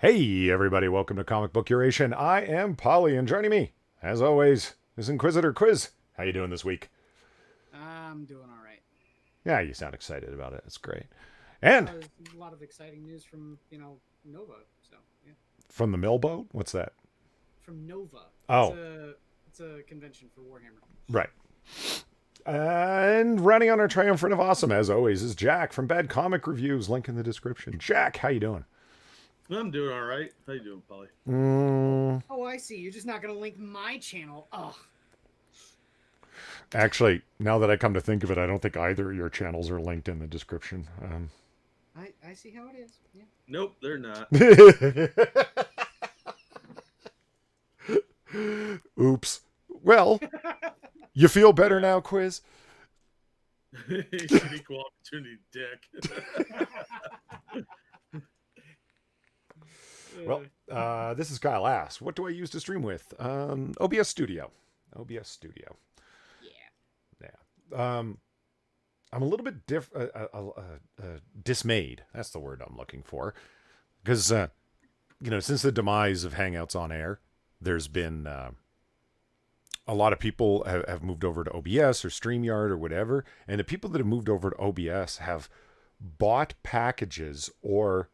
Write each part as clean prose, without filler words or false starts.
Hey, everybody, welcome to Comic Book Curation. I am Polly, and joining me, as always, is Inquisitor Quiz. How you doing this week? I'm doing all right. Yeah, you sound excited about it. That's great. And There's a lot of exciting news from Nova. So yeah, from the Millboat, what's that? from Nova. It's Oh, a convention for Warhammer. right. And running on our triumvirate of awesome, as always, is Jack from Bad Comic Reviews. Link in the description. Jack, how you doing? I'm doing all right. How you doing, Polly? Oh, I see. You're just not gonna link my channel. Ugh. Actually, now that I come to think of it, I don't think either of your channels are linked in the description. I see how it is. Yeah. Nope, they're not. Oops. Well, you feel better now, Quiz? Equal opportunity dick. Well, this is Kyle asks, what do I use to stream with? OBS Studio. OBS Studio. Yeah. Yeah. I'm a little bit dismayed. That's the word I'm looking for. Because, since the demise of Hangouts on Air, there's been a lot of people have moved over to OBS or StreamYard or whatever. And the people that have moved over to OBS have bought packages or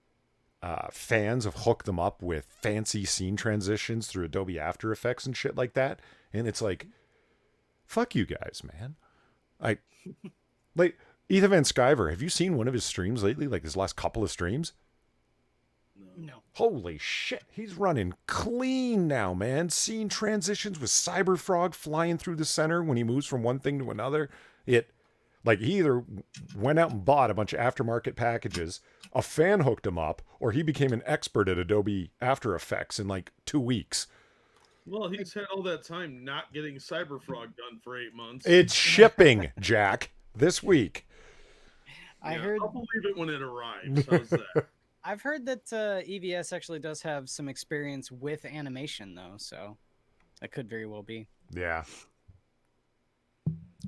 fans have hooked them up with fancy scene transitions through Adobe After Effects and shit like that. And it's like, fuck you guys, man. Like Ethan Van Sciver, have you seen one of his streams lately? Like his last couple of streams? No. Holy shit, he's running clean now, man. Scene transitions with Cyberfrog flying through the center when he moves from one thing to another. Like he either went out and bought a bunch of aftermarket packages, a fan hooked him up, or he became an expert at Adobe After Effects in like 2 weeks. Well, he's had all that time not getting Cyberfrog done for 8 months. It's shipping, Jack, this week. I heard. I'll believe it when it arrives. How's that? I've heard that EVS actually does have some experience with animation, though. So that could very well be. Yeah.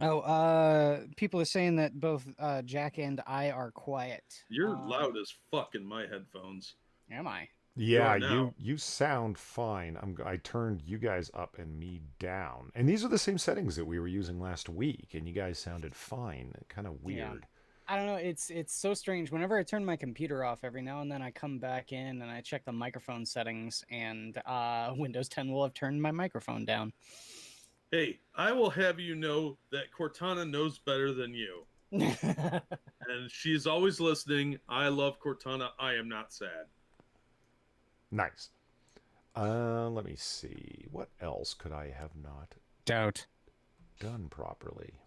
Oh, people are saying that both Jack and I are quiet. You're loud as fuck in my headphones. Am I? Yeah, You are now. you sound fine. I turned you guys up and me down, and these are the same settings that we were using last week, and you guys sounded fine. Kind of weird. Yeah. I don't know. It's so strange. Whenever I turn my computer off, every now and then I come back in and I check the microphone settings, and Windows 10 will have turned my microphone down. Hey, I will have you know that Cortana knows better than you. And she's always listening. I love Cortana. I am not sad. Nice. Let me see. What else could I have not Doubt. done properly?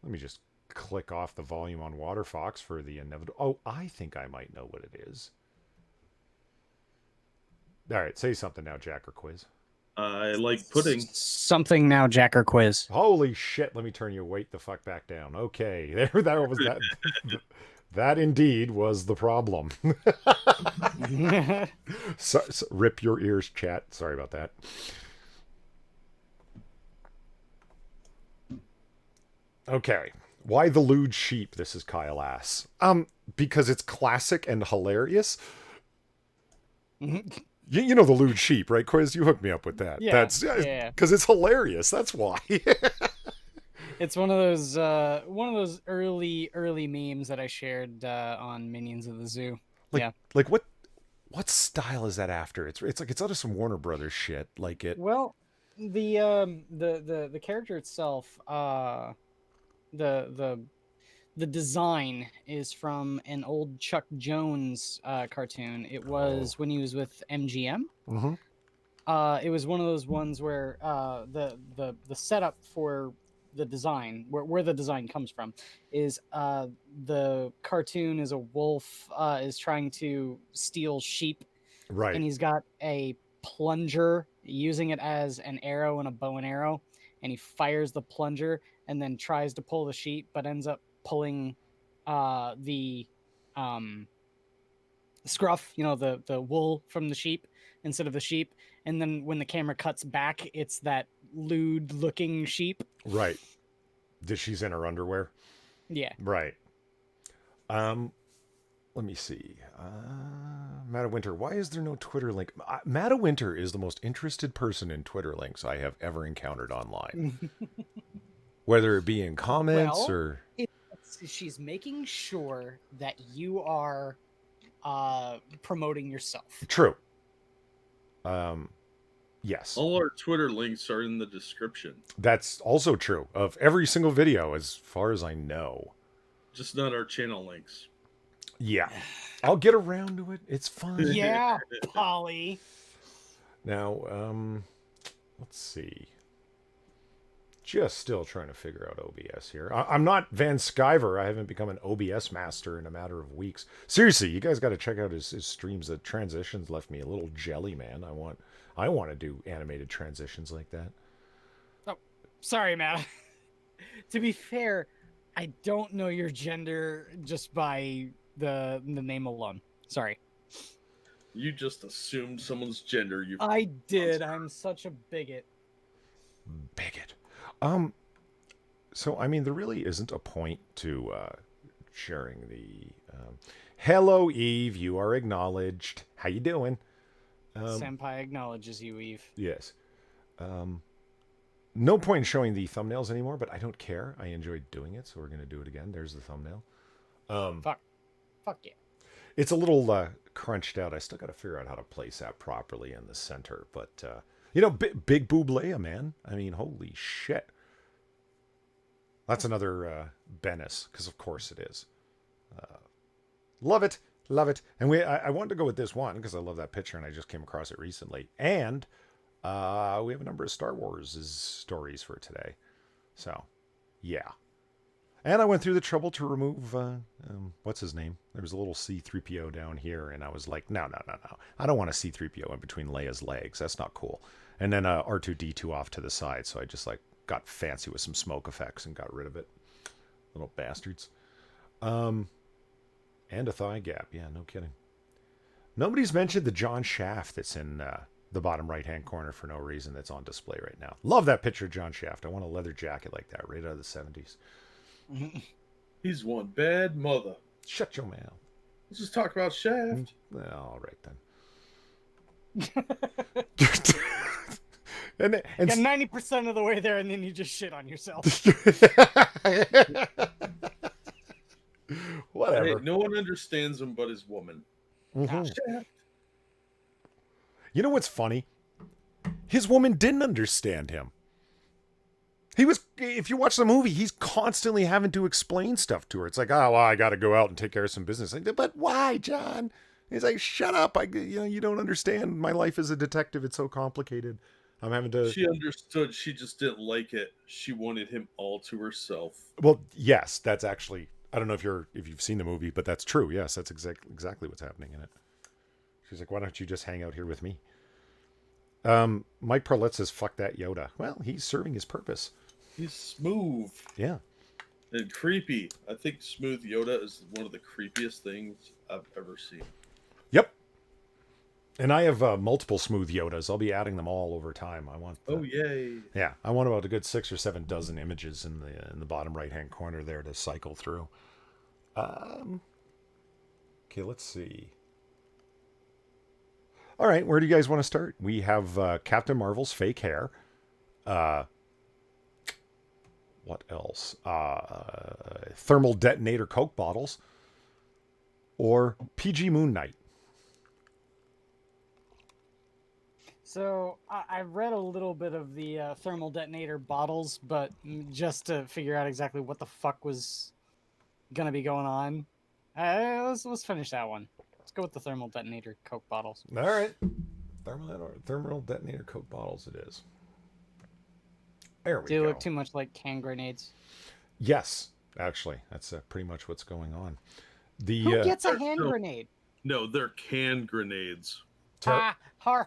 Let me just click off the volume on Waterfox for the inevitable. Oh, I think I might know what it is. All right, say something now, Jack or Quiz. I like pudding. Something now, Jack or Quiz. Holy shit! Let me turn you weight the fuck back down. Okay, there was that. That indeed was the problem. so, rip your ears, chat. Sorry about that. Okay. Why the lewd sheep? This is Kyle asks. Because it's classic and hilarious. You know the lewd sheep, right, Quiz? You hooked me up with that. Yeah, That's yeah. because it's hilarious. That's why. It's one of those early memes that I shared on Minions of the Zoo. Like what style is that after? It's like it's out of some Warner Brothers shit. Like it. Well, the character itself, the design is from an old Chuck Jones cartoon. It was when he was with MGM. Mm-hmm. It was one of those ones where the setup for the design, where the design comes from, is the cartoon is a wolf is trying to steal sheep, Right. and he's got a plunger using it as an arrow and a bow and arrow, and he fires the plunger and then tries to pull the sheep, but ends up pulling the scruff, the wool from the sheep instead of the sheep. And then when the camera cuts back, it's that lewd looking sheep. Right. That she's in her underwear. Yeah. Right. Let me see. Matta Winter, why is there no Twitter link? Matta Winter is the most interested person in Twitter links I have ever encountered online. Whether it be in comments Well, or... she's making sure that you are promoting yourself. True. Yes. All our Twitter links are in the description. That's also true of every single video, as far as I know. Just not our channel links. Yeah. I'll get around to it. It's fine. Yeah, Polly. Now, let's see. Just still trying to figure out OBS here. I'm not Van Skyver. I haven't become an OBS master in a matter of weeks. Seriously, you guys got to check out his streams. The transitions left me a little jelly, man. I want to do animated transitions like that. Oh, sorry, Matt. To be fair, I don't know your gender just by the name alone. Sorry. You just assumed someone's gender. I did. I'm such a bigot. Bigot. So I mean, there really isn't a point to sharing the. Hello, Eve. You are acknowledged. How you doing? Senpai acknowledges you, Eve. Yes. No point in showing the thumbnails anymore, but I don't care. I enjoyed doing it, so we're gonna do it again. There's the thumbnail. Fuck yeah. It's a little crunched out. I still got to figure out how to place that properly in the center. But, big boob Leia, man. I mean, holy shit. That's another Bennis, because of course it is. Love it. Love it. And I wanted to go with this one, because I love that picture, and I just came across it recently. And we have a number of Star Wars stories for today. So, yeah. And I went through the trouble to remove, what's his name? There was a little C-3PO down here, and I was like, no. I don't want a C-3PO in between Leia's legs. That's not cool. And then R2-D2 off to the side, so I just, got fancy with some smoke effects and got rid of it. Little bastards. And a thigh gap. Yeah, no kidding. Nobody's mentioned the John Shaft that's in the bottom right-hand corner for no reason that's on display right now. Love that picture of John Shaft. I want a leather jacket like that right out of the 70s. He's one bad mother. Shut your mouth. Let's just talk about Shaft. All right then. and Got 90% of the way there, and then you just shit on yourself. Whatever. Hey, no one understands him but his woman. Mm-hmm. Shaft. You know what's funny? His woman didn't understand him. If you watch the movie, he's constantly having to explain stuff to her. It's like, oh, well, I got to go out and take care of some business. Like, but why, John? He's like, shut up. You don't understand. My life as a detective, it's so complicated. I'm having to... She understood. She just didn't like it. She wanted him all to herself. Well, yes, that's actually... I don't know if you've seen the movie, but that's true. Yes, that's exactly what's happening in it. She's like, why don't you just hang out here with me? Mike Parlett says, fuck that Yoda. Well, he's serving his purpose. He's smooth. Yeah. And creepy. I think smooth Yoda is one of the creepiest things I've ever seen. Yep. And I have multiple smooth Yodas. I'll be adding them all over time. I want. Oh yay! Yeah, I want about a good 6 or 7 dozen images in the bottom right hand corner there to cycle through. Okay, let's see. All right, where do you guys want to start? We have Captain Marvel's fake hair. What else? Thermal detonator Coke bottles. Or PG Moon Knight. So I read a little bit of the thermal detonator bottles, but just to figure out exactly what the fuck was gonna be going on, let's finish that one. Let's go with the thermal detonator Coke bottles. All right, thermal detonator Coke bottles. It is. There we go. They look too much like hand grenades. Yes, actually, that's pretty much what's going on. Who gets a hand grenade? No, they're canned grenades. Har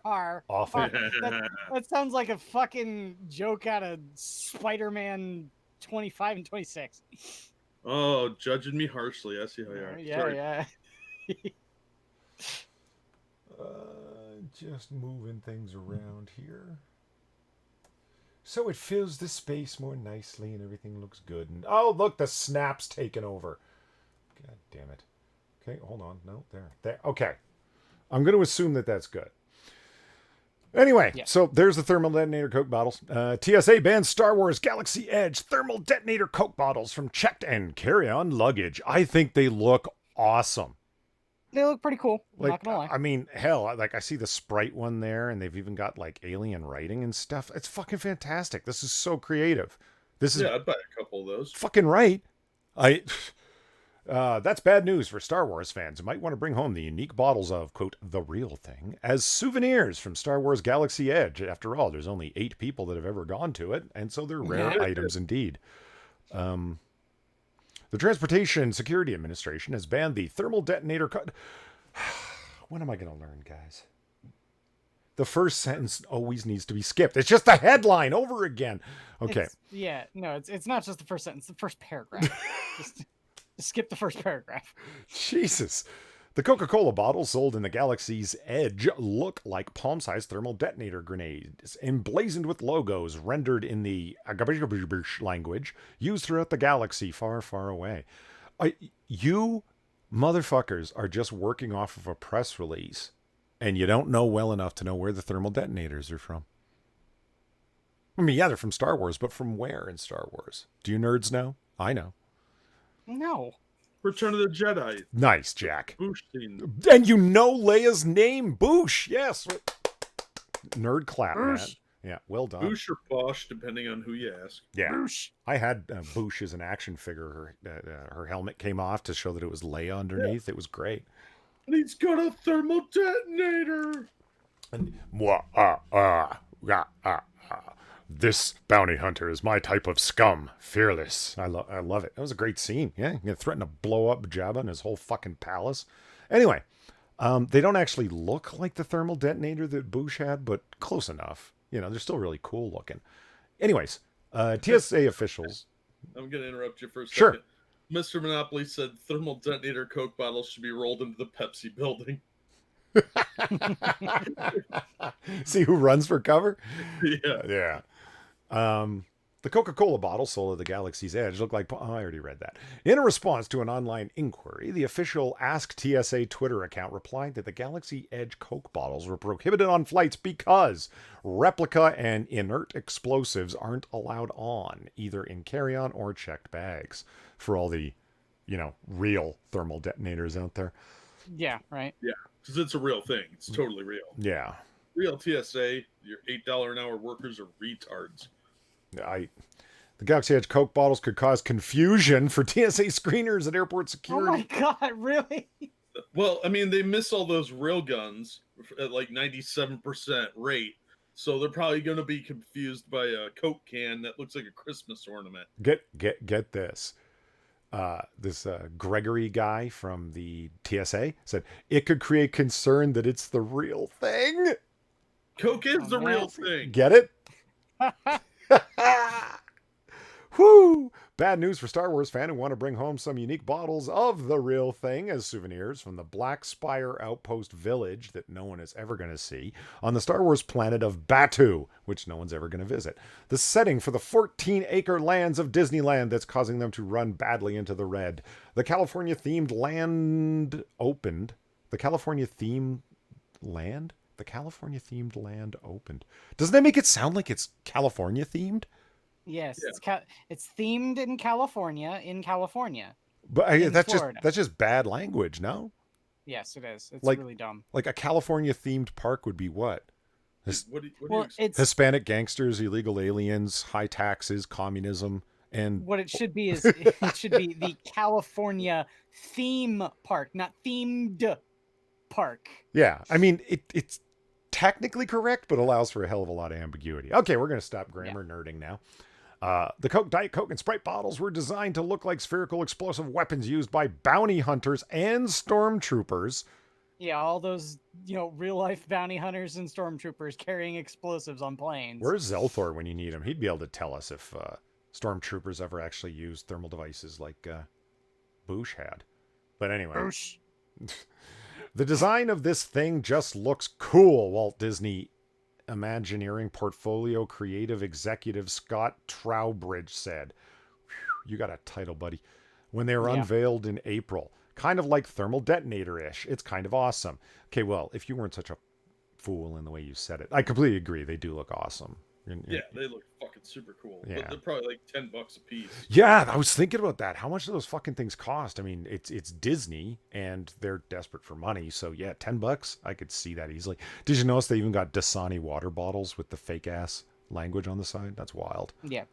har. Awful. That sounds like a fucking joke out of Spider-Man 25 and 26. Oh, judging me harshly. I see how you are. Yeah. Just moving things around here. So it fills the space more nicely and everything looks good. And oh, look, the snap's taken over. God damn it. Okay, hold on. No, there. Okay. I'm going to assume that that's good. Anyway, Yeah. so there's the thermal detonator Coke bottles. TSA bans Star Wars Galaxy Edge thermal detonator Coke bottles from checked and carry-on luggage. I think they look awesome. They look pretty cool. I'm Like, not gonna lie. I mean, hell, like I see the Sprite one there, and they've even got like alien writing and stuff. It's fucking fantastic. This is so creative. This is Yeah, I'd buy a couple of those. fucking right. I. That's bad news for Star Wars fans who might want to bring home the unique bottles of, quote, the real thing as souvenirs from Star Wars Galaxy Edge. After all, there's only 8 people that have ever gone to it, and so they're rare Yeah. items indeed. The Transportation Security Administration has banned the thermal detonator. When am I going to learn, guys? The first sentence always needs to be skipped. It's just the headline over again. Okay. It's not just the first sentence, the first paragraph. just skip the first paragraph. Jesus. The Coca-Cola bottles sold in the Galaxy's Edge look like palm-sized thermal detonator grenades, emblazoned with logos rendered in the language used throughout the galaxy far, far away. You motherfuckers are just working off of a press release, and you don't know well enough to know where the thermal detonators are from. I mean, yeah, they're from Star Wars, but from where in Star Wars? Do you nerds know? I know. No. Return of the Jedi. Nice, Jack. Boosh scene. And you know Leia's name, Boosh. Yes. Nerd clap, man. Yeah, well done. Boosh or Bosch, depending on who you ask. Yeah. Boosh. I had Boosh as an action figure. Her helmet came off to show that it was Leia underneath. Yeah. It was great. And he's got a thermal detonator. And this bounty hunter is my type of scum, fearless. I love it. That was a great scene. Yeah, you threaten to blow up Jabba and his whole fucking palace. Anyway, they don't actually look like the thermal detonator that Boosh had, but close enough. You know, they're still really cool looking. Anyways, TSA officials. I'm going to interrupt you for a second. Sure. Mr. Monopoly said thermal detonator Coke bottles should be rolled into the Pepsi building. See who runs for cover? Yeah. Yeah. The Coca-Cola bottle sold at the Galaxy's Edge looked like... Oh, I already read that. In a response to an online inquiry, the official Ask TSA Twitter account replied that the Galaxy Edge Coke bottles were prohibited on flights because replica and inert explosives aren't allowed on, either in carry-on or checked bags, for all the, real thermal detonators out there. Yeah, right. Yeah, because it's a real thing. It's totally real. Yeah. Real TSA, your $8 an hour workers are retards. The Galaxy Edge Coke bottles could cause confusion for TSA screeners at airport security. Oh my god, really? Well, I mean, they miss all those rail guns at like 97% rate, so they're probably going to be confused by a Coke can that looks like a Christmas ornament. Get this. This Gregory guy from the TSA said it could create concern that it's the real thing. Coke is the real thing. Get it? Whoo! Bad news for Star Wars fans who want to bring home some unique bottles of the real thing as souvenirs from the Black Spire Outpost Village that no one is ever going to see on the Star Wars planet of Batuu, which no one's ever going to visit. The setting for the 14-acre lands of Disneyland that's causing them to run badly into the red. The California-themed land opened. The California-themed land? The California-themed land opened. Doesn't that make it sound like it's California-themed? Yes, yeah. It's themed in California, But that's just bad language, no? Yes, it is. It's like, really dumb. Like a California-themed park would be what? It's Hispanic gangsters, illegal aliens, high taxes, communism, and... What it should be is it should be the California theme park, not themed park. Yeah, I mean, it's technically correct, but allows for a hell of a lot of ambiguity. Okay, we're going to stop grammar nerding now. The Diet Coke and Sprite bottles were designed to look like spherical explosive weapons used by bounty hunters and stormtroopers. Yeah, all those, real-life bounty hunters and stormtroopers carrying explosives on planes. Where's Zelthor when you need him? He'd be able to tell us if stormtroopers ever actually used thermal devices like Boosh had. But anyway. Boosh. The design of this thing just looks cool, Walt Disney Imagineering Portfolio Creative Executive Scott Trowbridge said. You got a title, buddy. When they were Yeah. unveiled in April. Kind of like thermal detonator-ish. It's kind of awesome. Okay, well, if you weren't such a fool in the way you said it, I completely agree. They do look awesome. Yeah, they look fucking super cool. Yeah. But they're probably like $10 a piece. Yeah, I was thinking about that. How much do those fucking things cost? I mean, it's Disney and they're desperate for money. So yeah, $10, I could see that easily. Did you notice they even got Dasani water bottles with the fake ass language on the side? That's wild. Yeah.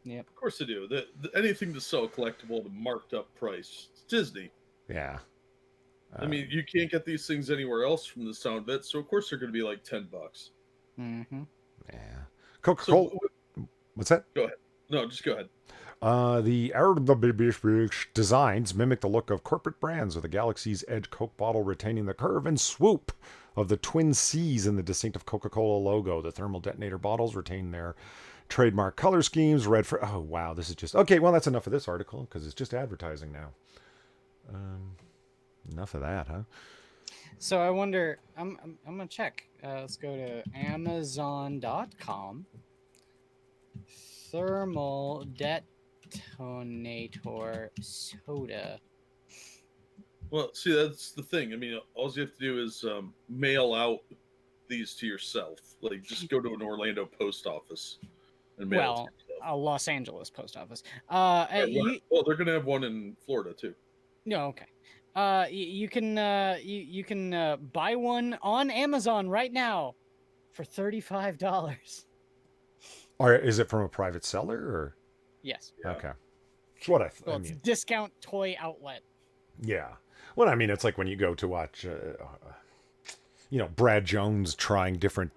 Yep. Of course they do. Anything to sell collectible at a marked up price. It's Disney. Yeah. I mean, you can't get these things anywhere else from the sound of it, so of course they're going to be like $10. Mm-hmm. Yeah. Coca-Cola. What's that? Go ahead. No, just go ahead. The aerodynamic designs mimic the look of corporate brands, with the Galaxy's Edge Coke bottle retaining the curve and swoop of the twin C's in the distinctive Coca-Cola logo. The thermal detonator bottles retain their trademark color schemes. Red for oh wow, this is just okay. Well, that's enough of this article because it's just advertising now. Enough of that, huh? So I wonder. I'm gonna check. Let's go to Amazon.com. Thermal detonator soda. Well, see, that's the thing. I mean, all you have to do is mail out these to yourself. Like, just go to an Orlando post office and mail it to yourself. A Los Angeles post office. Well, they're going to have one in Florida, too. No, okay. You can buy one on Amazon right now for $35. Or is it from a private seller or? Yes. Yeah. Okay. It's what I It's mean. discount toy outlet. Yeah. Well, I mean, it's like when you go to watch, Brad Jones trying different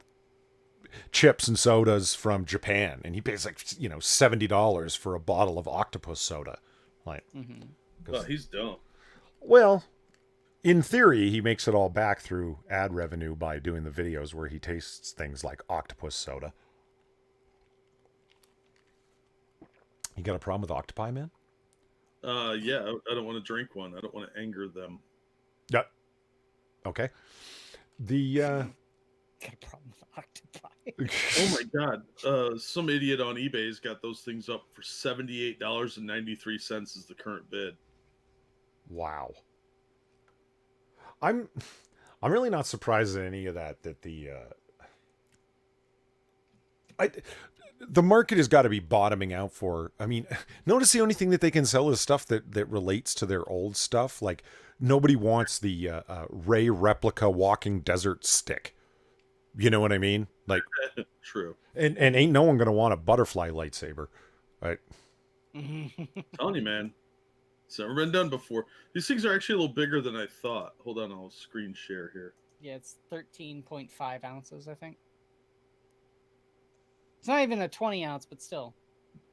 chips and sodas from Japan, and he pays like, $70 for a bottle of octopus soda. Like, Oh, he's dumb. well, in theory, he makes it all back through ad revenue by doing the videos where he tastes things like octopus soda. You got a problem with octopi, man? Yeah, I don't want to drink one. I don't want to anger them. Yeah. Okay. The Got a problem with octopi. Oh my god! Some idiot on eBay's got those things up for $78.93 is the current bid. Wow. I'm really not surprised at any of that. That the market has got to be bottoming out for. I mean, notice the only thing that they can sell is stuff that relates to their old stuff. Like nobody wants the Ray replica walking desert stick. You know what I mean? Like True. and ain't no one gonna want a butterfly lightsaber, right? Telling you, man, it's never been done before. These things are actually a little bigger than I thought. Hold on, I'll screen share here. Yeah, it's 13.5 ounces, I think. It's not even a 20 ounce, but still.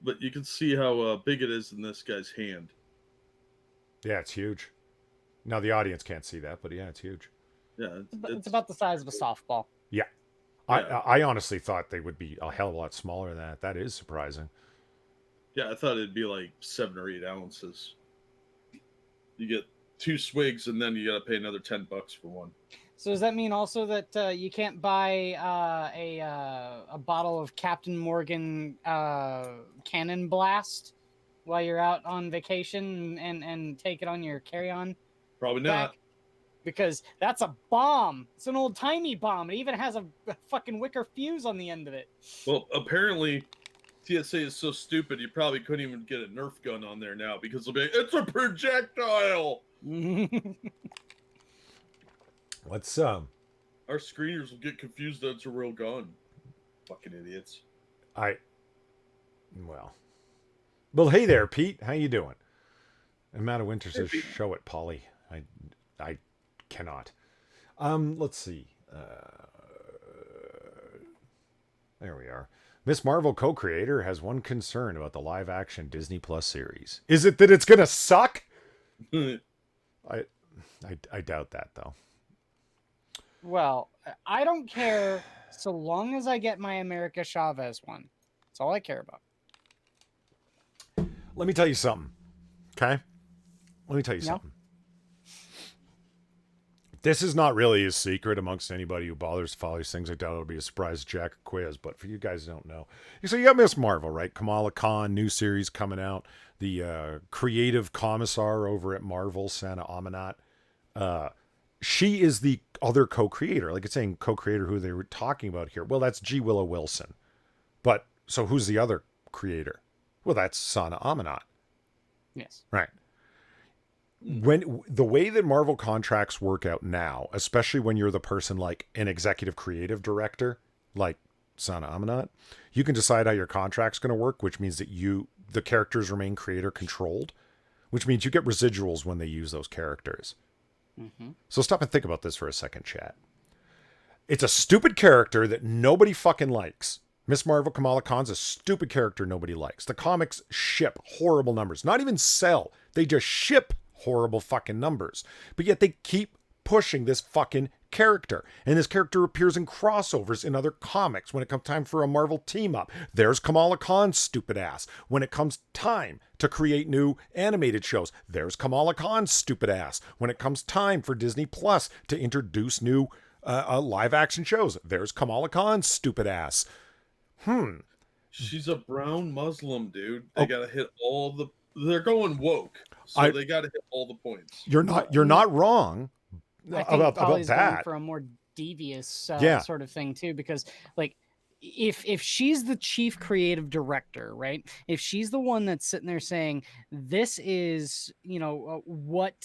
But you can see how big it is in this guy's hand. Yeah, it's huge. Now the audience can't see that, but yeah, it's huge. Yeah, It's about the size of a softball. Yeah. Yeah. I honestly thought they would be a hell of a lot smaller than that. That is surprising. Yeah, I thought it'd be like 7 or 8 ounces. You get 2 swigs, and then you got to pay another $10 for one. So does that mean also that you can't buy a bottle of Captain Morgan Cannon Blast while you're out on vacation and take it on your carry-on? Probably not. Back? Because that's a bomb. It's an old-timey bomb. It even has a fucking wicker fuse on the end of it. Well, apparently TSA is so stupid you probably couldn't even get a Nerf gun on there now because they'll be like, it's a projectile. Let's Our screeners will get confused that it's a real gun. Fucking idiots. well, hey there, Pete. How you doing? And Matt of Winter says, show it, Polly. I cannot. Let's see. There we are. Miss Marvel co-creator has one concern about the live-action Disney Plus series. Is it that it's gonna suck? I doubt that though. Well, I don't care so long as I get my America Chavez one. That's all I care about. Let me tell you something. Okay? Let me tell you No. something. This is not really a secret amongst anybody who bothers to follow these things. I doubt it'll be a surprise to Jack or Quiz, but for you guys who don't know. So you got Miss Marvel, right? Kamala Khan, new series coming out. The creative commissar over at Marvel, Sana Amanat. She is the other co-creator. Like it's saying co-creator who they were talking about here. Well, that's G. Willow Wilson. But so who's the other creator? Well, that's Sana Amanat. Yes. Right. When the way that Marvel contracts work out now, especially when you're the person like an executive creative director, like Sana Amanat, you can decide how your contract's going to work, which means that the characters remain creator controlled, which means you get residuals when they use those characters. Mm-hmm. So stop and think about this for a second, chat. It's a stupid character that nobody fucking likes. Miss Marvel Kamala Khan's a stupid character nobody likes. The comics ship horrible numbers. Not even sell. They just ship horrible fucking numbers. But yet they keep pushing this fucking character. And this character appears in crossovers in other comics. When it comes time for a Marvel team up, there's Kamala Khan's stupid ass. When it comes time to create new animated shows, there's Kamala Khan's stupid ass. When it comes time for Disney Plus to introduce new live action shows, there's Kamala Khan's stupid ass. She's a brown Muslim, dude. They gotta hit all the. They're going woke, so they gotta hit all the points. You're not wrong I think about Polly's going that. for a more devious sort of thing too, because like if she's the chief creative director, right? If she's the one that's sitting there saying this is what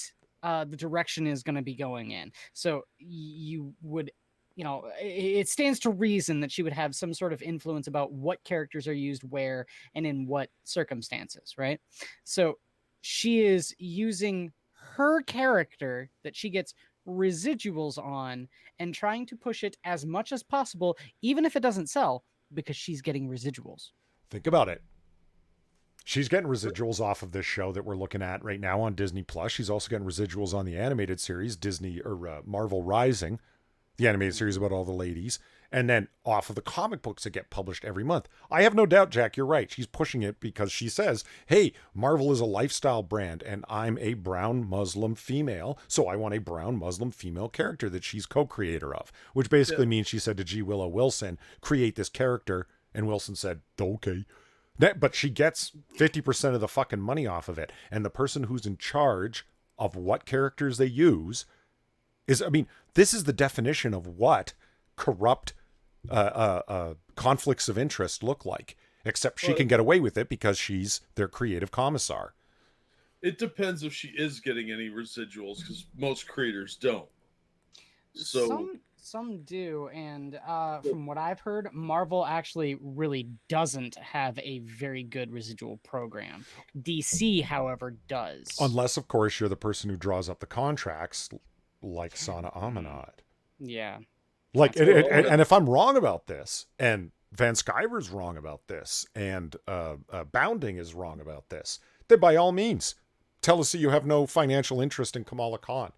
the direction is going to be going in, so you would. It stands to reason that she would have some sort of influence about what characters are used where and in what circumstances, right? So she is using her character that she gets residuals on and trying to push it as much as possible, even if it doesn't sell, because she's getting residuals. Think about it. She's getting residuals off of this show that we're looking at right now on Disney Plus. She's also getting residuals on the animated series Marvel Rising, the animated series about all the ladies, and then off of the comic books that get published every month. I have no doubt, Jack, you're right. She's pushing it because she says, hey, Marvel is a lifestyle brand, and I'm a brown Muslim female, so I want a brown Muslim female character that she's co-creator of, which basically means she said to G. Willow Wilson, create this character, and Wilson said, okay. But she gets 50% of the fucking money off of it, and the person who's in charge of what characters they use this is the definition of what corrupt conflicts of interest look like, except she can get away with it because she's their creative commissar. It depends if she is getting any residuals, because most creators don't. So some do, and from what I've heard, Marvel actually really doesn't have a very good residual program. DC, however, does. Unless, of course, you're the person who draws up the contracts, like Sana Amanat. Yeah. Like, and if I'm wrong about this, and Van Sciver's wrong about this, and Bounding is wrong about this, then by all means, tell us that you have no financial interest in Kamala Khan.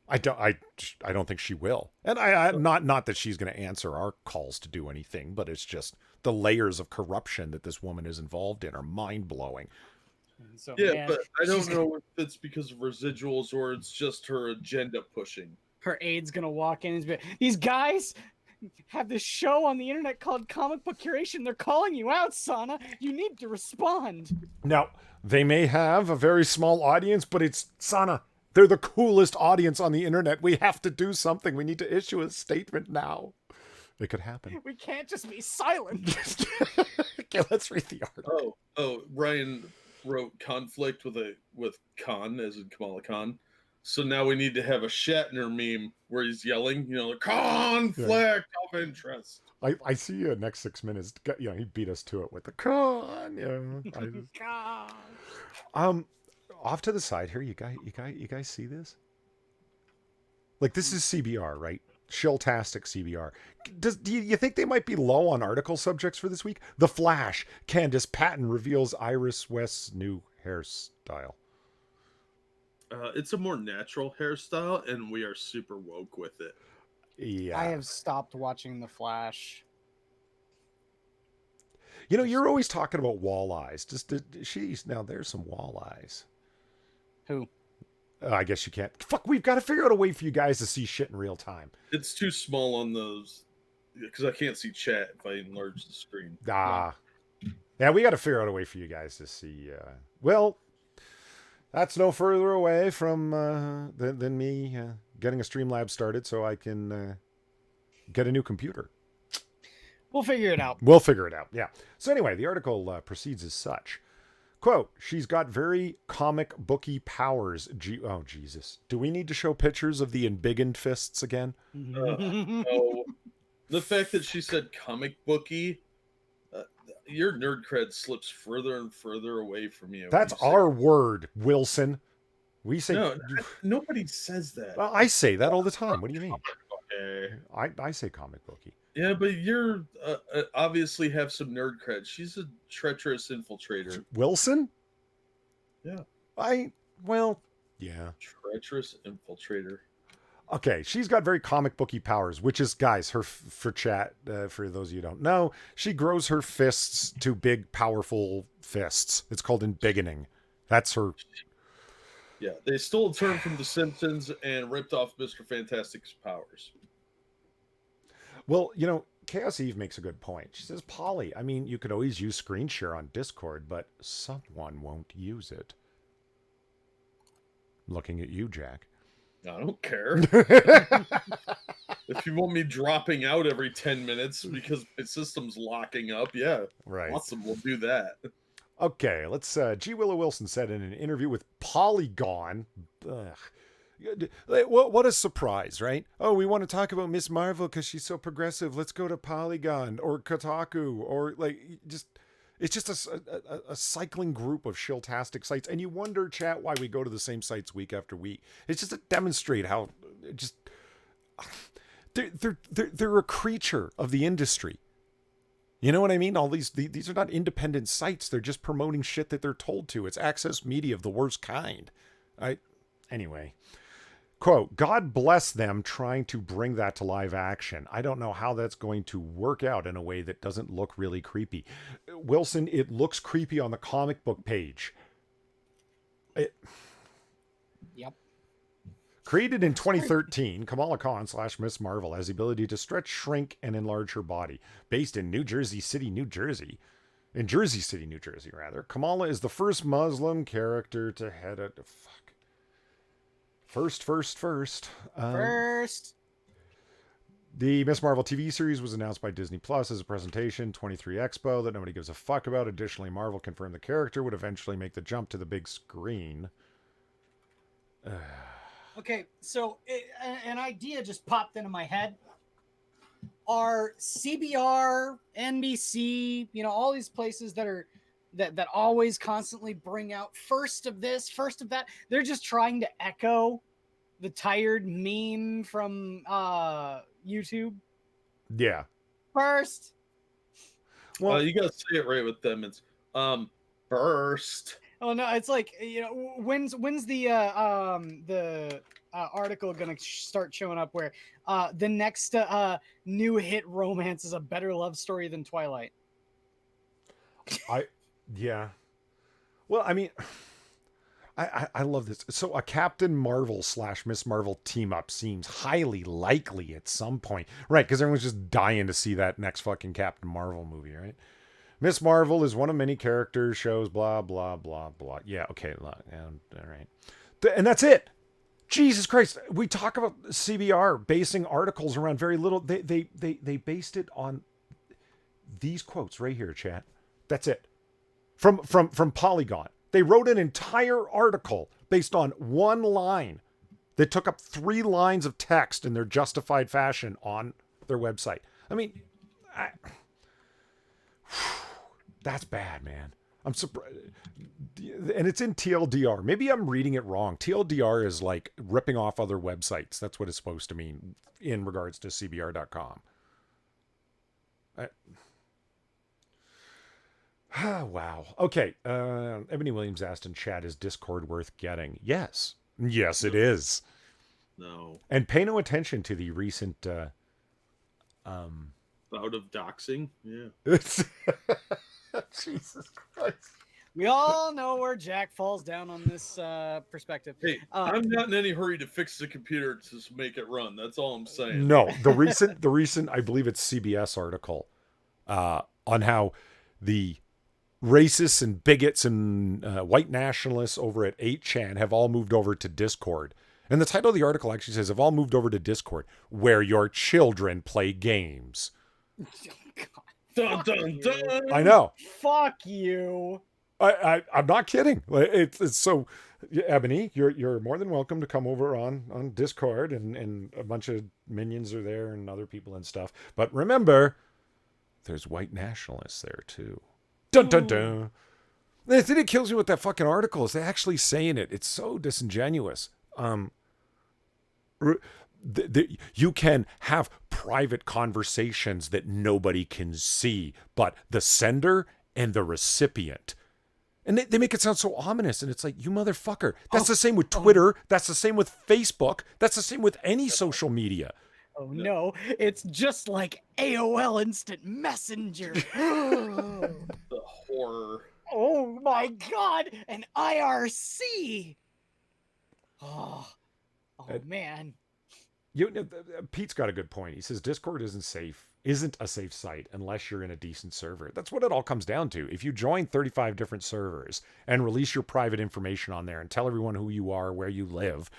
I don't think she will, and not that she's going to answer our calls to do anything, but it's just the layers of corruption that this woman is involved in are mind blowing. So, yeah, but I don't know if it's because of residuals or it's just her agenda pushing. Her aide's gonna walk in and be, these guys have this show on the internet called Comic Book Curation. They're calling you out, Sana. You need to respond. Now, they may have a very small audience, but it's Sana. They're the coolest audience on the internet. We have to do something. We need to issue a statement now. It could happen. We can't just be silent. Okay, let's read the article. Oh, Ryan wrote conflict with Khan, as in Kamala Khan. So now we need to have a Shatner meme where he's yelling, the conflict of interest. I see you next 6 minutes. He beat us to it with the Khan. Off to the side here, you guys see this? Like, this is CBR, right? Shilltastic CBR. Do you think they might be low on article subjects for this week? The Flash. Candace Patton reveals Iris West's new hairstyle. It's a more natural hairstyle, and we are super woke with it. Yeah. I have stopped watching The Flash. You're always talking about walleyes. Now there's some walleyes. Who? I guess you can't. Fuck, we've got to figure out a way for you guys to see shit in real time. It's too small on those because I can't see chat if I enlarge the screen. Ah. Yeah, we got to figure out a way for you guys to see. Well, that's no further away from than me getting a Streamlabs started so I can get a new computer. We'll figure it out. We'll figure it out. Yeah. So anyway, the article proceeds as such. Quote, she's got very comic booky powers. Oh, Jesus. Do we need to show pictures of the embiggened fists again? No. The fact that she said comic booky, your nerd cred slips further and further away from you. That's our word, Wilson. We say... No, nobody says that. Well, I say that all the time. What do you mean? Okay. I say comic booky. Yeah, but you're obviously have some nerd cred. She's a treacherous infiltrator. Wilson? Yeah. Well, yeah. Treacherous infiltrator. Okay, she's got very comic booky powers, which is, guys, her for chat, for those of you who don't know, she grows her fists to big, powerful fists. It's called embiggening. That's her. Yeah, they stole a term from The Simpsons and ripped off Mr. Fantastic's powers. Well, Chaos Eve makes a good point. She says, Polly, I mean, you could always use screen share on Discord, but someone won't use it. Looking at you, Jack. I don't care. If you want me dropping out every 10 minutes because my system's locking up, yeah. Right. Awesome, we'll do that. Okay, let's... G. Willow Wilson said in an interview with Polygon... What a surprise, right? Oh, we want to talk about Miss Marvel because she's so progressive. Let's go to Polygon or Kotaku or it's just a cycling group of shiltastic sites. And you wonder, chat, why we go to the same sites week after week. It's just to demonstrate how just they're a creature of the industry. You know what I mean? All these are not independent sites. They're just promoting shit that they're told to. It's access media of the worst kind. Anyway. Quote, God bless them trying to bring that to live action. I don't know how that's going to work out in a way that doesn't look really creepy. Wilson, it looks creepy on the comic book page. Yep. Created in 2013, Kamala Khan / Miss Marvel has the ability to stretch, shrink, and enlarge her body. Based in Jersey City, New Jersey, Kamala is the first Muslim character to head a... First. The Miss Marvel TV series was announced by Disney Plus as a presentation, 23 Expo, that nobody gives a fuck about. Additionally, Marvel confirmed the character would eventually make the jump to the big screen. Okay, so an idea just popped into my head. Are CBR, NBC, all these places that are that always constantly bring out first of this, first of that. They're just trying to echo the tired meme from YouTube. Yeah. First. Well, you gotta say it right with them. It's first. Oh no, it's like, when's the article gonna start showing up where the next new hit romance is a better love story than Twilight? Yeah. Well, I mean, I love this. So a Captain Marvel / Miss Marvel team up seems highly likely at some point. Right, because everyone's just dying to see that next fucking Captain Marvel movie, right? Miss Marvel is one of many characters, shows, blah, blah, blah, blah. Yeah, okay. All right. And that's it. Jesus Christ. We talk about CBR basing articles around very little. They based it on these quotes right here, chat. That's it. From Polygon. They wrote an entire article based on one line that took up 3 lines of text in their justified fashion on their website. I mean, that's bad, man. I'm surprised. And it's in TLDR. Maybe I'm reading it wrong. TLDR is like ripping off other websites. That's what it's supposed to mean in regards to CBR.com. Wow. Okay. Ebony Williams asked in chat, is Discord worth getting? Yes. Yes, it is. No. And pay no attention to the recent bout of doxing. Yeah. Jesus Christ. We all know where Jack falls down on this perspective. Hey, I'm not in any hurry to fix the computer to make it run. That's all I'm saying. No, the recent, I believe it's CBS article, on how the racists and bigots and white nationalists over at 8chan have all moved over to Discord. And the title of the article actually says, have all moved over to Discord, where your children play games. Dun, dun, dun. I know. Fuck you. I'm not kidding. It's so, Ebony, you're more than welcome to come over on Discord, and a bunch of minions are there and other people and stuff. But remember, there's white nationalists there too. Dun dun dun. The thing that kills me with that fucking article is they actually saying it. It's so disingenuous. You can have private conversations that nobody can see, but the sender and the recipient. And they make it sound so ominous, and it's like, you motherfucker. That's the same with Twitter. That's the same with Facebook. That's the same with any social media. Oh no, it's just like AOL Instant Messenger. The horror. Oh my god, an IRC. Oh man. Pete's got a good point. He says Discord isn't a safe site unless you're in a decent server. That's what it all comes down to. If you join 35 different servers and release your private information on there and tell everyone who you are, where you live,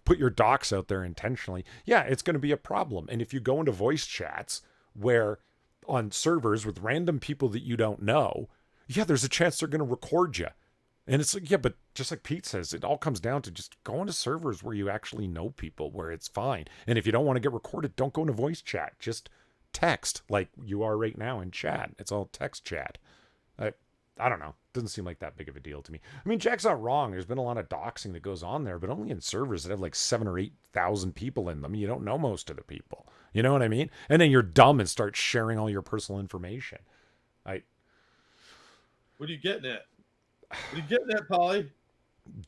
put your docs out there intentionally, yeah, it's going to be a problem. And if you go into voice chats where on servers with random people that you don't know, yeah, there's a chance they're going to record you. And it's like, yeah, but just like Pete says, it all comes down to just going to servers where you actually know people, where it's fine. And if you don't want to get recorded, don't go into voice chat. Just text like you are right now in chat. It's all text chat. I don't know. Doesn't seem like that big of a deal to me. I mean, Jack's not wrong. There's been a lot of doxing that goes on there, but only in servers that have like 7,000 or 8,000 people in them. You don't know most of the people. You know what I mean? And then you're dumb and start sharing all your personal information. What are you getting at? What are you getting at, Polly?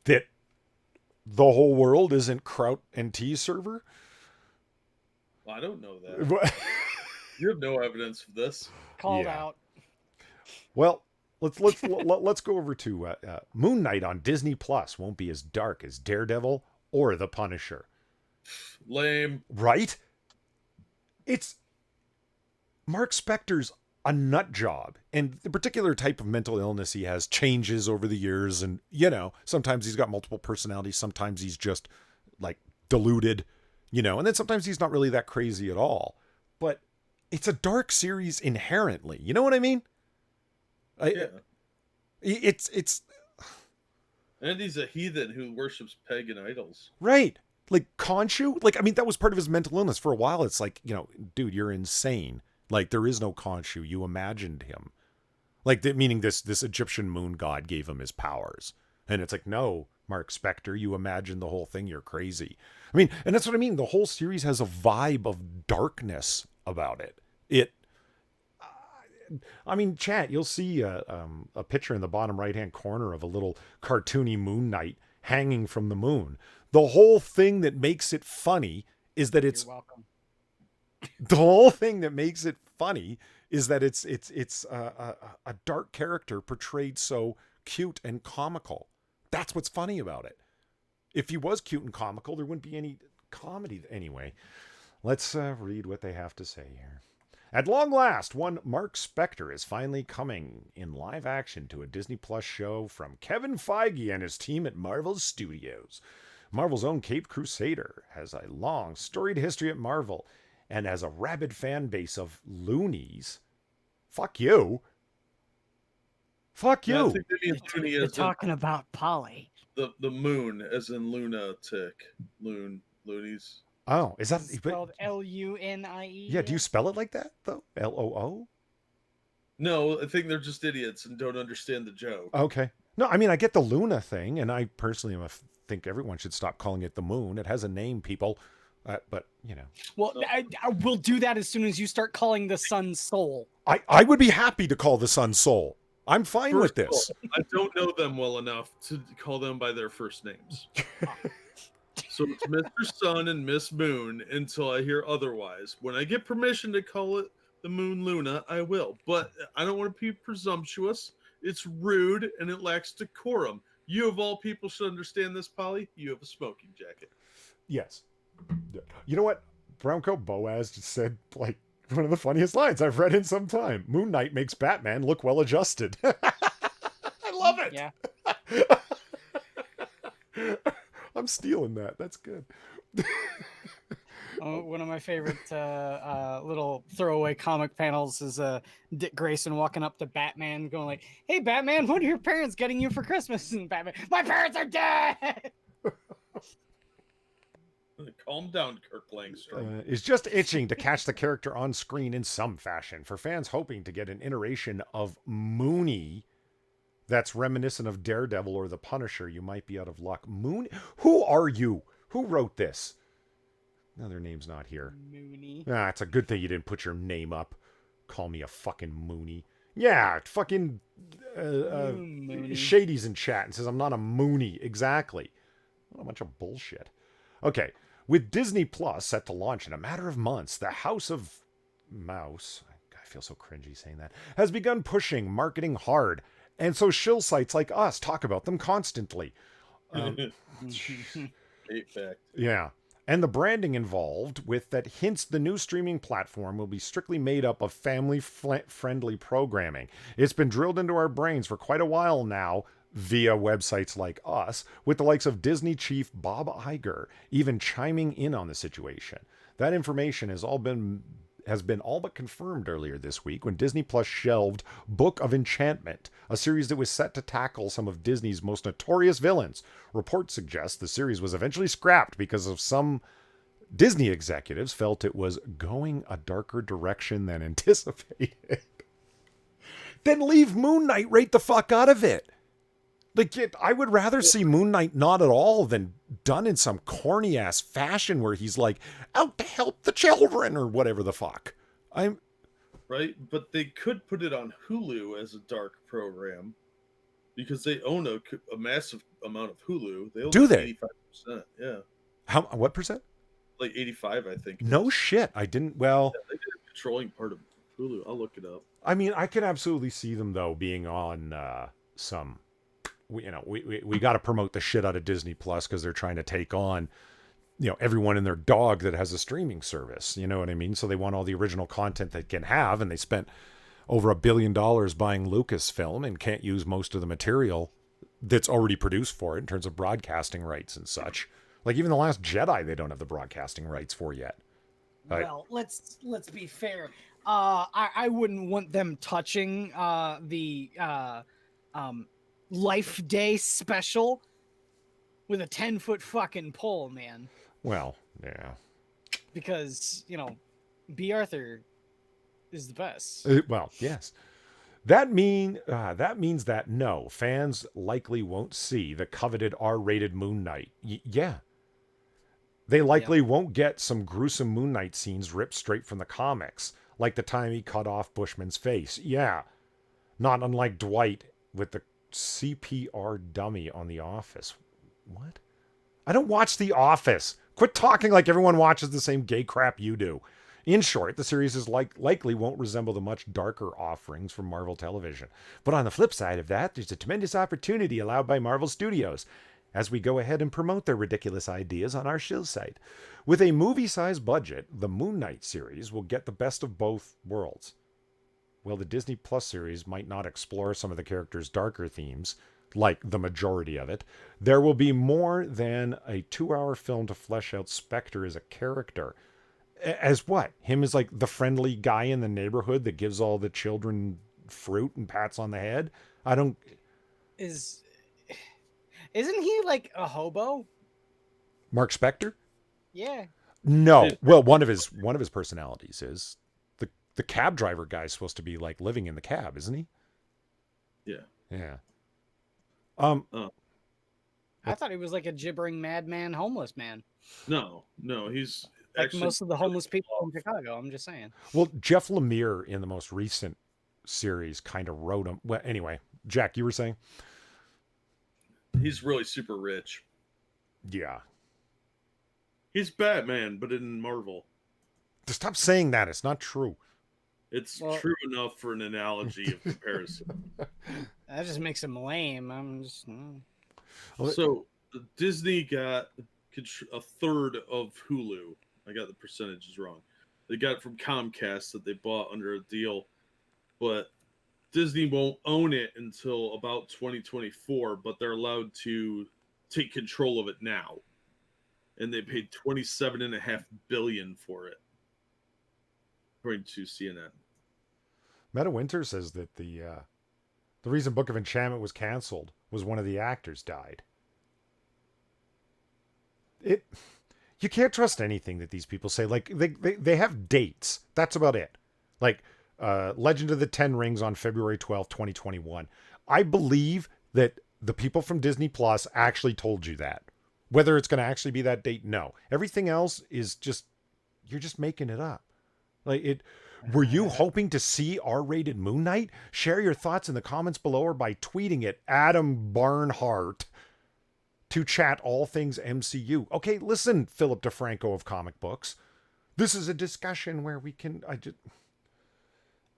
That the whole world isn't Kraut and T server? Well, I don't know that. You have no evidence for this. Called out. Well, let's go over to Moon Knight on Disney Plus. Won't be as dark as Daredevil or The Punisher. Lame. Right? It's Mark Spector's a nut job, and the particular type of mental illness he has changes over the years, and sometimes he's got multiple personalities, sometimes he's just like deluded, and then sometimes he's not really that crazy at all. But it's a dark series inherently, you know what I mean? Yeah. It's And he's a heathen who worships pagan idols. right. Like Khonshu, that was part of his mental illness for a while. It's like, dude, you're insane. Like, there is no Khonshu. You imagined him. Meaning this Egyptian moon god gave him his powers. And it's like, no, Mark Spector, you imagined the whole thing. You're crazy. And that's what I mean. The whole series has a vibe of darkness about it. Chat, you'll see a picture in the bottom right-hand corner of a little cartoony Moon Knight hanging from the moon. The whole thing that makes it funny is that it's... You're welcome. The whole thing that makes it funny is that it's a dark character portrayed so cute and comical. That's what's funny about it. If he was cute and comical, there wouldn't be any comedy. Anyway, let's read what they have to say here. At long last, one Mark Spector is finally coming in live action to a Disney Plus show from Kevin Feige and his team at Marvel Studios. Marvel's own Caped Crusader has a long, storied history at Marvel, and as a rabid fan base of loonies. Fuck you. Fuck you. Yeah, I think they mean loony You're as talking about Polly. the moon, as in lunatic. Loonies. Oh, is that It's spelled Lunie? Yeah, do you spell it like that though? Loo? No, I think they're just idiots and don't understand the joke. Okay. No, I get the Luna thing, and I personally think everyone should stop calling it the moon. It has a name, people. But Well, I will do that as soon as you start calling the sun Soul. I would be happy to call the sun Soul. I'm fine with First of this. all, I don't know them well enough to call them by their first names. So it's Mr. Sun and Miss Moon until I hear otherwise. When I get permission to call it the Moon Luna, I will. But I don't want to be presumptuous. It's rude and it lacks decorum. You of all people should understand this, Polly. You have a smoking jacket. Yes. You know what? Browncoat Boaz just said, like, one of the funniest lines I've read in some time. Moon Knight makes Batman look well adjusted. I love it. Yeah. I'm stealing that. That's good. One of my favorite little throwaway comic panels is Dick Grayson walking up to Batman, going like, "Hey, Batman, what are your parents getting you for Christmas?" And Batman, "My parents are dead." Calm down, Kirk Langstrom. Is just itching to catch the character on screen in some fashion. For fans hoping to get an iteration of Mooney that's reminiscent of Daredevil or the Punisher, you might be out of luck. Moon? Who are you? Who wrote this? No, their name's not here. Mooney. Ah, it's a good thing you didn't put your name up. Call me a fucking Mooney. Yeah, fucking Mooney. Shady's in chat and says I'm not a Mooney. Exactly. What a bunch of bullshit. Okay, with Disney Plus set to launch in a matter of months, the House of Mouse, I feel so cringy saying that, has begun pushing marketing hard. And so shill sites like us talk about them constantly. Fact. Yeah. And the branding involved with that hints the new streaming platform will be strictly made up of family-friendly programming. It's been drilled into our brains for quite a while now via websites like us, with the likes of Disney chief Bob Iger even chiming in on the situation. That information has been all but confirmed earlier this week when Disney Plus shelved Book of Enchantment, a series that was set to tackle some of Disney's most notorious villains. Reports suggest the series was eventually scrapped because of some Disney executives felt it was going a darker direction than anticipated. Then leave Moon Knight right the fuck out of it. Like, I would rather see Moon Knight not at all than done in some corny ass fashion where he's like out to help the children or whatever the fuck. Right, but they could put it on Hulu as a dark program because they own a massive amount of Hulu. They own Do they? 85%. Yeah. What percent? Like 85, I think. No shit. I didn't. Well, yeah, they did a controlling part of Hulu. I'll look it up. I mean, I can absolutely see them though being on some. We got to promote the shit out of Disney Plus because they're trying to take on, everyone and their dog that has a streaming service. You know what I mean? So they want all the original content they can have, and they spent over $1 billion buying Lucasfilm and can't use most of the material that's already produced for it in terms of broadcasting rights and such. Like even The Last Jedi, they don't have the broadcasting rights for yet. Well, let's be fair. I wouldn't want them touching the Life Day special with a 10-foot fucking pole, man. Well, yeah. Because, B. Arthur is the best. Well, yes. That means that no, fans likely won't see the coveted R-rated Moon Knight. Yeah. They likely won't get some gruesome Moon Knight scenes ripped straight from the comics, like the time he cut off Bushman's face. Yeah. Not unlike Dwight with the CPR dummy on The Office. What? I don't watch The Office. Quit talking like everyone watches the same gay crap you do. In short, the series is likely won't resemble the much darker offerings from Marvel Television. But on the flip side of that, there's a tremendous opportunity allowed by Marvel Studios as we go ahead and promote their ridiculous ideas on our shill site. With a movie-sized budget, the Moon Knight series will get the best of both worlds. Well, the Disney Plus series might not explore some of the characters' darker themes, like the majority of it. There will be more than a 2-hour film to flesh out Spectre as a character. As what? Him as like the friendly guy in the neighborhood that gives all the children fruit and pats on the head? I don't... Isn't he like a hobo? Mark Spector? Yeah. No. Well, one of his personalities is the cab driver guy's supposed to be like living in the cab, isn't he? Yeah. Yeah. I thought he was like a gibbering madman, homeless man. No, he's like actually most of the homeless people in Chicago. I'm just saying. Well, Jeff Lemire in the most recent series kind of wrote him. Well, anyway, Jack, you were saying? He's really super rich. Yeah. He's Batman, but in Marvel. Stop saying that. It's not true. It's true enough for an analogy of comparison. That just makes him lame. I'm just. Well, So Disney got a third of Hulu. I got the percentages wrong. They got it from Comcast that they bought under a deal, but Disney won't own it until about 2024. But they're allowed to take control of it now, and they paid $27.5 billion for it, according to CNN. Meta Winter says that the reason Book of Enchantment was canceled was one of the actors died. You can't trust anything that these people say. Like they have dates. That's about it. Like Legend of the Ten Rings on February 12th, 2021. I believe that the people from Disney Plus actually told you that. Whether it's going to actually be that date, no. Everything else is just, you're just making it up. Like it. Were you hoping to see R-rated Moon Knight? Share your thoughts in the comments below or by tweeting at Adam Barnhart to chat all things MCU. Okay, listen, Philip DeFranco of Comic Books. This is a discussion where we can...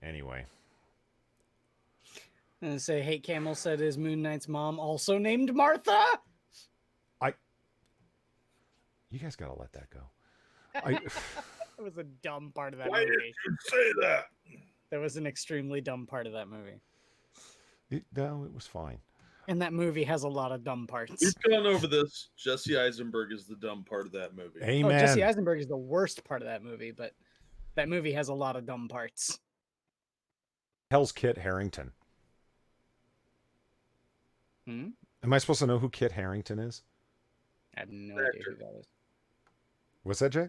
Anyway. And say, Hate Camel said his Moon Knight's mom also named Martha? You guys gotta let that go. That was a dumb part of that Why movie. did you say that? That was an extremely dumb part of that movie. No, it was fine. And that movie has a lot of dumb parts. We've gone over this. Jesse Eisenberg is the dumb part of that movie. Amen. Oh, Jesse Eisenberg is the worst part of that movie, but that movie has a lot of dumb parts. Hell's Kit Harington? Hmm? Am I supposed to know who Kit Harington is? I have no idea who that is. What's that, Jay?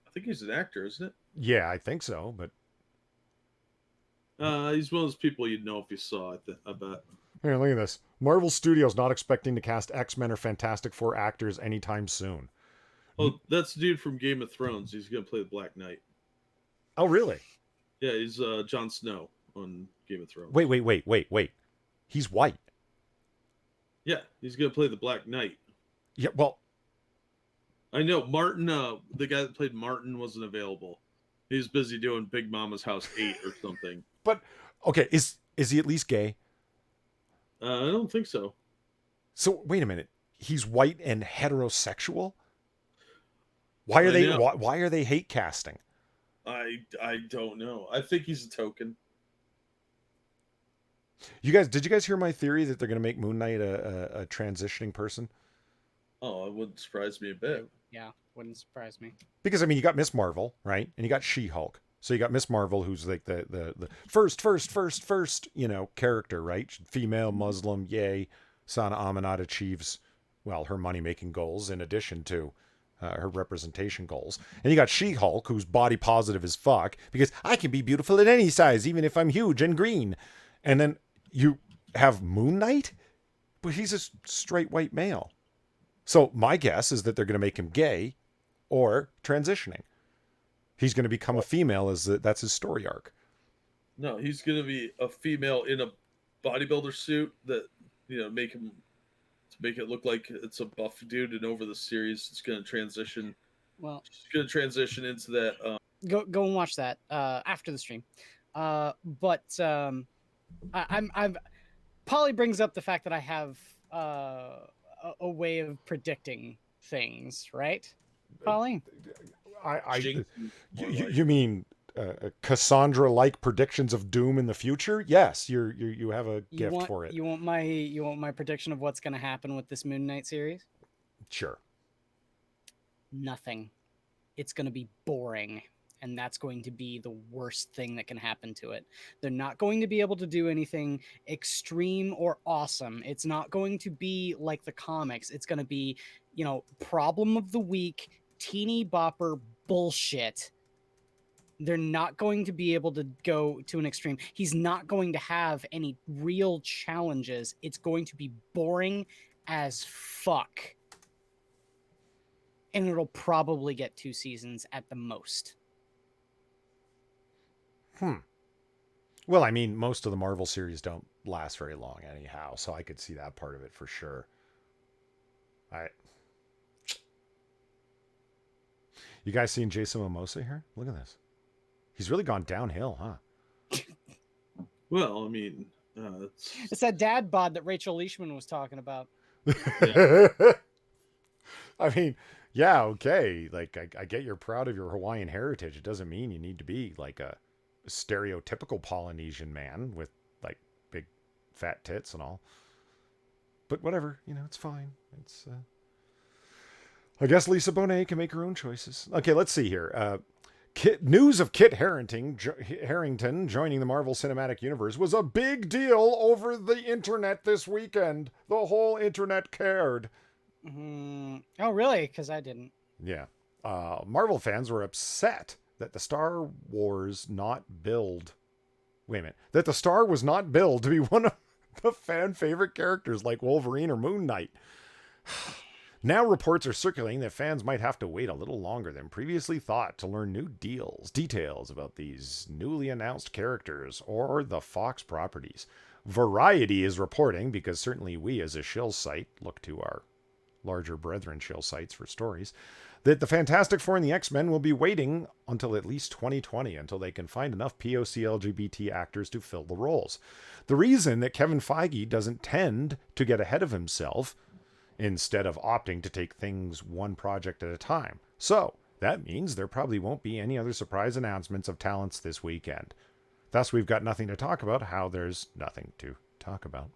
I think he's an actor, isn't it? Yeah, I think so, but... He's one of those people you'd know if you saw it, I bet. Here, look at this. Marvel Studios not expecting to cast X-Men or Fantastic Four actors anytime soon. Oh, that's the dude from Game of Thrones. He's going to play the Black Knight. Oh, really? Yeah, he's Jon Snow on Game of Thrones. Wait. He's white. Yeah, he's going to play the Black Knight. Yeah, well... I know. Martin, the guy that played Martin, wasn't available. He was busy doing Big Mama's House 8 or something. But, okay, is he at least gay? I don't think so. So, wait a minute. He's white and heterosexual? Why are they hate casting? I don't know. I think he's a token. Did you guys hear my theory that they're going to make Moon Knight a transitioning person? Oh, it wouldn't surprise me a bit. Yeah, wouldn't surprise me. Because, I mean, you got Miss Marvel, right? And you got She-Hulk. So you got Miss Marvel, who's like the first, character, right? Female, Muslim, yay. Sana Amanat achieves, well, her money-making goals in addition to her representation goals. And you got She-Hulk, who's body positive as fuck, because I can be beautiful at any size, even if I'm huge and green. And then you have Moon Knight, but he's a straight white male. So my guess is that they're going to make him gay or transitioning. He's going to become a female that's his story arc. No, he's going to be a female in a bodybuilder suit that, make it look like it's a buff dude. And over the series, it's going to transition. Well, it's going to transition into that. Go and watch that after the stream. I'm Polly brings up the fact that I have a way of predicting things, right, Polly? You mean Cassandra-like predictions of doom in the future? Yes, you have a gift for it. You want my prediction of what's going to happen with this Moon Knight series? Sure. Nothing. It's going to be boring. And that's going to be the worst thing that can happen to it. They're not going to be able to do anything extreme or awesome. It's not going to be like the comics. It's going to be, problem of the week, teeny bopper bullshit. They're not going to be able to go to an extreme. He's not going to have any real challenges. It's going to be boring as fuck. And it'll probably get 2 seasons at the most. Well, I mean, most of the Marvel series don't last very long anyhow, so I could see that part of it for sure. You guys seeing Jason Momoa here? Look at this. He's really gone downhill, huh? Well, I mean, It's that dad bod that Rachel Leishman was talking about. I mean, yeah, okay. Like, I get you're proud of your Hawaiian heritage. It doesn't mean you need to be like a stereotypical Polynesian man with like big fat tits and all. But whatever, it's fine. It's, I guess Lisa Bonet can make her own choices. Okay, let's see here. News of Kit Harington joining the Marvel Cinematic Universe was a big deal over the internet this weekend. The whole internet cared. Oh, really? Because I didn't. Yeah. Marvel fans were upset that the Star Wars not billed. Wait a minute. That the Star was not billed to be one of the fan favorite characters like Wolverine or Moon Knight. Now reports are circulating that fans might have to wait a little longer than previously thought to learn new details about these newly announced characters or the Fox properties. Variety is reporting, because certainly we as a shill site look to our larger brethren shill sites for stories, that the Fantastic Four and the X-Men will be waiting until at least 2020 until they can find enough POC LGBT actors to fill the roles. The reason that Kevin Feige doesn't tend to get ahead of himself instead of opting to take things one project at a time. So that means there probably won't be any other surprise announcements of talents this weekend. Thus, we've got nothing to talk about how there's nothing to talk about.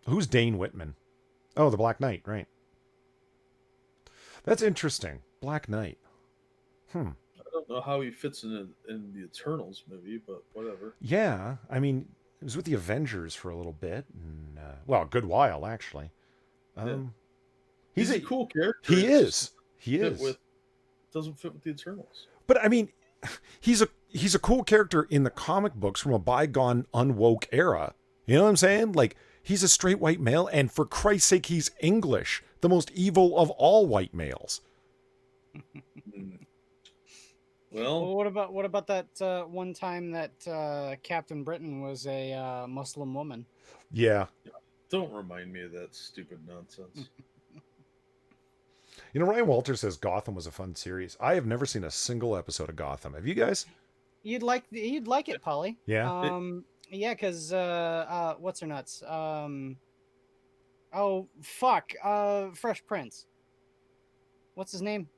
Who's Dane Whitman? Oh, the Black Knight, right. That's interesting. Black Knight. I don't know how he fits in the Eternals movie, but whatever. Yeah, I mean, he was with the Avengers for a little bit, and well, a good while actually. He's a cool character. He is. Doesn't fit with the Eternals. But I mean, he's a cool character in the comic books from a bygone unwoke era. You know what I'm saying? Like, he's a straight white male, and for Christ's sake, he's English, the most evil of all white males. Well, what about that one time that Captain Britain was a Muslim woman? Yeah. Don't remind me of that stupid nonsense. Ryan Walter says Gotham was a fun series. I have never seen a single episode of Gotham. Have you guys? You'd like it, Polly. Yeah. Yeah, because what's her nuts? Oh fuck, Fresh Prince. What's his name?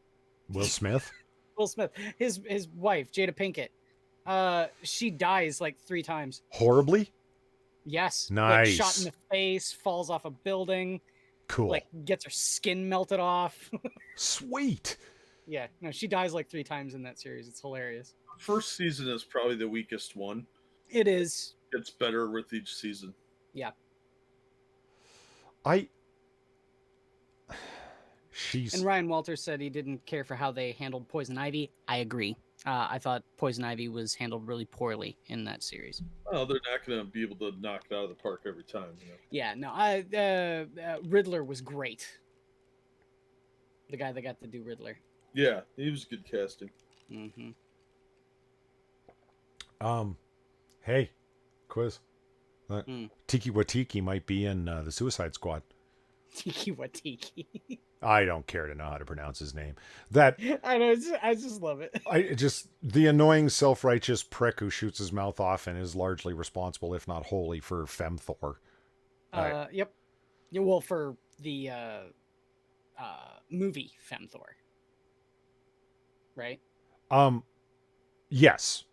Will Smith. Will Smith. His wife, Jada Pinkett. She dies like 3 times. Horribly? Yes. Nice. Like, shot in the face, falls off a building. Cool. Like, gets her skin melted off. Sweet. Yeah. No, she dies like 3 times in that series. It's hilarious. First season is probably the weakest one. It is. It's better with each season. Yeah. And Ryan Walters said he didn't care for how they handled Poison Ivy. I agree. I thought Poison Ivy was handled really poorly in that series. Well, they're not going to be able to knock it out of the park every time. Yeah, no. Riddler was great. The guy that got to do Riddler. Yeah, he was good casting. Mm-hmm. Hey, quiz. Tiki Watiki might be in the Suicide Squad. Tiki Watiki. I don't care to know how to pronounce his name. That I know. I just love it. The annoying, self-righteous prick who shoots his mouth off and is largely responsible, if not wholly, for Femthor. Yep. Yeah, well, for the movie Femthor, right? Yes.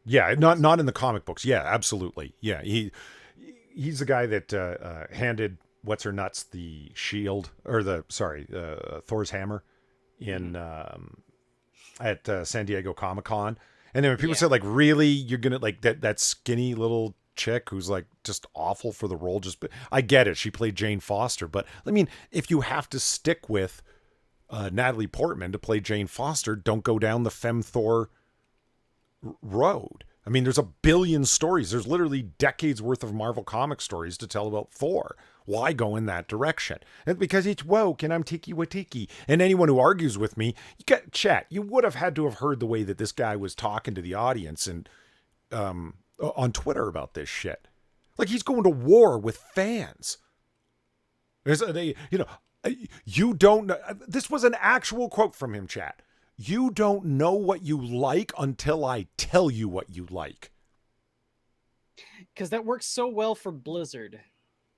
Yeah, not in the comic books. Yeah, absolutely. Yeah, he's the guy that handed what's her nuts the shield, or Thor's hammer in at San Diego Comic-Con. And then when people said, like, really, you're gonna like that skinny little chick who's like just awful for the role, I get it, she played Jane Foster, but I mean, if you have to stick with Natalie Portman to play Jane Foster, don't go down the Femthor road. I mean, there's a billion stories. There's literally decades worth of Marvel comic stories to tell about Thor. Why go in that direction? And because it's woke and I'm Tiki Watiki. And anyone who argues with me, you would have had to have heard the way that this guy was talking to the audience and on Twitter about this shit. Like, he's going to war with fans. You don't know. This was an actual quote from him, chat. You don't know what you like until I tell you what you like. because that works so well for Blizzard.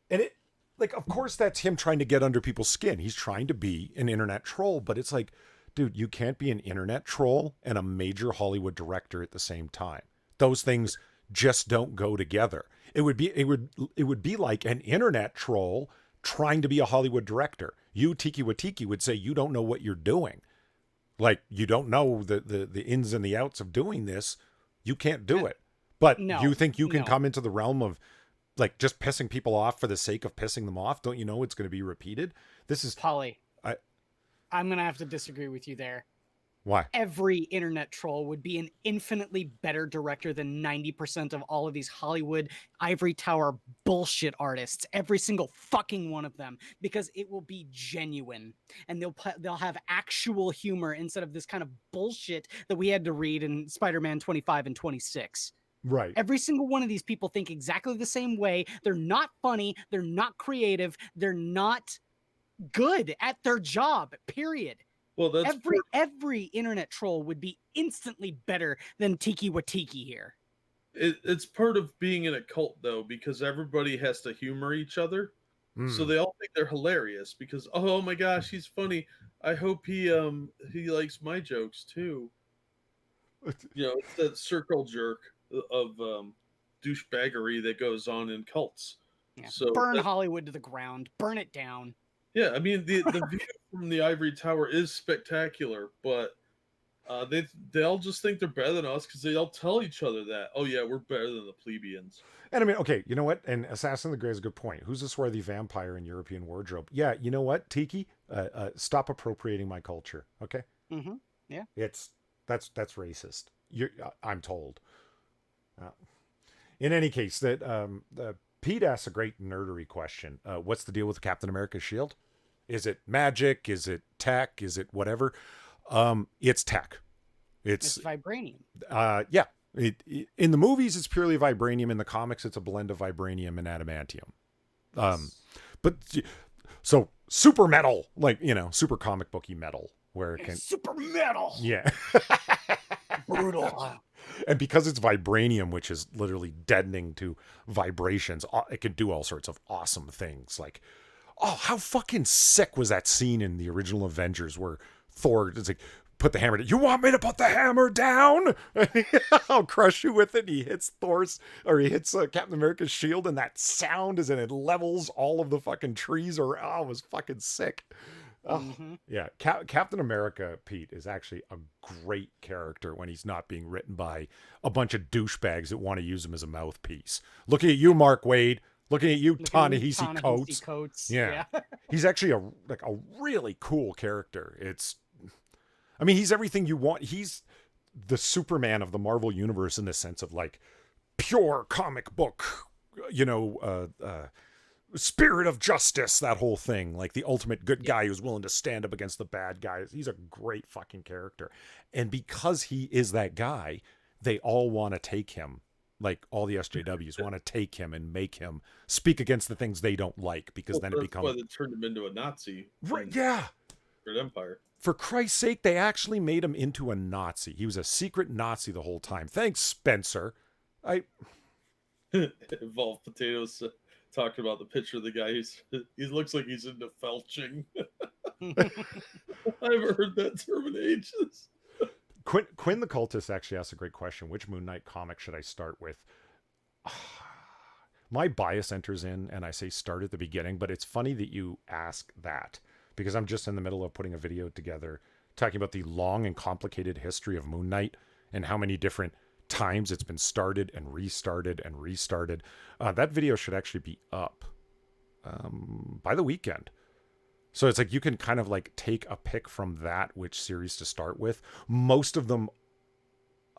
And it, like, of course, that's him trying to get under people's skin. He's trying to be an internet troll, but it's like, dude, you can't be an internet troll and a major Hollywood director at the same time. Those things just don't go together. It would be like an internet troll trying to be a Hollywood director. You, Tiki Watiki, would say you don't know what you're doing. Like, you don't know the ins and the outs of doing this. You can't do it. But No, you think you can no. come into the realm of, like, just pissing people off for the sake of pissing them off? Don't you know it's going to be repeated? This is Polly, I- I'm going to have to disagree with you there. why. Every internet troll would be an infinitely better director than 90% of all of these Hollywood ivory tower bullshit artists. Every single fucking one of them, because it will be genuine and they'll have actual humor instead of this kind of bullshit that we had to read in Spider-Man 25 and 26. Right. Every single one of these people think exactly the same way. They're not funny. They're not creative. They're not good at their job, period. Well, that's Every internet troll would be instantly better than Tiki Watiki here. it's part of being in a cult, though, because everybody has to humor each other. So they all think they're hilarious because, oh my gosh, he's funny. I hope he likes my jokes too. You know, it's that circle jerk of douchebaggery that goes on in cults. Yeah. So Burn Hollywood to the ground. Burn it down. yeah, I mean the view from the ivory tower is spectacular, but they all just think they're better than us because they all tell each other that. Oh yeah, we're better than the plebeians. And I mean, okay, you know what? And Assassin of the Grey is a good point. Who's the swarthy vampire in European wardrobe? Yeah, you know what, Tiki? Stop appropriating my culture, okay? Mm-hmm. Yeah. That's racist. I'm told. In any case, Pete asks a great nerdery question. What's the deal with Captain America's shield? Is it magic? Is it tech? Is it whatever? It's tech. It's vibranium. Yeah. In the movies, it's purely vibranium. In the comics, it's a blend of vibranium and adamantium. But so super metal, like, you know, super comic booky metal, where it can super metal. Yeah. Brutal. And because it's vibranium, which is literally deadening to vibrations, it can do all sorts of awesome things. Like, oh, how fucking sick was that scene in the original Avengers where Thor is like, put the hammer down. You want me to put the hammer down? I'll crush you with it. He hits Captain America's shield, and that sound is, and it levels all of the fucking trees around. Oh, it was fucking sick. Oh, yeah. Captain America, Pete, is actually a great character when he's not being written by a bunch of douchebags that want to use him as a mouthpiece. Looking at you, Mark Waid. Looking at you, Ta-Nehisi Coates. Yeah. He's actually a really cool character. I mean, he's everything you want. He's the Superman of the Marvel Universe in the sense of, like, pure comic book, you know, spirit of justice, that whole thing. Like, the ultimate good guy who's willing to stand up against the bad guys. He's a great fucking character. And because he is that guy, they all want to take him. Like, all the SJWs want to take him and make him speak against the things they don't like, because then it becomes... That's why they turned him into a Nazi. Right, yeah. For Empire. For Christ's sake, they actually made him into a Nazi. He was a secret Nazi the whole time. Thanks, Spencer. Evolved Potatoes talking about the picture of the guy. He looks like he's into felching. I haven't heard that term in ages. Quinn the Cultist actually asked a great question. Which Moon Knight comic should I start with? My bias enters in, and I say start at the beginning, but it's funny that you ask that, because I'm just in the middle of putting a video together talking about the long and complicated history of Moon Knight and how many different times it's been started and restarted and restarted. That video should actually be up by the weekend. So it's like you can kind of like take a pick from that, which series to start with. Most of them,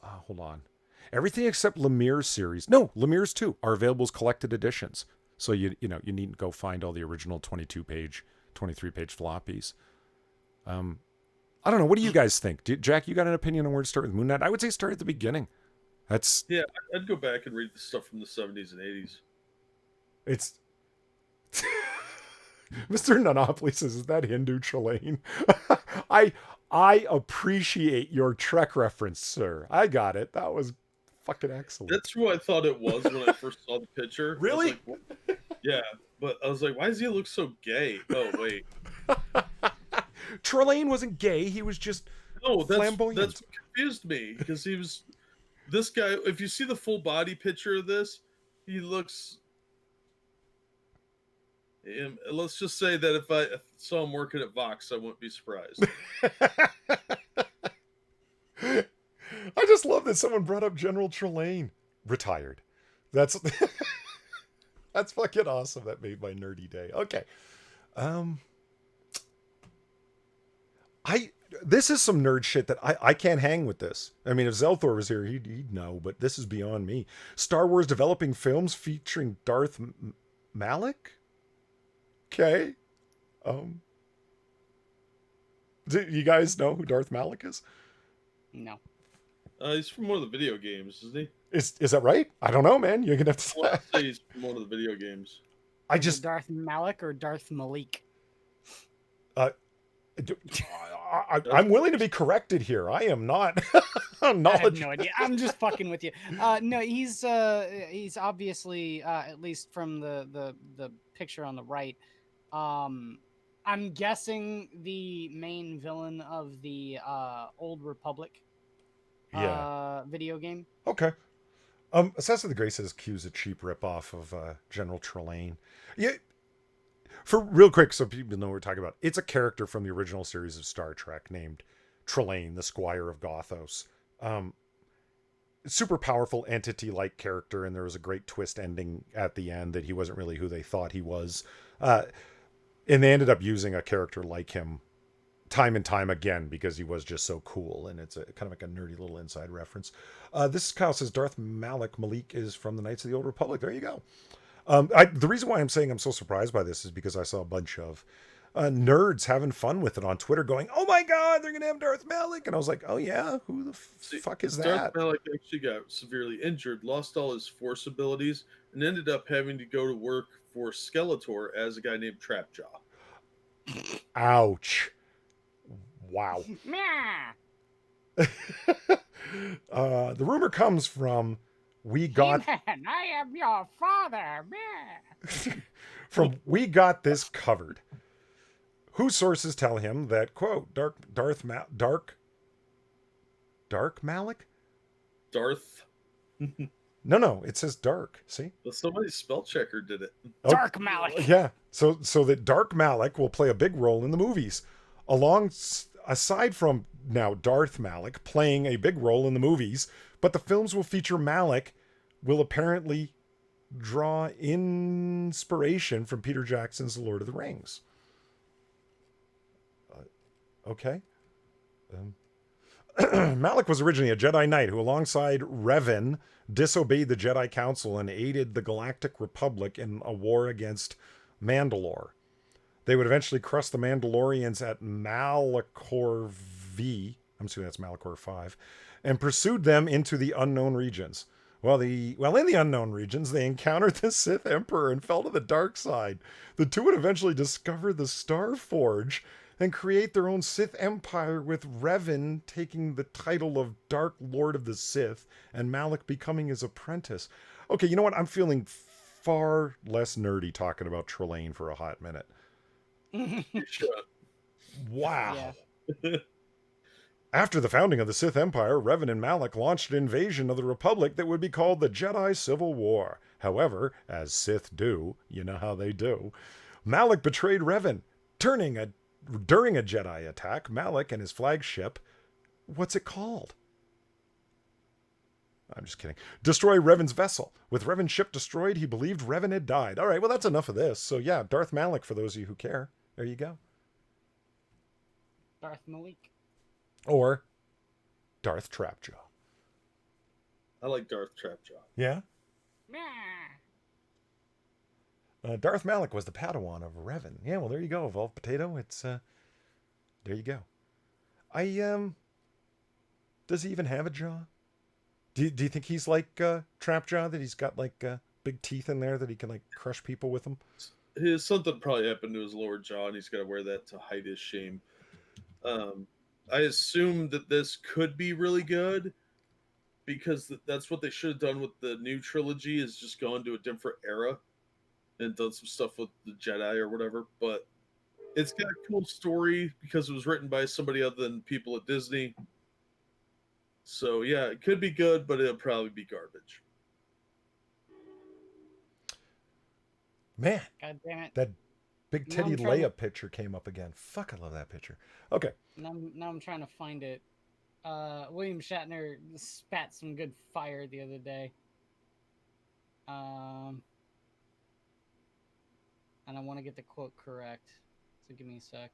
hold on. Everything except Lemire's series, no, Lemire's too, are available as collected editions. So you needn't go find all the original 22-page, 23-page floppies. I don't know. What do you guys think? Jack, you got an opinion on where to start with Moon Knight? I would say start at the beginning. Yeah, I'd go back and read the stuff from the 70s and 80s. It's... Mr. Nanopoly says, is that Hindu Chalain? I appreciate your Trek reference, sir. I got it. That was fucking excellent. That's who I thought it was when I first saw the picture. I was Really? like, what? Yeah, but I was like, why does he look so gay? Oh wait, Trelane wasn't gay. He was just no, flamboyant. that's what confused me because he was this guy. If you see the full body picture of this, he looks. Let's just say that if I saw him working at Vox, I wouldn't be surprised. I just love that someone brought up General Trelane. Retired. That's that's fucking awesome. That made my nerdy day. Okay. This is some nerd shit that I can't hang with this. I mean, if Zelthor was here, he'd know, but this is beyond me. Star Wars developing films featuring Darth Malik? Okay. Do you guys know who Darth Malik is? No. He's from one of the video games, isn't he? Is that right? I don't know, man. You're gonna have to. Well, I'd say he's from one of the video games. Is it Darth Malik or Darth Malik? I'm willing to be corrected here. I am not I have knowledge. no idea. I'm just fucking with you. No, he's obviously at least from the picture on the right. I'm guessing the main villain of the Old Republic video game. Okay. Assassin of the Grey says Q's a cheap ripoff of General Trelane. Yeah. For real quick, so people know what we're talking about. It's a character from the original series of Star Trek named Trelane, the Squire of Gothos. Super powerful entity-like character, and there was a great twist ending at the end that he wasn't really who they thought he was. And they ended up using a character like him time and time again because he was just so cool, and it's kind of like a nerdy little inside reference. This Kyle says Darth Malik is from the Knights of the Old Republic. There you go. The reason why I'm saying I'm so surprised by this is because I saw a bunch of nerds having fun with it on Twitter going, oh my god, they're going to have Darth Malik. And I was like, oh yeah, who the fuck is that? Darth Malik actually got severely injured, lost all his force abilities, and ended up having to go to work for Skeletor as a guy named Trapjaw. Ouch. Wow. The rumor comes from We Got... He-Man, I am your father. From We Got This Covered, whose sources tell him that, quote, Darth Malik? Darth. No, it says Dark. See? Well, somebody's spell checker did it. Dark Malik. Yeah. So that Dark Malik will play a big role in the movies, aside from now Darth Malik playing a big role in the movies, but the films will feature Malik will apparently draw inspiration from Peter Jackson's The Lord of the Rings. Okay. Malik was originally a Jedi Knight who, alongside Revan, disobeyed the Jedi Council and aided the Galactic Republic in a war against Mandalore. They would eventually crush the Mandalorians at Malachor V, I'm assuming that's Malachor 5, and pursued them into the unknown regions. In the unknown regions, they encountered the Sith Emperor and fell to the dark side. The two would eventually discover the Star Forge and create their own Sith Empire, with Revan taking the title of Dark Lord of the Sith and Malik becoming his apprentice. Okay, you know what? I'm feeling far less nerdy talking about Trelane for a hot minute. Wow. Yeah. After the founding of the Sith Empire, Revan and Malik launched an invasion of the Republic that would be called the Jedi Civil War. However, as Sith do, you know how they do, Malik betrayed Revan. During a Jedi attack, Malik and his flagship, what's it called? I'm just kidding. Destroy Revan's vessel. With Revan's ship destroyed, he believed Revan had died. All right, well, that's enough of this. So yeah, Darth Malik, for those of you who care. There you go. Darth Malik. Or Darth Trapjaw. I like Darth Trapjaw. Yeah? Darth Malik was the Padawan of Revan. Yeah, well, there you go. Evolved Potato. It's, there you go. Does he even have a jaw? Do you think he's like Trapjaw, that he's got like big teeth in there that he can like crush people with them? Something probably happened to his lower jaw, and he's got to wear that to hide his shame. I assume that this could be really good. because that's what they should have done with the new trilogy, is just gone to a different era and done some stuff with the Jedi or whatever. But it's got a cool story because it was written by somebody other than people at Disney. So yeah, it could be good, but it'll probably be garbage. Man, God damn it! that Big Now Titty I'm trying to. Leia picture came up again. Fuck, I love that picture. Okay. Now I'm trying to find it. William Shatner spat some good fire the other day. And I want to get the quote correct. So give me a sec.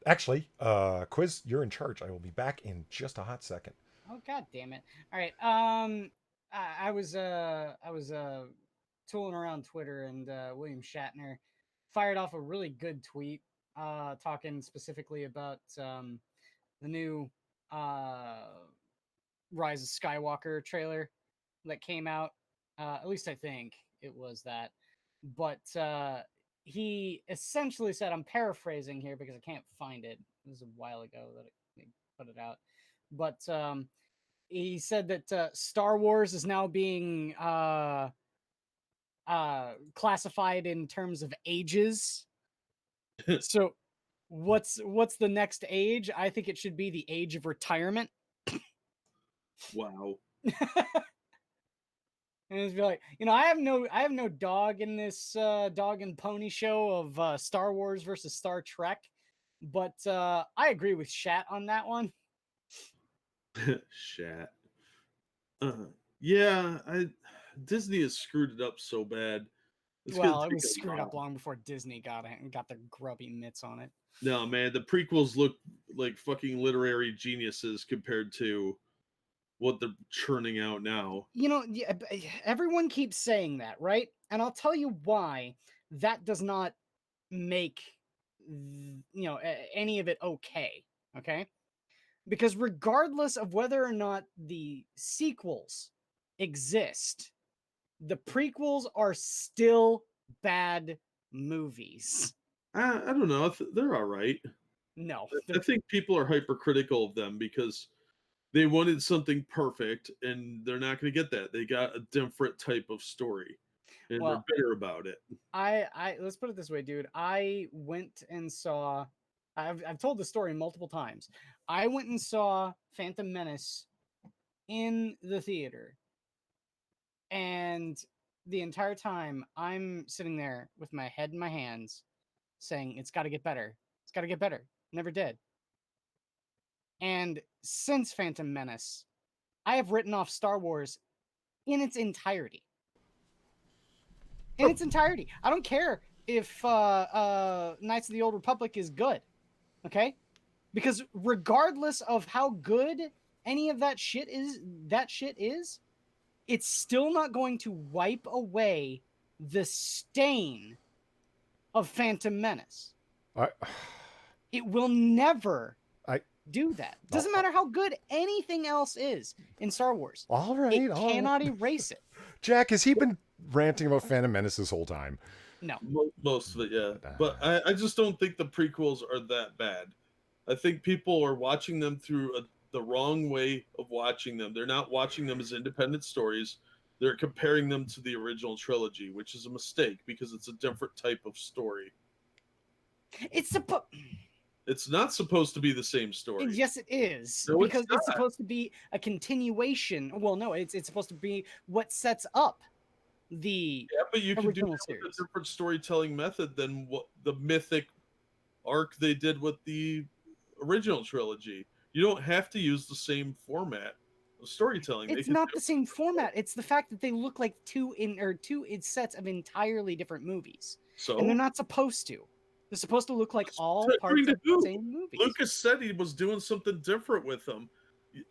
Actually, Quiz, you're in charge. I will be back in just a hot second. Oh god damn it! All right. I was tooling around Twitter, and William Shatner fired off a really good tweet, talking specifically about the new Rise of Skywalker trailer that came out. At least I think it was that. But he essentially said, I'm paraphrasing here because I can't find it. It was a while ago that they put it out. But he said that Star Wars is now being classified in terms of ages. So what's the next age? I think it should be the age of retirement. Wow. And it's be like, I have no dog in this dog and pony show of Star Wars versus Star Trek, but I agree with Shat on that one. Shat. Yeah, Disney has screwed it up so bad. It's Well, gonna it take was a screwed up while. long before Disney got it and got their grubby mitts on it. No, man, the prequels look like fucking literary geniuses compared to what they're churning out now. Yeah, everyone keeps saying that, right? And I'll tell you why that does not make any of it okay. Okay, because regardless of whether or not the sequels exist, the prequels are still bad movies. I don't know. They're all right. No, I think people are hypercritical of them because they wanted something perfect, and they're not going to get that. They got a different type of story, and they're well, bitter about it. I let's put it this way, dude. I went and saw. I've told the story multiple times. I went and saw Phantom Menace in the theater, and the entire time I'm sitting there with my head in my hands, saying, "It's got to get better. It's got to get better." Never did. And since Phantom Menace, I have written off Star Wars in its entirety. In its entirety. I don't care if Knights of the Old Republic is good. Okay? Because regardless of how good any of that shit is, it's still not going to wipe away the stain of Phantom Menace. I, It will never I, do that. Doesn't matter how good anything else is in Star Wars. all right, It all cannot right. erase it. Jack, has he been ranting about Phantom Menace this whole time? No. Most of it, yeah. But I just don't think the prequels are that bad. I think people are watching them through the wrong way of watching them. They're not watching them as independent stories. They're comparing them to the original trilogy, which is a mistake because it's a different type of story. It's not supposed to be the same story. Yes, it is. No, because it's not. it's supposed to be a continuation. Well, no, it's supposed to be what sets up the Yeah, but you can do original that series. with a different storytelling method than what the mythic arc they did with the original trilogy. You don't have to use the same format of storytelling. It's not the same format. It's the fact that they look like two sets of entirely different movies. So And they're not supposed to. They're supposed to look like all parts of the same movie. Lucas said he was doing something different with them.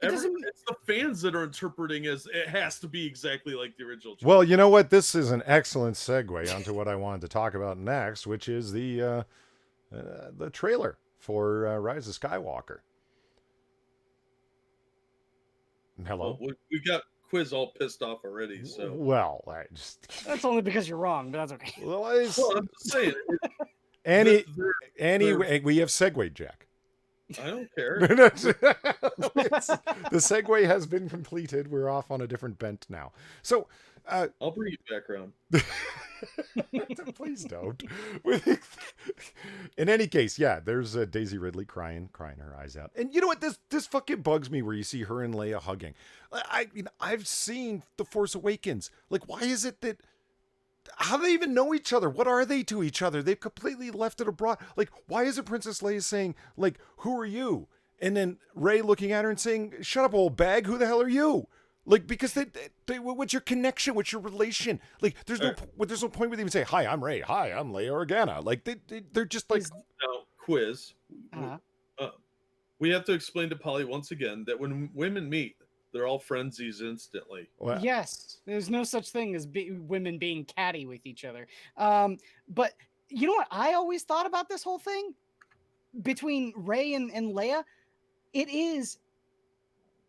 It's the fans that are interpreting as it has to be exactly like the original trilogy. Well, you know what? This is an excellent segue onto what I wanted to talk about next, which is the trailer for Rise of Skywalker. Hello? Well, we got Quiz all pissed off already, so. Well, I just... That's only because you're wrong, but that's okay. Well, I'm just saying. Anyway, we have segued, Jack. I don't care. The segue has been completed. We're off on a different bent now. So, I'll bring you back around. please don't. In any case, yeah, there's Daisy Ridley crying her eyes out. And you know what? This fucking bugs me where you see her and Leia hugging. I mean, I've seen The Force Awakens. Like, why is it that? How do they even know each other? What are they to each other? They've completely left it abroad. Like, why is it Princess Leia saying, like, who are you? And then Rey looking at her and saying, shut up, old bag. Who the hell are you? Like, because they what's your connection? What's your relation? Like, there's no point where they even say, hi, I'm Rey. Hi, I'm Leia Organa. Like, they're just like. Now, quiz. Uh-huh. We have to explain to Polly once again that when women meet, they're all frenzies instantly. Well, Yes, there's no such thing as women being catty with each other. But you know what I always thought about this whole thing between Rey and Leia? It is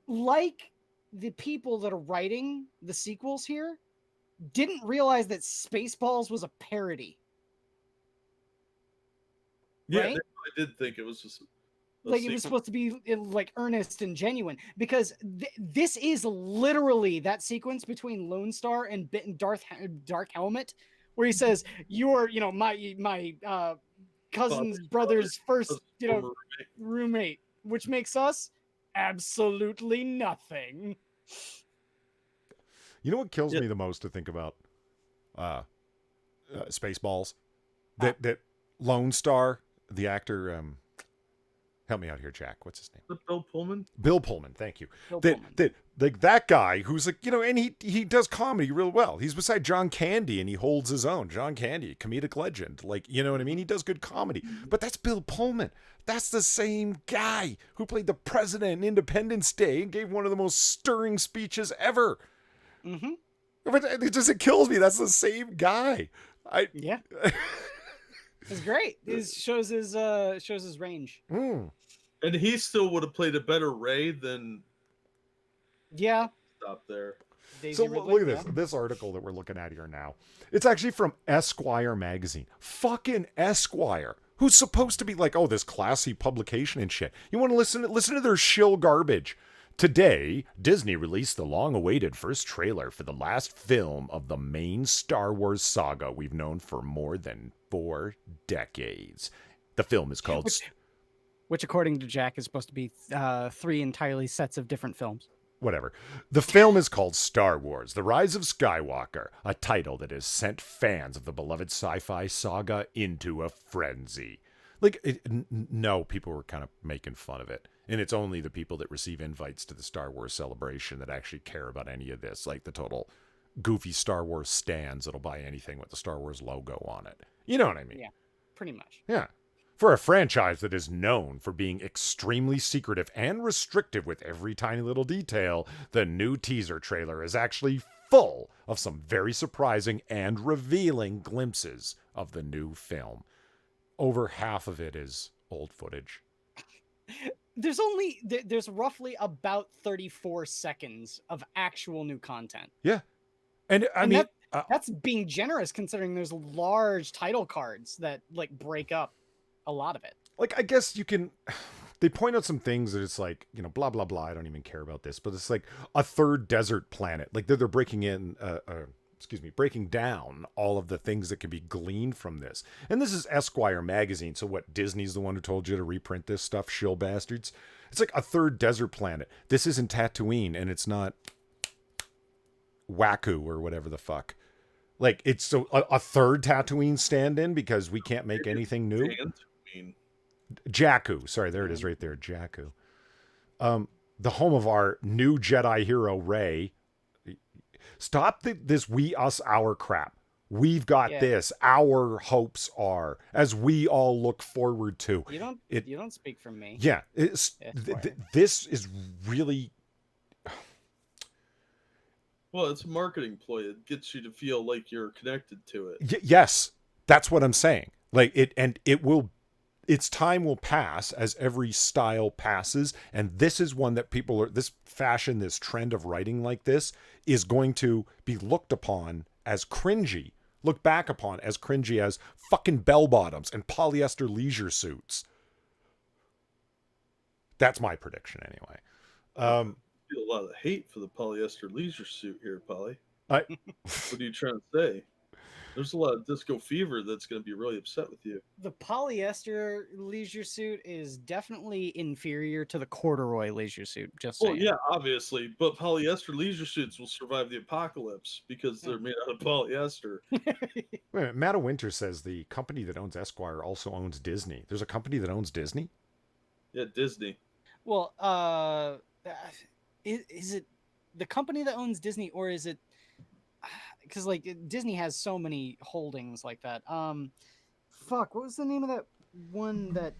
like the people that are writing the sequels here didn't realize that Spaceballs was a parody. Yeah, right? I did think it was just Like it was supposed to be like earnest and genuine, because this is literally that sequence between Lone Star and Dark Helmet, where he says, "You're, my cousin's brother's first, roommate," which makes us absolutely nothing. You know what kills me the most to think about? Spaceballs. That Lone Star, the actor. Help me out here, Jack. What's his name? Bill Pullman. Bill Pullman. Thank you. Pullman. That guy who's like, and he does comedy real well. He's beside John Candy and he holds his own. John Candy, comedic legend. Like, you know what I mean? He does good comedy. But that's Bill Pullman. That's the same guy who played the president in Independence Day and gave one of the most stirring speeches ever. Mm-hmm. But it kills me. That's the same guy. Yeah. It's great. It shows his range. Mm. And he still would have played a better Rey than. Yeah. Stop there. Daisy Ridley, look at this. This article that we're looking at here now. It's actually from Esquire magazine. Fucking Esquire. Who's supposed to be like, oh, this classy publication and shit. You want to listen to their shill garbage. Today, Disney released the long-awaited first trailer for the last film of the main Star Wars saga we've known for more than 4 decades. The film is called... Which according to Jack, is supposed to be 3 entirely sets of different films. Whatever. The film is called Star Wars: The Rise of Skywalker, a title that has sent fans of the beloved sci-fi saga into a frenzy. Like, no, people were kind of making fun of it. And it's only the people that receive invites to the Star Wars celebration that actually care about any of this. Like the total goofy Star Wars stans that'll buy anything with the Star Wars logo on it. You know what I mean? Yeah, pretty much. Yeah. For a franchise that is known for being extremely secretive and restrictive with every tiny little detail, the new teaser trailer is actually full of some very surprising and revealing glimpses of the new film. Over half of it is old footage. There's roughly about 34 seconds of actual new content. Yeah. And I mean, that's being generous considering there's large title cards that like break up a lot of it. Like, I guess you can, they point out some things that it's like, blah, blah, blah. I don't even care about this, but it's like a third desert planet. Like they're breaking in, breaking down all of the things that can be gleaned from this. And this is Esquire magazine. So what, Disney's the one who told you to reprint this stuff, shill bastards? It's like a third desert planet. This isn't Tatooine, and it's not Waku or whatever the fuck. Like, it's so a third Tatooine stand-in because we can't make anything new. Jakku. Sorry, there it is right there. Jakku. The home of our new Jedi hero, Rey. Stop this we, us, our crap. We've got this. Our hopes are, as we all look forward to. You don't speak for me. Yeah. This is really... Well, it's a marketing ploy. It gets you to feel like you're connected to it. Yes. That's what I'm saying. Like its time will pass as every style passes, and this is one that this trend of writing like this is going to be looked upon as cringy, looked back upon as cringy as fucking bell bottoms and polyester leisure suits. That's my prediction anyway. Feel a lot of hate for the polyester leisure suit here, Polly. I What are you trying to say? There's a lot of disco fever that's going to be really upset with you. The polyester leisure suit is definitely inferior to the corduroy leisure suit. Just Well, saying. yeah, obviously, but polyester leisure suits will survive the apocalypse because they're made out of polyester. Wait a minute, Matt Winter says the company that owns Esquire also owns Disney. There's a company that owns Disney? Yeah, Disney. Well, is it the company that owns Disney, or is it because like Disney has so many holdings like that? Fuck, what was the name of that one that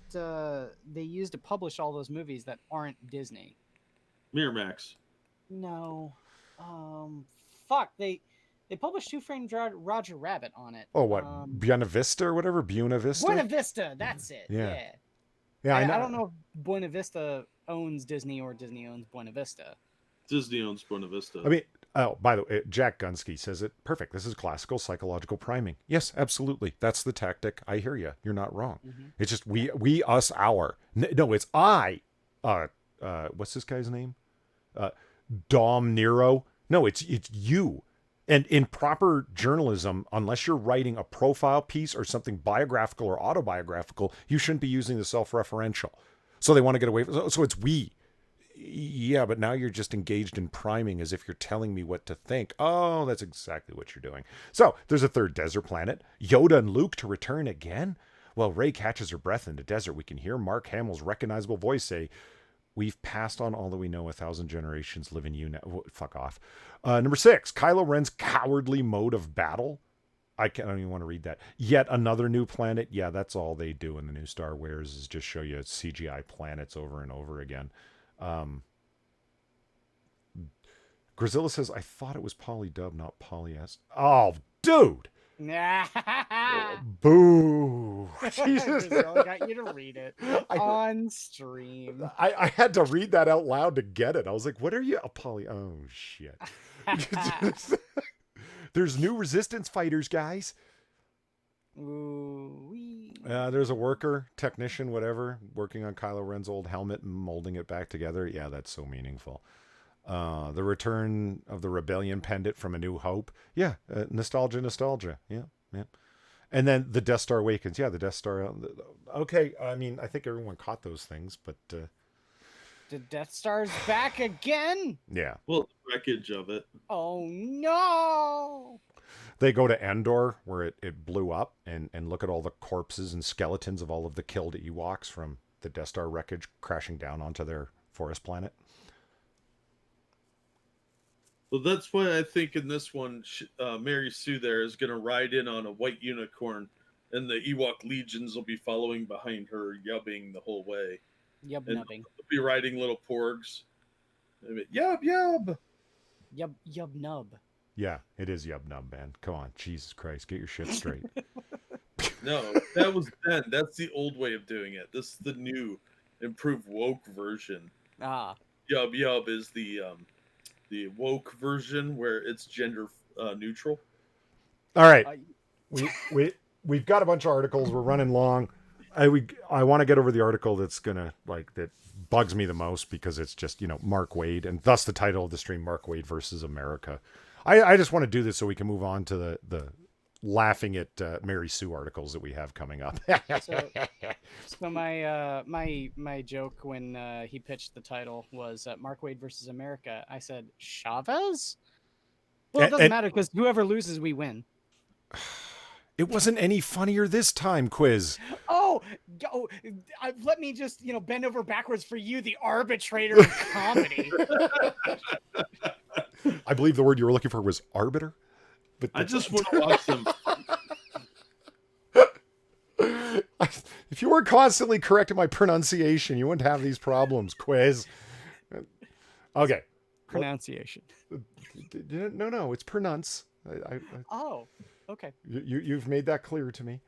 they used to publish all those movies that aren't Disney? Miramax. No, fuck, they published Who Framed Roger Rabbit on it. Oh, what? Buena Vista or whatever? Buena Vista? Buena Vista, that's it. Yeah. Yeah. Yeah, I know. I don't know if Buena Vista owns Disney or Disney owns Buena Vista. Disney owns Buena Vista. I mean, oh, by the way, Jack Gunsky says it perfect. This is classical psychological priming. Yes, absolutely. That's the tactic. I hear you. You're not wrong. Mm-hmm. It's just we, us, our. No, it's I. What's this guy's name? Dom Nero. No, it's you. And in proper journalism, unless you're writing a profile piece or something biographical or autobiographical, you shouldn't be using the self-referential. So they want to get away from. So it's we. Yeah, but now you're just engaged in priming as if you're telling me what to think. Oh, that's exactly what you're doing. So there's a third desert planet. Yoda and Luke to return again? Well, Rey catches her breath in the desert. We can hear Mark Hamill's recognizable voice say, "We've passed on all that we know. 1,000 generations live in you now." Fuck off. Number 6, Kylo Ren's cowardly mode of battle. I don't even want to read that. Yet another new planet. Yeah, that's all they do in the new Star Wars is just show you CGI planets over and over again. Grazilla says, I thought it was polydub, not polyester. Oh, dude! Boo! Jesus. I got you to read it on stream. I had to read that out loud to get it. I was like, what are you? A poly. Oh, shit. There's new resistance fighters, guys. Ooh-wee. There's a worker, technician, whatever, working on Kylo Ren's old helmet and molding it back together. Yeah, that's so meaningful. The return of the rebellion pendant from A New Hope. Yeah, nostalgia. Yeah. And then the Death Star Awakens. Yeah, the Death Star. Okay, I mean, I think everyone caught those things, but... The Death Star's back again? Yeah. Well, the wreckage of it. Oh, no! They go to Endor, where it blew up, and look at all the corpses and skeletons of all of the killed Ewoks from the Death Star wreckage crashing down onto their forest planet. Well, that's why I think in this one, Mary Sue there is going to ride in on a white unicorn, and the Ewok legions will be following behind her, yubbing the whole way. Yub And nubbing. they'll be riding little porgs. Yub, yub. Yub nub. Yeah, it is Yub Nub, man. Come on, Jesus Christ, get your shit straight. No, that was then. That's the old way of doing it. This is the new, improved woke version. Ah. Yub yub is the woke version where it's gender neutral. All right, we've got a bunch of articles. We're running long. I want to get over the article that's gonna that bugs me the most because it's just Mark Waid, and thus the title of the stream, Mark Waid versus America. I just want to do this so we can move on to the laughing at Mary Sue articles that we have coming up. So my joke when he pitched the title was Mark Waid versus America. I said Chavez. Well, it doesn't matter because whoever loses, we win. It wasn't any funnier this time, Quiz. Let me just bend over backwards for you, the arbitrator of comedy. I believe the word you were looking for was arbiter. But I just want to watch them. If you weren't constantly correcting my pronunciation, you wouldn't have these problems, Quiz. Okay. Pronunciation. No, it's pronounce. Oh, okay. You've made that clear to me.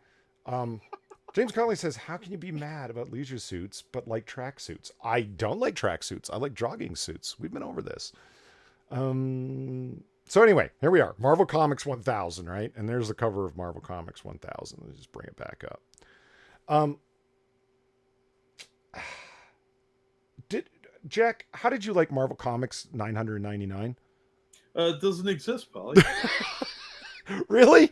James Conley says, how can you be mad about leisure suits but like track suits? I don't like track suits. I like jogging suits. We've been over this. So anyway, here we are. Marvel Comics 1000, right? And there's the cover of Marvel Comics 1000. Let's just bring it back up. Jack, how did you like Marvel Comics 999? It doesn't exist, Polly. Really?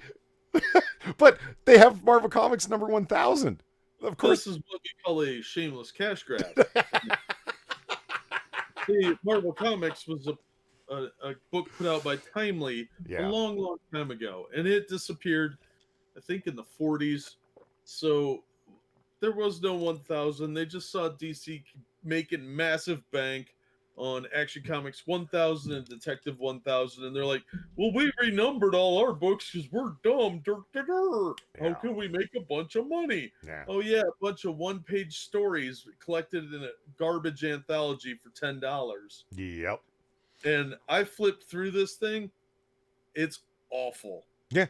But they have Marvel Comics number 1000. Of course. This is what we call a shameless cash grab. See, Marvel Comics was a book put out by Timely a Yeah. long, long time ago, and it disappeared, I think, in the 40s. So there was no 1000. They just saw DC making massive bank on Action Comics 1000 and Detective 1000, and they're like, "Well, we renumbered all our books because we're dumb. Dur, dur, dur. How Yeah. can we make a bunch of money? Yeah. Oh yeah, a bunch of one-page stories collected in a garbage anthology for $10." Yep. And I flipped through this thing. It's awful. Yeah.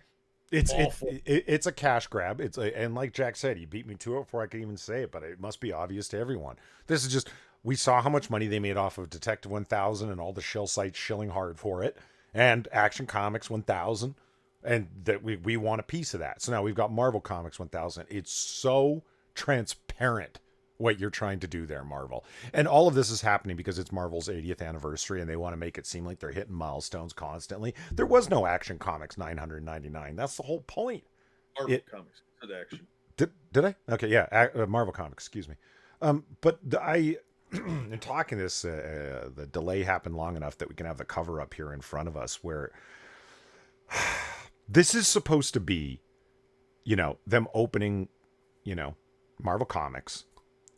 It's Awful. it's a cash grab. And like Jack said, he beat me to it before I could even say it, but it must be obvious to everyone. This is just, we saw how much money they made off of Detective 1000 and all the shill sites shilling hard for it, and Action Comics 1000, and that we want a piece of that. So now we've got Marvel Comics 1000. It's so transparent what you're trying to do there, Marvel. And all of this is happening because it's Marvel's 80th anniversary and they want to make it seem like they're hitting milestones constantly. There was no Action Comics 999. That's the whole point. Marvel Comics said Action. Did I? Okay, yeah, Marvel Comics, excuse me. But in talking this, the delay happened long enough that we can have the cover up here in front of us where this is supposed to be, them opening, Marvel Comics.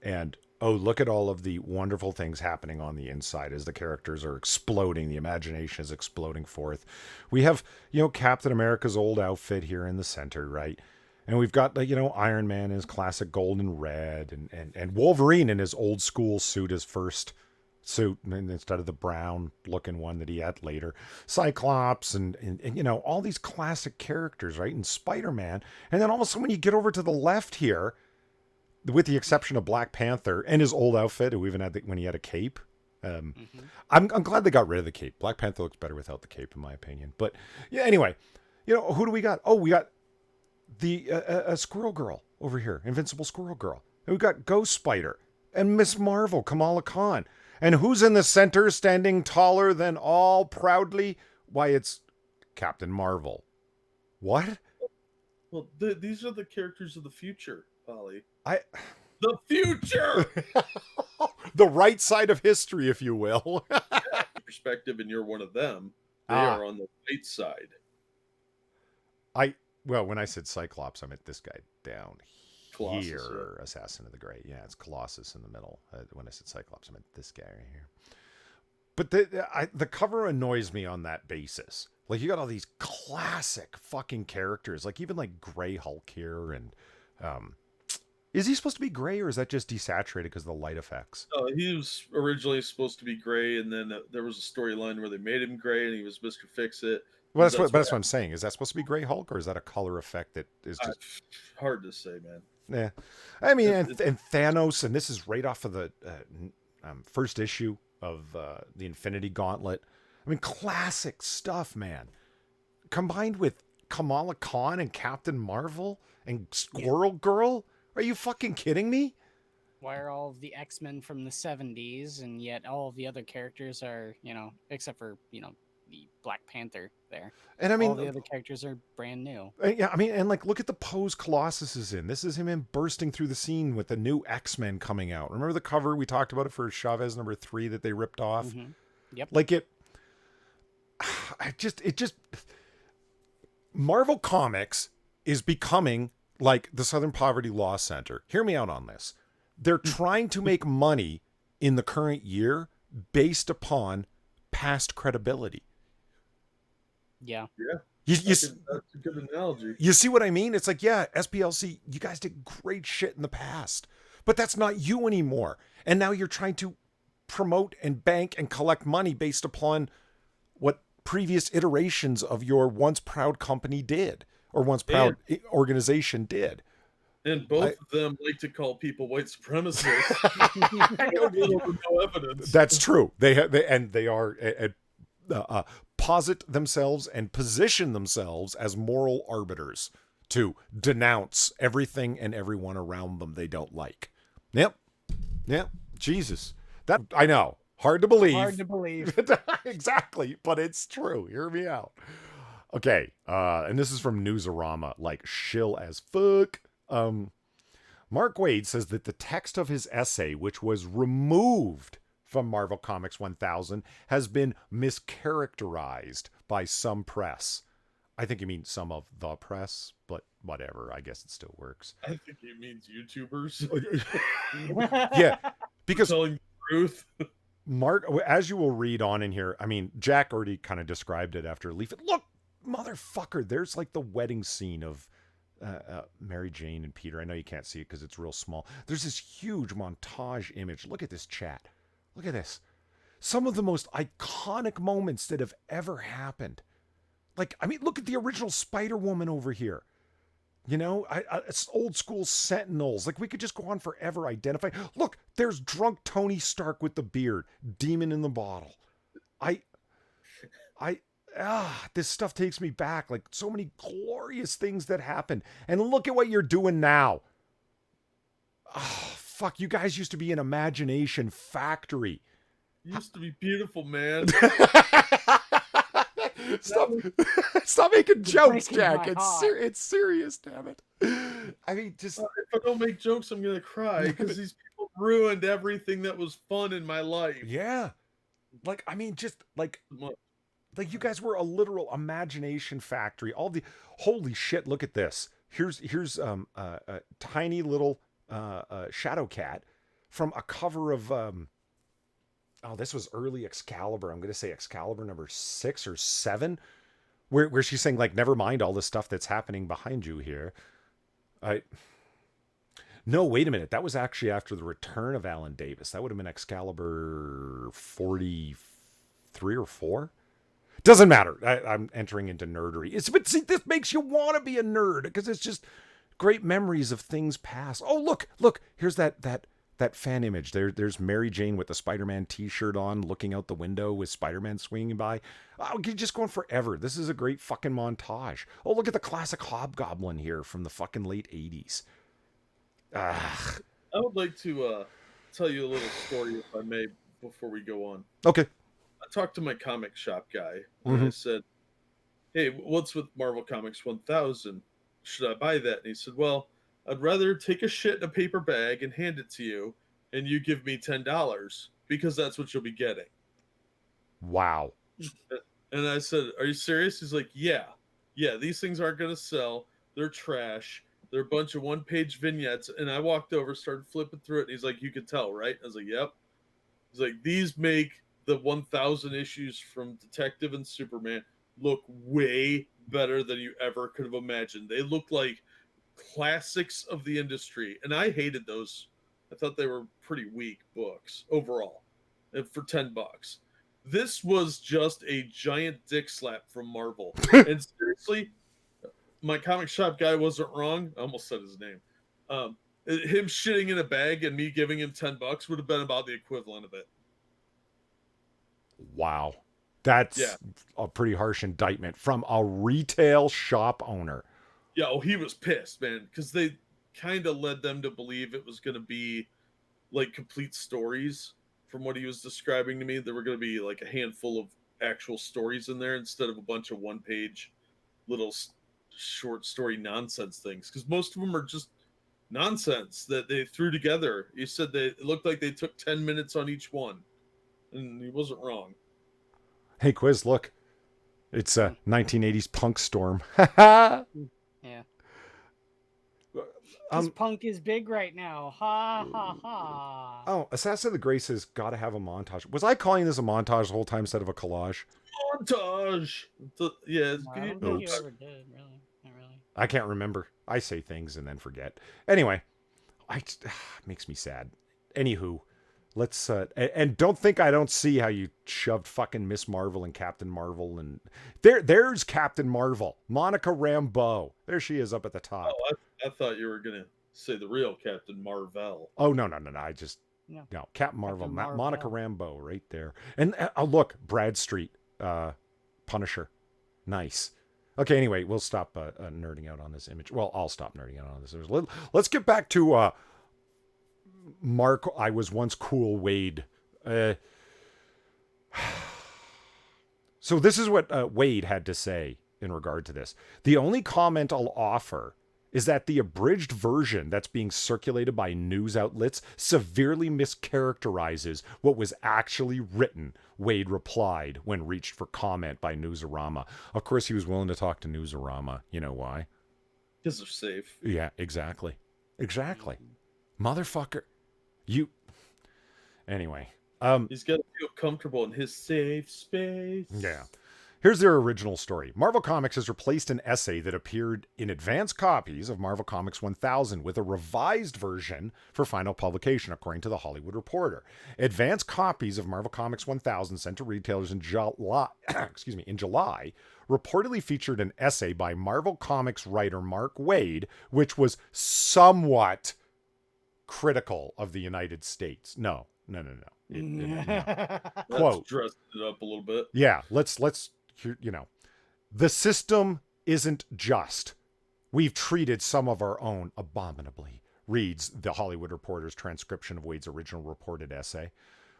And, oh, look at all of the wonderful things happening on the inside as the characters are exploding. The imagination is exploding forth. We have, Captain America's old outfit here in the center, right? And we've got, Iron Man in his classic gold and red, and Wolverine in his old school suit, his first suit, instead of the brown looking one that he had later. Cyclops and all these classic characters, right? And Spider-Man. And then all of a sudden when you get over to the left here, with the exception of Black Panther and his old outfit, who even had when he had a cape. I'm glad they got rid of the cape. Black Panther looks better without the cape, in my opinion. But yeah, anyway, who do we got? Oh, we got the Squirrel Girl over here, Invincible Squirrel Girl. And we got Ghost Spider and Miss Marvel, Kamala Khan. And who's in the center, standing taller than all proudly? Why, it's Captain Marvel. What? Well, these are the characters of the future, Polly. The future! The right side of history, if you will. Perspective, and you're one of them. They are on the right side. Well, when I said Cyclops, I meant this guy down Colossus, here. Yeah. Assassin of the Great. Yeah, it's Colossus in the middle. When I said Cyclops, I meant this guy right here. But the cover annoys me on that basis. Like, you got all these classic fucking characters, like even like Grey Hulk here, and is he supposed to be gray, or is that just desaturated because of the light effects? He was originally supposed to be gray, and then there was a storyline where they made him gray, and he was Mr. Fix-It. Well, that's what I'm saying. Is that supposed to be Grey Hulk, or is that a color effect that is just hard to say, man? Yeah, I mean, and Thanos, and this is right off of the first issue of the Infinity Gauntlet. I mean, classic stuff, man. Combined with Kamala Khan and Captain Marvel and Squirrel Girl. Are you fucking kidding me? Why are all of the X-Men from the 70s, and yet all of the other characters are, except for, the Black Panther there. And I mean, all the other characters are brand new. Yeah, I mean, and like, look at the pose Colossus is in. This is him bursting through the scene with the new X-Men coming out. Remember the cover? We talked about it for Chavez number 3 that they ripped off. Mm-hmm. Yep. Like it just Marvel Comics is becoming like the Southern Poverty Law Center. Hear me out on this. They're trying to make money in the current year based upon past credibility. Yeah. That's a good analogy. You see what I mean? It's like, yeah, SPLC, you guys did great shit in the past, but that's not you anymore. And now you're trying to promote and bank and collect money based upon what previous iterations of your once proud company did, or once proud organization did. And both of them like to call people white supremacists. No evidence. That's true. They posit themselves and position themselves as moral arbiters to denounce everything and everyone around them they don't like. Yep. Jesus. That I know. Hard to believe. Hard to believe. Exactly, but it's true. Hear me out. Okay, and this is from Newsarama, like shill as fuck. Mark Waid says that the text of his essay, which was removed from Marvel Comics 1000, has been mischaracterized by some press. I think you mean some of the press, but whatever. I guess it still works. I think he means YouTubers Yeah, because telling the truth. Mark, as you will read on in here, I mean, Jack already kind of described it after Leaf. Look, motherfucker, there's like the wedding scene of Mary Jane and Peter. I know you can't see it because it's real small. There's this huge montage image. Look at this, chat. Look at this. Some of the most iconic moments that have ever happened. Like, I mean, look at the original Spider-Woman over here. You know, it's old school Sentinels. Like, we could just go on forever identifying. Look, there's drunk Tony Stark with the beard. Demon in the bottle. This stuff takes me back. Like, so many glorious things that happened. And look at what you're doing now. Oh, fuck. You guys used to be an imagination factory. Used to be beautiful, man. Stop making jokes, breaking Jack. my It's heart. it's serious, damn it. I mean, just If I don't make jokes, I'm gonna cry because these people ruined everything that was fun in my life. yeah. Like, I mean, just like you guys were a literal imagination factory. All the holy shit. Look at this. Here's a tiny little Shadow Cat from a cover of this was early Excalibur. I'm gonna say Excalibur number 6 or 7, where she's saying like, never mind all the stuff that's happening behind you here. No, wait a minute. That was actually after the return of Alan Davis. That would have been Excalibur 43 or 4. Doesn't matter. I'm entering into nerdery. But see, this makes you want to be a nerd because it's just great memories of things past. Oh, look. Here's that fan image. There's Mary Jane with the Spider-Man t-shirt on, looking out the window with Spider-Man swinging by. Oh, you're just going forever. This is a great fucking montage. Oh, look at the classic Hobgoblin here from the fucking late 80s. I would like to tell you a little story, if I may, before we go on. Okay. I talked to my comic shop guy, and I said, hey, what's with Marvel Comics 1000? Should I buy that? And he said, well, I'd rather take a shit in a paper bag and hand it to you, and you give me $10, because that's what you'll be getting. Wow. And I said, are you serious? He's like, yeah, these things aren't going to sell. They're trash. They're a bunch of one-page vignettes. And I walked over, started flipping through it, and he's like, you could tell, right? I was like, yep. He's like, these make the 1,000 issues from Detective and Superman look way better than you ever could have imagined. They look like classics of the industry, and I hated those. I thought they were pretty weak books overall. And for $10, this was just a giant dick slap from Marvel. And seriously, my comic shop guy wasn't wrong. I almost said his name. Him shitting in a bag and me giving him $10 would have been about the equivalent of it. Wow. That's a pretty harsh indictment from a retail shop owner. Yeah, he was pissed, man, because they kind of led them to believe it was going to be like complete stories. From what he was describing to me, there were going to be like a handful of actual stories in there instead of a bunch of one-page little short story nonsense things, because most of them are just nonsense that they threw together. He said it looked like they took 10 minutes on each one, and he wasn't wrong. Hey, Quiz, look. It's a 1980s punk storm. Yeah. Um, Punk is big right now. Ha ha ha. Oh, Assassin of the Grace has got to have a montage. Was I calling this a montage the whole time instead of a collage? Montage. Yeah. No, I don't think you ever did, really. Not really. I can't remember. I say things and then forget. Anyway, makes me sad. Anywho, let's and don't think I don't see how you shoved fucking Miss Marvel and Captain Marvel, and there's Captain Marvel, Monica Rambeau. There she is up at the top. Oh, I thought you were gonna say the real Captain Marvel. Oh no! I just no Captain Marvel, Monica Rambeau, right there. And look, Brad Street, Punisher, nice. Okay, anyway, we'll stop nerding out on this image. Well, I'll stop nerding out on this image. Let's get back to Mark. I was once cool Waid Uh, so this is what Waid had to say in regard to this. The only comment I'll offer is that the abridged version that's being circulated by news outlets severely mischaracterizes what was actually written, Waid replied when reached for comment by Newsarama. Of course, he was willing to talk to Newsarama. You know why? Because they're safe. Yeah, exactly. Exactly. Motherfucker. You. Anyway. He's got to feel comfortable in his safe space. Yeah. Here's their original story. Marvel Comics has replaced an essay that appeared in advanced copies of Marvel Comics 1000 with a revised version for final publication, according to The Hollywood Reporter. Advanced copies of Marvel Comics 1000 sent to retailers in July, in July, reportedly featured an essay by Marvel Comics writer Mark Waid, which was somewhat critical of the United States. No. Let's Quote. dress it up a little bit. Yeah, let's the system isn't just. We've treated some of our own abominably, reads the Hollywood Reporter's transcription of Waid's original reported essay.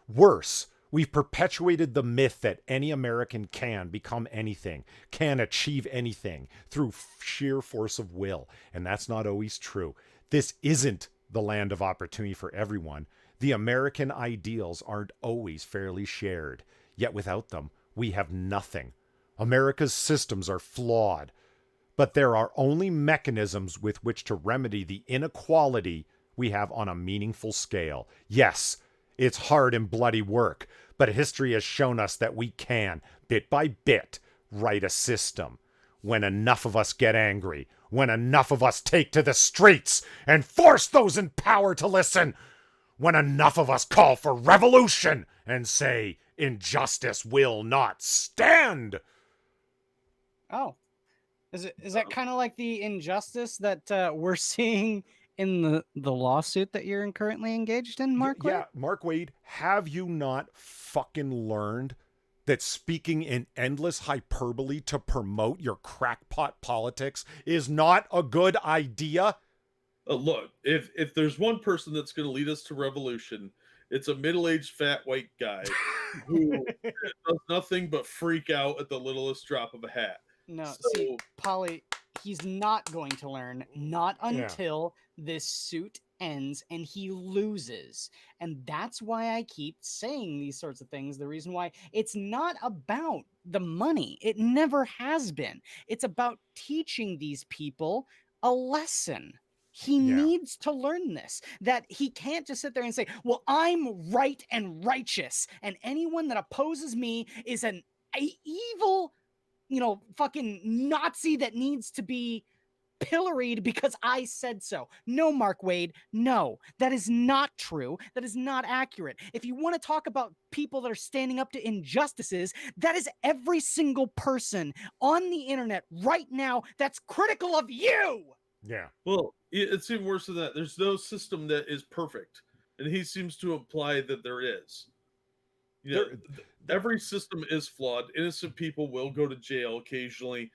Worse, we've perpetuated the myth that any American can become anything, can achieve anything through sheer force of will, and that's not always true. This isn't the land of opportunity for everyone. The American ideals aren't always fairly shared, yet without them, we have nothing. America's systems are flawed, but there are only mechanisms with which to remedy the inequality we have on a meaningful scale. Yes, it's hard and bloody work, but history has shown us that we can, bit by bit, right a system. When enough of us get angry, when enough of us take to the streets and force those in power to listen, when enough of us call for revolution and say injustice will not stand. Oh, is that kind of like the injustice that we're seeing in the lawsuit that you're currently engaged in, Mark? Yeah, Mark Waid, have you not fucking learned that speaking in endless hyperbole to promote your crackpot politics is not a good idea? Look, if there's one person that's going to lead us to revolution, it's a middle-aged fat white guy who does nothing but freak out at the littlest drop of a hat. No, So- see, Polly, he's not going to learn, not until this suit ends and he loses. And that's why I keep saying these sorts of things. The reason why it's not about the money, it never has been. It's about teaching these people a lesson. He needs to learn this, that he can't just sit there and say, well, I'm right and righteous, and anyone that opposes me is an evil, fucking Nazi that needs to be pilloried because I said so. No, Mark Waid, no, that is not true. That is not accurate. If you want to talk about people that are standing up to injustices, that is every single person on the internet right now that's critical of you. Yeah. Well, it's even worse than that. There's no system that is perfect, and he seems to imply that there is. Every system is flawed. Innocent people will go to jail occasionally.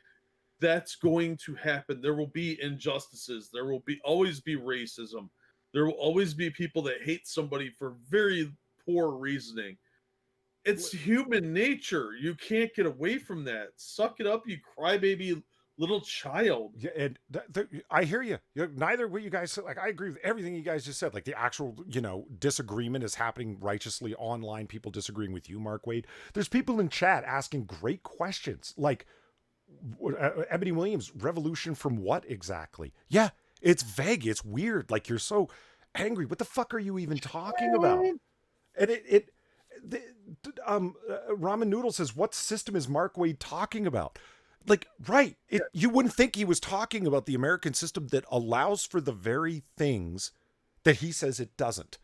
That's going to happen. There will be injustices. There will always be racism. There will always be people that hate somebody for very poor reasoning. It's human nature. You can't get away from that. Suck it up, you crybaby little child. Yeah, and I hear you. Neither what you guys said. Like, I agree with everything you guys just said. Like, the actual, disagreement is happening righteously online. People disagreeing with you, Mark Waid. There's people in chat asking great questions. Like, Ebony Williams, revolution from what exactly? Yeah, it's vague. It's weird. Like, you're so angry. What the fuck are you even talking about? And Ramen Noodle says, what system is Mark Waid talking about? Like, right. You wouldn't think he was talking about the American system that allows for the very things that he says it doesn't.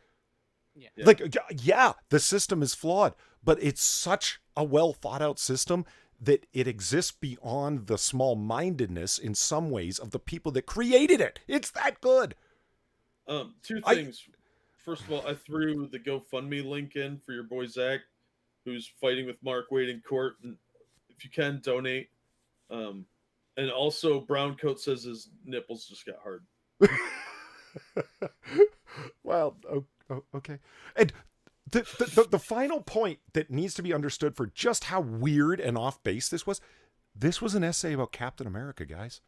Yeah. Like, yeah, the system is flawed, but it's such a well thought out system that it exists beyond the small mindedness in some ways of the people that created it. It's that good. Two things. First of all, I threw the GoFundMe link in for your boy Zach, who's fighting with Mark Waid in court. And if you can, donate. And also, Browncoat says his nipples just got hard. Well, okay. And The final point that needs to be understood for just how weird and off base this was an essay about Captain America, guys.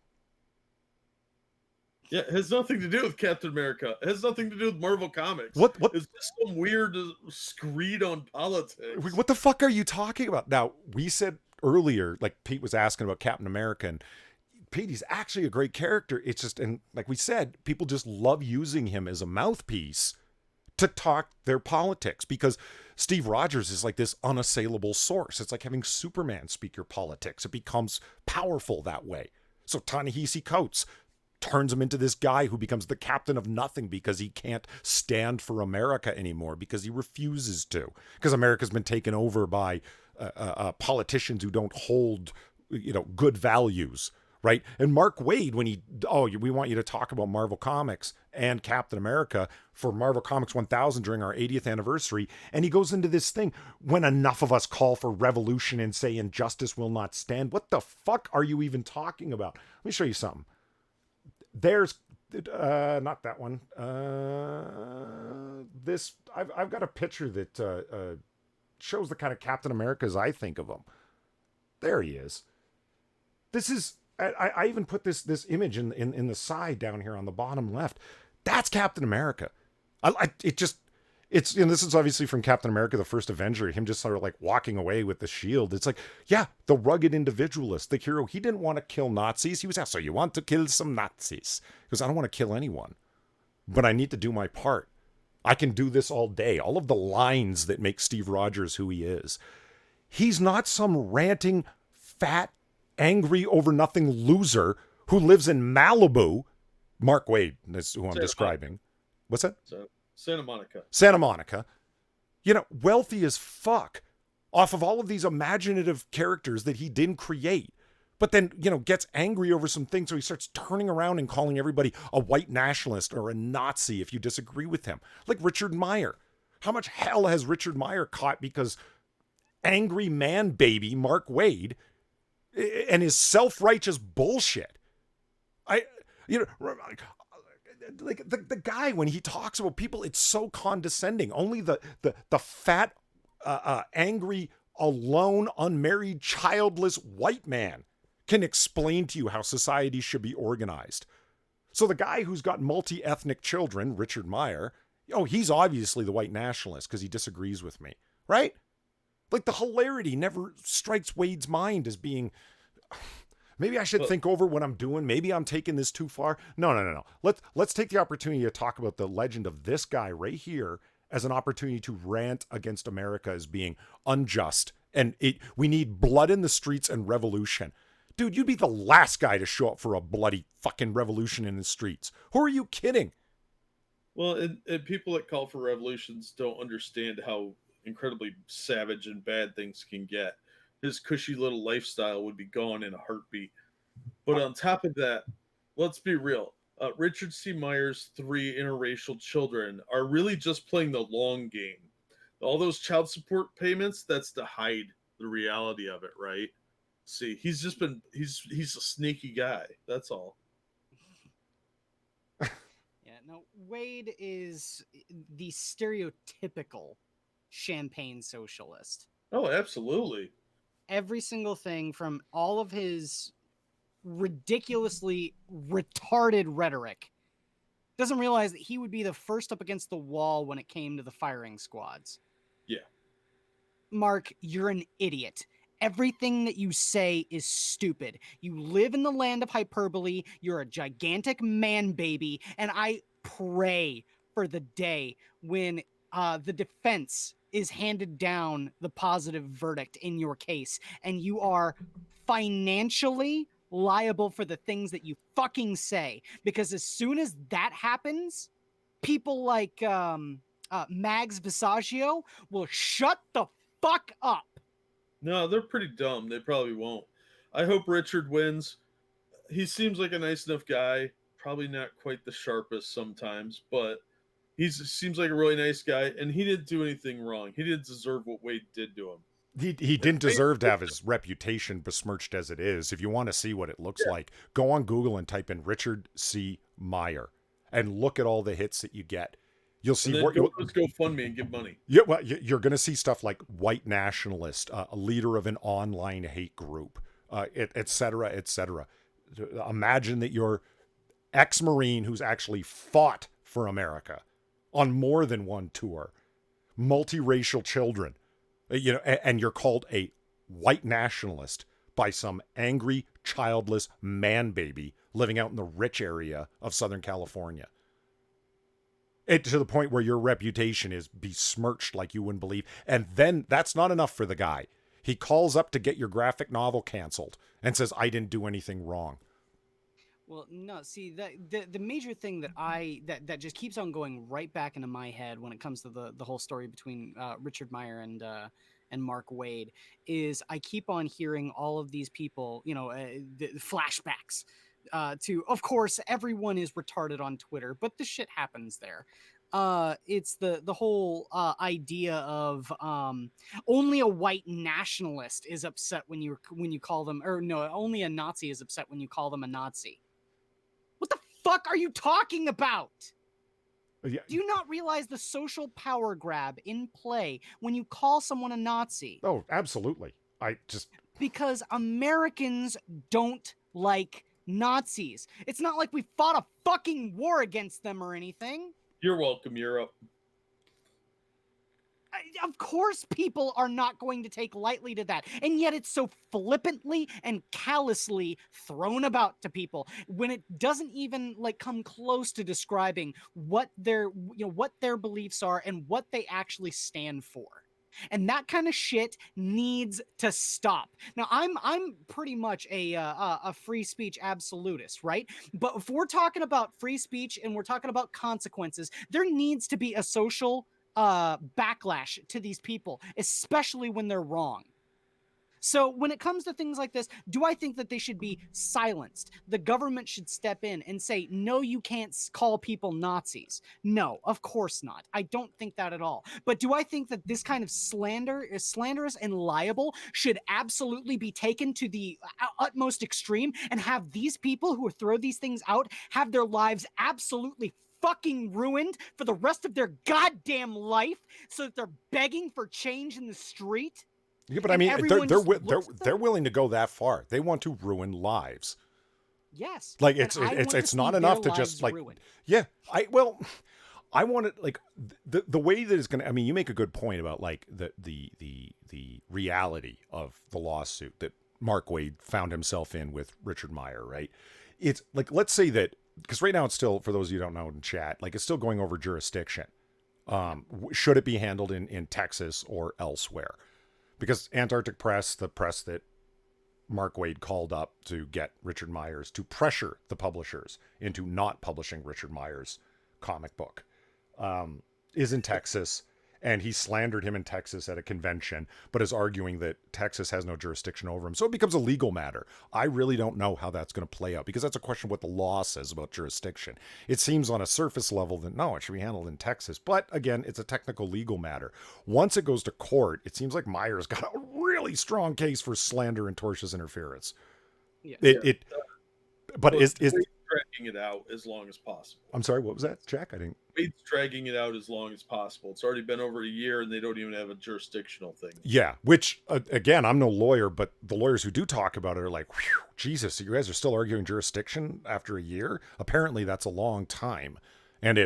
Yeah, it has nothing to do with Captain America. It has nothing to do with Marvel Comics. What It's just some weird screed on politics. what the fuck are you talking about? Now, we said earlier, like Pete was asking about Captain America, and Pete, he's actually a great character. It's just, and like we said, people just love using him as a mouthpiece to talk their politics because Steve Rogers is like this unassailable source. It's like having Superman speak your politics. It becomes powerful that way. So Ta-Nehisi Coates turns him into this guy who becomes the captain of nothing because he can't stand for America anymore because he refuses to, because America's been taken over by politicians who don't hold, good values. Right. And Mark Waid, when we want you to talk about Marvel Comics and Captain America for Marvel Comics 1000 during our 80th anniversary. And he goes into this thing when enough of us call for revolution and say injustice will not stand. What the fuck are you even talking about? Let me show you something. There's not that one. This I've got a picture that shows the kind of Captain Americas I think of him. There he is. This is. I even put this image in the side down here on the bottom left. That's Captain America. This is obviously from Captain America, the First Avenger, him just sort of like walking away with the shield. It's like, yeah, the rugged individualist, the hero. He didn't want to kill Nazis. He was asked, so you want to kill some Nazis? He goes, I don't want to kill anyone, but I need to do my part. I can do this all day. All of the lines that make Steve Rogers who he is. He's not some ranting, fat, angry over nothing loser who lives in Malibu. Mark Waid is who I'm describing. What's that? Santa Monica. Santa Monica. Wealthy as fuck off of all of these imaginative characters that he didn't create. But then, gets angry over some things. So he starts turning around and calling everybody a white nationalist or a Nazi if you disagree with him. Like Richard Meyer. How much hell has Richard Meyer caught because angry man baby Mark Waid and his self-righteous bullshit? Like the guy, when he talks about people, it's so condescending. Only the fat, angry, alone, unmarried, childless white man can explain to you how society should be organized. So the guy who's got multi-ethnic children, Richard Meyer, he's obviously the white nationalist because he disagrees with me, right? Like the hilarity never strikes Wade's mind as being, maybe I should think over what I'm doing. Maybe I'm taking this too far. No. Let's take the opportunity to talk about the legend of this guy right here as an opportunity to rant against America as being unjust. And we need blood in the streets and revolution. Dude, you'd be the last guy to show up for a bloody fucking revolution in the streets. Who are you kidding? Well, and people that call for revolutions don't understand how incredibly savage and bad things can get. His cushy little lifestyle would be gone in a heartbeat. But on top of that, let's be real. Richard C. Meyer's 3 interracial children are really just playing the long game. All those child support payments, that's to hide the reality of it, right? See, he's a sneaky guy. That's all. Yeah, no, Waid is the stereotypical champagne socialist. Oh, absolutely. Every single thing from all of his ridiculously retarded rhetoric, doesn't realize that he would be the first up against the wall when it came to the firing squads. Yeah. Mark, you're an idiot. Everything that you say is stupid. You live in the land of hyperbole. You're a gigantic man baby. And I pray for the day when the defense is handed down the positive verdict in your case, and you are financially liable for the things that you fucking say. Because as soon as that happens, people like Mags Visaggio will shut the fuck up. No, they're pretty dumb. They probably won't. I hope Richard wins. He seems like a nice enough guy. Probably not quite the sharpest sometimes, but he seems like a really nice guy, and he didn't do anything wrong. He didn't deserve what Waid did to him. He didn't deserve to have his reputation besmirched as it is. If you want to see what it looks like, go on Google and type in Richard C. Meyer and look at all the hits that you get. You'll And see then go to his GoFundMe and give money. yeah, well, you're going to see stuff like white nationalist, a leader of an online hate group, et cetera, et cetera. Imagine that you're ex-Marine who's actually fought for America on more than one tour, multiracial children, and you're called a white nationalist by some angry, childless man baby living out in the rich area of Southern California. To the point where your reputation is besmirched like you wouldn't believe. And then that's not enough for the guy. He calls up to get your graphic novel canceled and says, I didn't do anything wrong. Well, no, see the major thing that just keeps on going right back into my head when it comes to the whole story between Richard Meyer and Mark Waid is I keep on hearing all of these people, the flashbacks to, of course, everyone is retarded on Twitter, but the shit happens there. It's the whole idea of only a white nationalist is upset when you call them, or no, only a Nazi is upset when you call them a Nazi. What the fuck are you talking about? Yeah. Do you not realize the social power grab in play when you call someone a Nazi? Oh, absolutely. Because Americans don't like Nazis. It's not like we fought a fucking war against them or anything. You're welcome, Europe. Of course people are not going to take lightly to that, and yet it's so flippantly and callously thrown about to people when it doesn't even come close to describing what their beliefs are and what they actually stand for. And that kind of shit needs to stop. Now, I'm pretty much a free speech absolutist, right? But if we're talking about free speech and we're talking about consequences, there needs to be a social backlash to these people, especially when they're wrong. So when it comes to things like this, do I think that they should be silenced? The government should step in and say, no, you can't call people Nazis. No, of course not. I don't think that at all. But do I think that this kind of slander is slanderous and liable should absolutely be taken to the utmost extreme and have these people who throw these things out have their lives absolutely fucking ruined for the rest of their goddamn life so that they're begging for change in the street? Yeah, but I mean, they're willing to go that far. They want to ruin lives. Yes, like it's not enough to just ruined. Yeah. I want it like the way that it's gonna. I mean, you make a good point about like the reality of the lawsuit that Mark Waid found himself in with Richard Meyer. Right. It's like, let's say that, because right now it's still, for those of you who don't know in chat, like it's still going over jurisdiction. Should it be handled in Texas or elsewhere? Because Antarctic Press, the press that Mark Waid called up to get Richard Meyer's, to pressure the publishers into not publishing Richard Meyer's comic book, is in Texas. And he slandered him in Texas at a convention, but is arguing that Texas has no jurisdiction over him. So it becomes a legal matter. I really don't know how that's going to play out, because that's a question of what the law says about jurisdiction. It seems on a surface level that no, it should be handled in Texas. But again, it's a technical legal matter. Once it goes to court, it seems like Meyer's got a really strong case for slander and tortious interference. Yeah. But is dragging it out as long as possible. I'm sorry, what was that, Jack? I didn't. Wade's dragging it out as long as possible. It's already been over a year, and they don't even have a jurisdictional thing. Yeah, which again, I'm no lawyer, but the lawyers who do talk about it are like, whew, Jesus, you guys are still arguing jurisdiction after a year? Apparently, that's a long time, and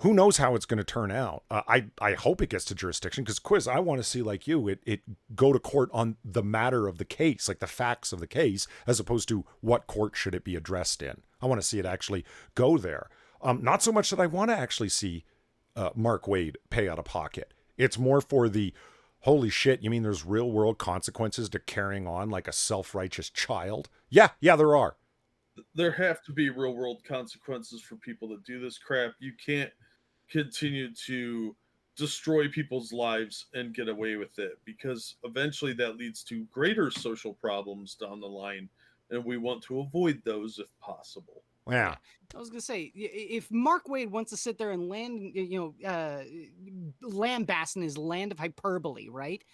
who knows how it's going to turn out. I hope it gets to jurisdiction, because Quiz, I want to see, like you, it go to court on the matter of the case, like the facts of the case, as opposed to what court should it be addressed in. I want to see it actually go there. Not so much that I want to actually see Mark Waid pay out of pocket. It's more for the, holy shit, you mean there's real world consequences to carrying on like a self-righteous child? Yeah, there are. There have to be real world consequences for people that do this crap. You can't continue to destroy people's lives and get away with it, because eventually that leads to greater social problems down the line, and we want to avoid those if possible. Yeah. I was gonna say, if Mark Waid wants to sit there and lambast in his land of hyperbole, right?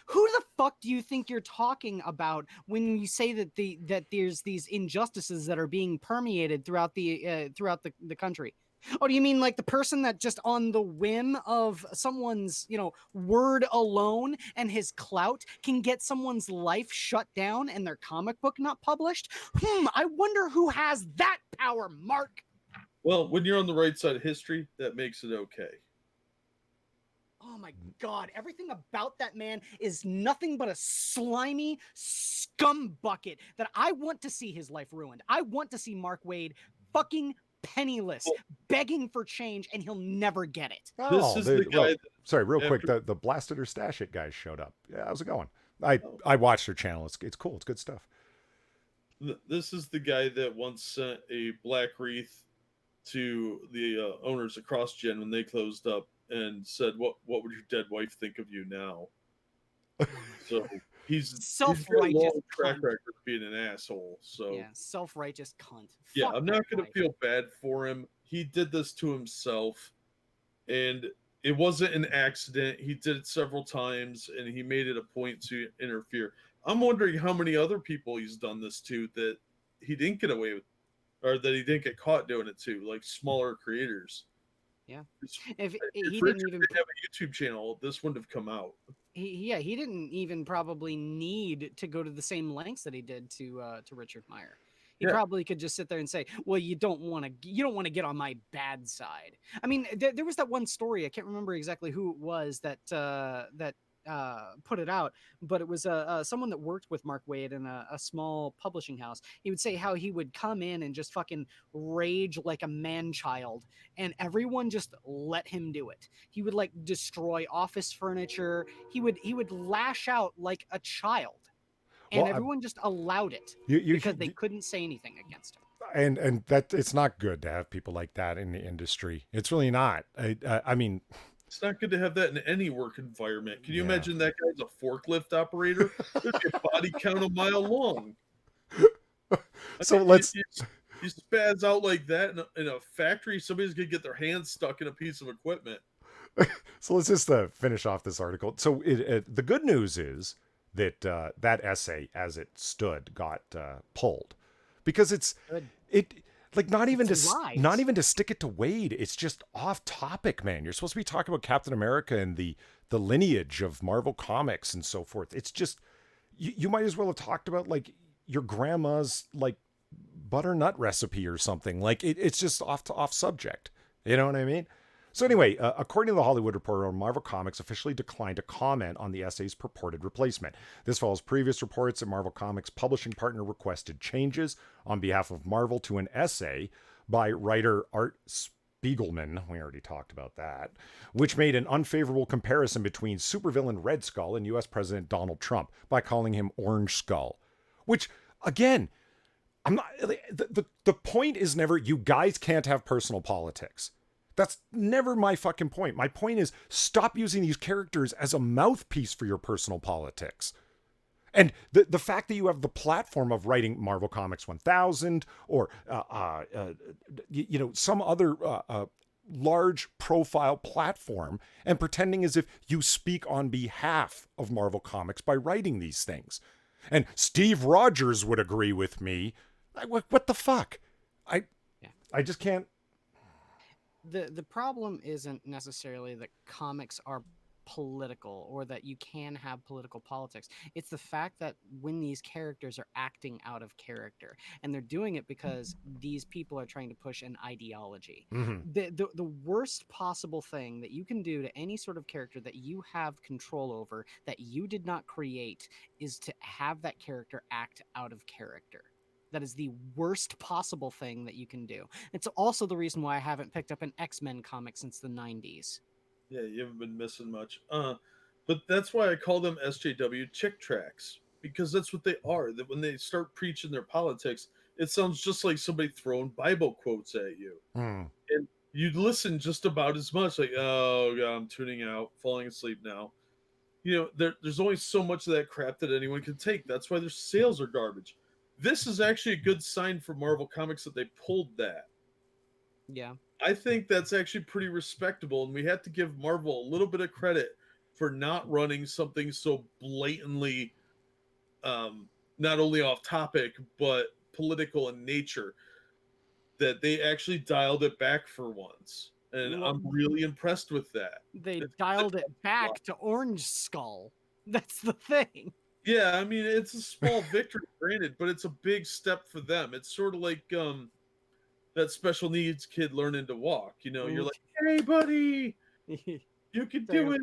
Who the fuck do you think you're talking about when you say that there's these injustices that are being permeated throughout the country? Oh, do you mean like the person that just on the whim of someone's, word alone and his clout can get someone's life shut down and their comic book not published? I wonder who has that power, Mark. Well, when you're on the right side of history, that makes it okay. Oh my God, everything about that man is nothing but a slimy scum bucket that I want to see his life ruined. I want to see Mark Waid fucking penniless, Well, begging for change, and he'll never get it. this Oh, is the guy. sorry, real quick. After The Blast It or Stash It guys showed up. Yeah, how's it going? I oh, I watched their channel. It's cool. It's good stuff. this is the guy that once sent a black wreath to the owners of CrossGen when they closed up and said, "What would your dead wife think of you now?" So he's got a Self-righteous long track cunt. record of being an asshole. So Yeah, self-righteous cunt. yeah, Fuck I'm that not gonna life. feel bad for him. He did this to himself, and it wasn't an accident. He did it several times, and he made it a point to interfere. I'm wondering how many other people he's done this to that he didn't get away with, or that he didn't get caught doing it to, like smaller creators. Yeah. If He Richard didn't even didn't have a YouTube channel, this wouldn't have come out. he didn't even probably need to go to the same lengths that he did to Richard Meyer. He Yeah. probably could just sit there and say, "Well, you don't want to get on my bad side." I mean, there was that one story. I can't remember exactly who it was that put it out, but it was someone that worked with Mark Waid in a small publishing house. He would say how he would come in and just fucking rage like a man child, and everyone just let him do it. He would like destroy office furniture. He would lash out like a child, and Well, everyone just allowed it you because they couldn't say anything against him. and that it's not good to have people like that in the industry. It's really not. I mean, It's not good to have that in any work environment. Can you Yeah. imagine that guy's a forklift operator? There'd be a body count a mile long. so mean, let's you spaz out like that in a factory, somebody's gonna get their hands stuck in a piece of equipment. so let's just finish off this article. So the good news is that that essay, as it stood, got pulled because Good. it like not even It's to lies. not even to stick it to Wade. It's just off topic, man. You're supposed to be talking about Captain America and the lineage of Marvel Comics and so forth. It's just you might as well have talked about like your grandma's like butternut recipe or something. Like it's just off subject. You know what I mean? So anyway, according to the Hollywood Reporter, Marvel Comics officially declined to comment on the essay's purported replacement. This follows previous reports that Marvel Comics' publishing partner requested changes on behalf of Marvel to an essay by writer Art Spiegelman, we already talked about that, which made an unfavorable comparison between supervillain Red Skull and U.S. President Donald Trump by calling him Orange Skull. Which, again, I'm not. The point is never you guys can't have personal politics. That's never my fucking point. My point is stop using these characters as a mouthpiece for your personal politics. And the fact that you have the platform of writing Marvel Comics 1000 or some other large profile platform and pretending as if you speak on behalf of Marvel Comics by writing these things. And Steve Rogers would agree with me. What the fuck? I just can't. The problem isn't necessarily that comics are political or that you can have political politics. It's the fact that when these characters are acting out of character and they're doing it because these people are trying to push an ideology. Mm-hmm. The worst possible thing that you can do to any sort of character that you have control over that you did not create is to have that character act out of character. That is the worst possible thing that you can do. It's also the reason why I haven't picked up an X-Men comic since the 90s. Yeah, you haven't been missing much. But that's why I call them SJW chick tracks, because that's what they are. That when they start preaching their politics, it sounds just like somebody throwing Bible quotes at you. Mm. And you'd listen just about as much, like, oh god, I'm tuning out, falling asleep now. There's only so much of that crap that anyone can take. That's why their sales are garbage. This is actually a good sign for Marvel Comics that they pulled that. Yeah. I think that's actually pretty respectable, and we have to give Marvel a little bit of credit for not running something so blatantly not only off topic but political in nature. that they actually dialed it back for once, and I'm really impressed with that. They It's dialed it back to Orange Skull. That's the thing. Yeah, I mean, it's a small victory, granted, but it's a big step for them. It's sort of like that special needs kid learning to walk. You know, you're like, hey, buddy, you can do it.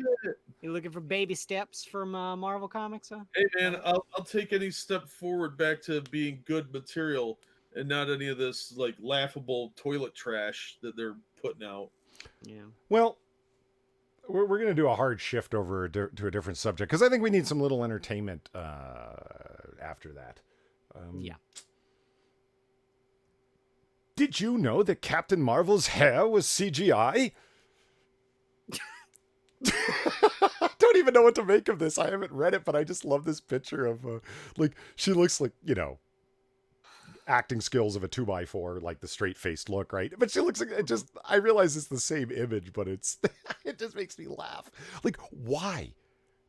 You looking for baby steps from Marvel Comics, huh? Hey, man, I'll take any step forward back to being good material and not any of this like laughable toilet trash that they're putting out. Yeah. Well, we're going to do a hard shift over to a different subject because I think we need some little entertainment after that. Yeah. Did you know that Captain Marvel's hair was CGI? I don't even know what to make of this. I haven't read it, but I just love this picture of like she looks like, you know, acting skills of a 2x4, like the straight-faced look, right? But she looks like it just, I realize it's the same image, but it's it just makes me laugh. Like, why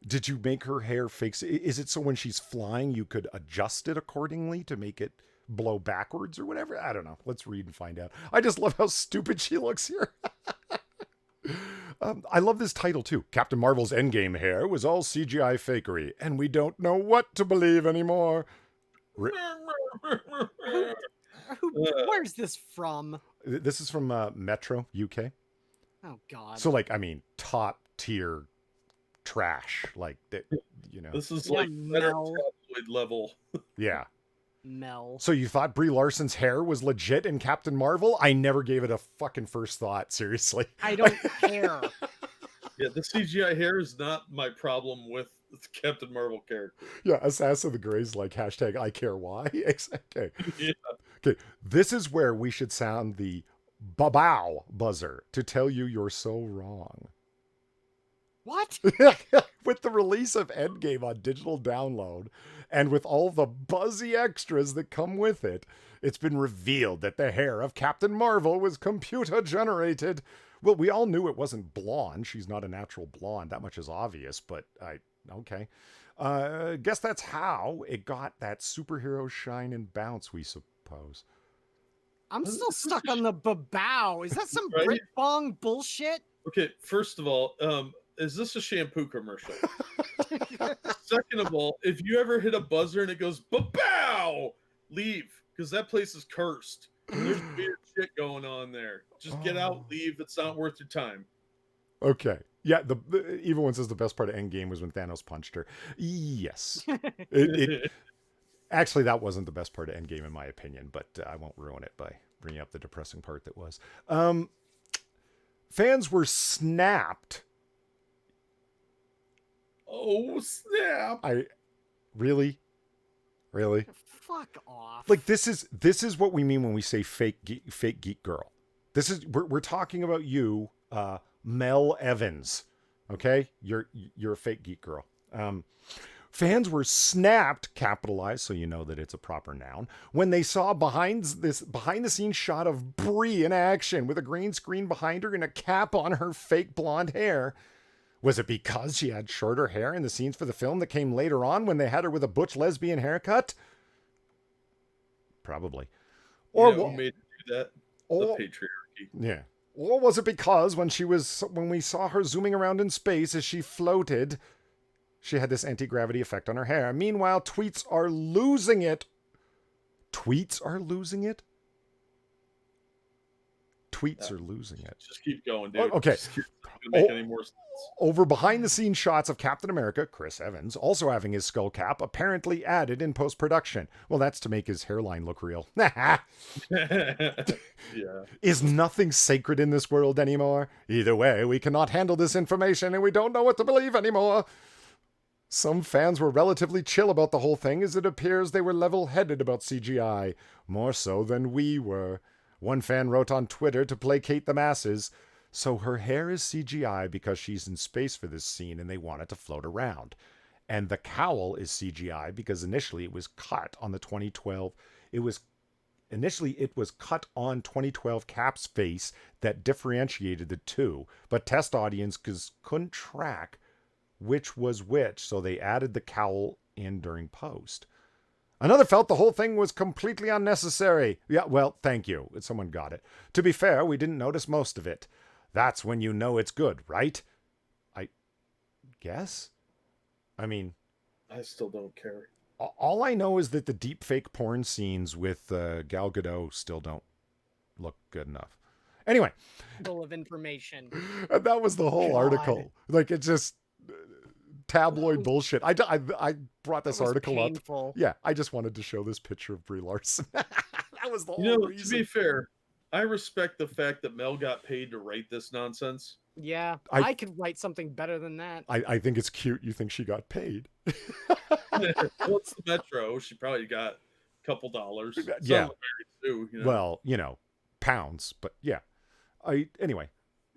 did you make her hair fake? Is it so when she's flying you could adjust it accordingly to make it blow backwards or whatever? I don't know. Let's read and find out. I just love how stupid she looks here. I love this title too. Captain Marvel's Endgame hair was all CGI fakery, and we don't know what to believe anymore. Where's this from? This is from Metro, UK. Oh God. So, like, I mean, top tier trash. Like, that, you know. This is Yeah, like better Mel. tabloid level. Yeah. Mel. So you thought Brie Larson's hair was legit in Captain Marvel? I never gave it a fucking first thought, seriously. I don't care. Yeah, the CGI hair is not my problem with the Captain Marvel character. Yeah, Assassin of the Grey's like hashtag I care why. Okay. Yeah. Okay. This is where we should sound the ba-bow buzzer to tell you you're so wrong. What? With the release of Endgame on digital download and with all the buzzy extras that come with it, it's been revealed that the hair of Captain Marvel was computer generated. Well, we all knew it wasn't blonde. She's not a natural blonde. That much is obvious, but okay. Guess that's how it got that superhero shine and bounce, we suppose. I'm still stuck on the babow. Is that some Right? Brit Bong bullshit? Okay, first of all, is this a shampoo commercial? Second of all, if you ever hit a buzzer and it goes ba-bow, leave, because that place is cursed. There's weird shit going on there. Just get out, leave. It's not worth your time. Okay. Yeah, the Evil One says the best part of Endgame was when Thanos punched her. Yes. Actually, that wasn't the best part of Endgame in my opinion, but I won't ruin it by bringing up the depressing part that was. Fans were snapped. Oh, snap. Really? Fuck off. Like this is what we mean when we say fake geek girl. This is we're talking about you, Mel Evans. Okay? You're a fake geek girl. Fans were snapped, capitalized, so you know that it's a proper noun, when they saw behind the scenes shot of Brie in action with a green screen behind her and a cap on her fake blonde hair. Was it because she had shorter hair in the scenes for the film that came later on when they had her with a butch lesbian haircut? Probably. Or who made her do that? The patriarchy. Yeah. Or was it because when we saw her zooming around in space as she floated, she had this anti-gravity effect on her hair? Meanwhile, tweets are losing it. Tweets are losing it? Tweets are losing it. Just keep going, dude. Okay. Just keep, not gonna make any more sense. Over behind-the-scenes shots of Captain America, Chris Evans, also having his skull cap apparently added in post-production. Well, that's to make his hairline look real. Yeah. Is nothing sacred in this world anymore? Either way, we cannot handle this information and we don't know what to believe anymore. Some fans were relatively chill about the whole thing, as it appears they were level-headed about CGI, more so than we were. One fan wrote on Twitter to placate the masses, "So her hair is CGI because she's in space for this scene and they want it to float around. And the cowl is CGI because initially it was cut on 2012 Cap's face that differentiated the two, but test audiences couldn't track which was which, so they added the cowl in during post." Another felt the whole thing was completely unnecessary. Yeah, well, thank you. Someone got it. To be fair, we didn't notice most of it. That's when you know it's good, right? I guess? I mean, I still don't care. all I know is that the deep fake porn scenes with Gal Gadot still don't look good enough. Anyway, Full of information. and that was the whole God. article. Like, it's just tabloid bullshit. I brought this That was article painful. up. Yeah, I just wanted to show this picture of Brie Larson. That was the whole To reason. be fair, I respect the fact that Mel got paid to write this nonsense. Yeah, I- I could write something better than that. I think it's cute. You think she got paid? Well, it's the Metro. She probably got a couple dollars. It's Yeah. not like Mary Sue, you know? Well, pounds, but yeah. Anyway.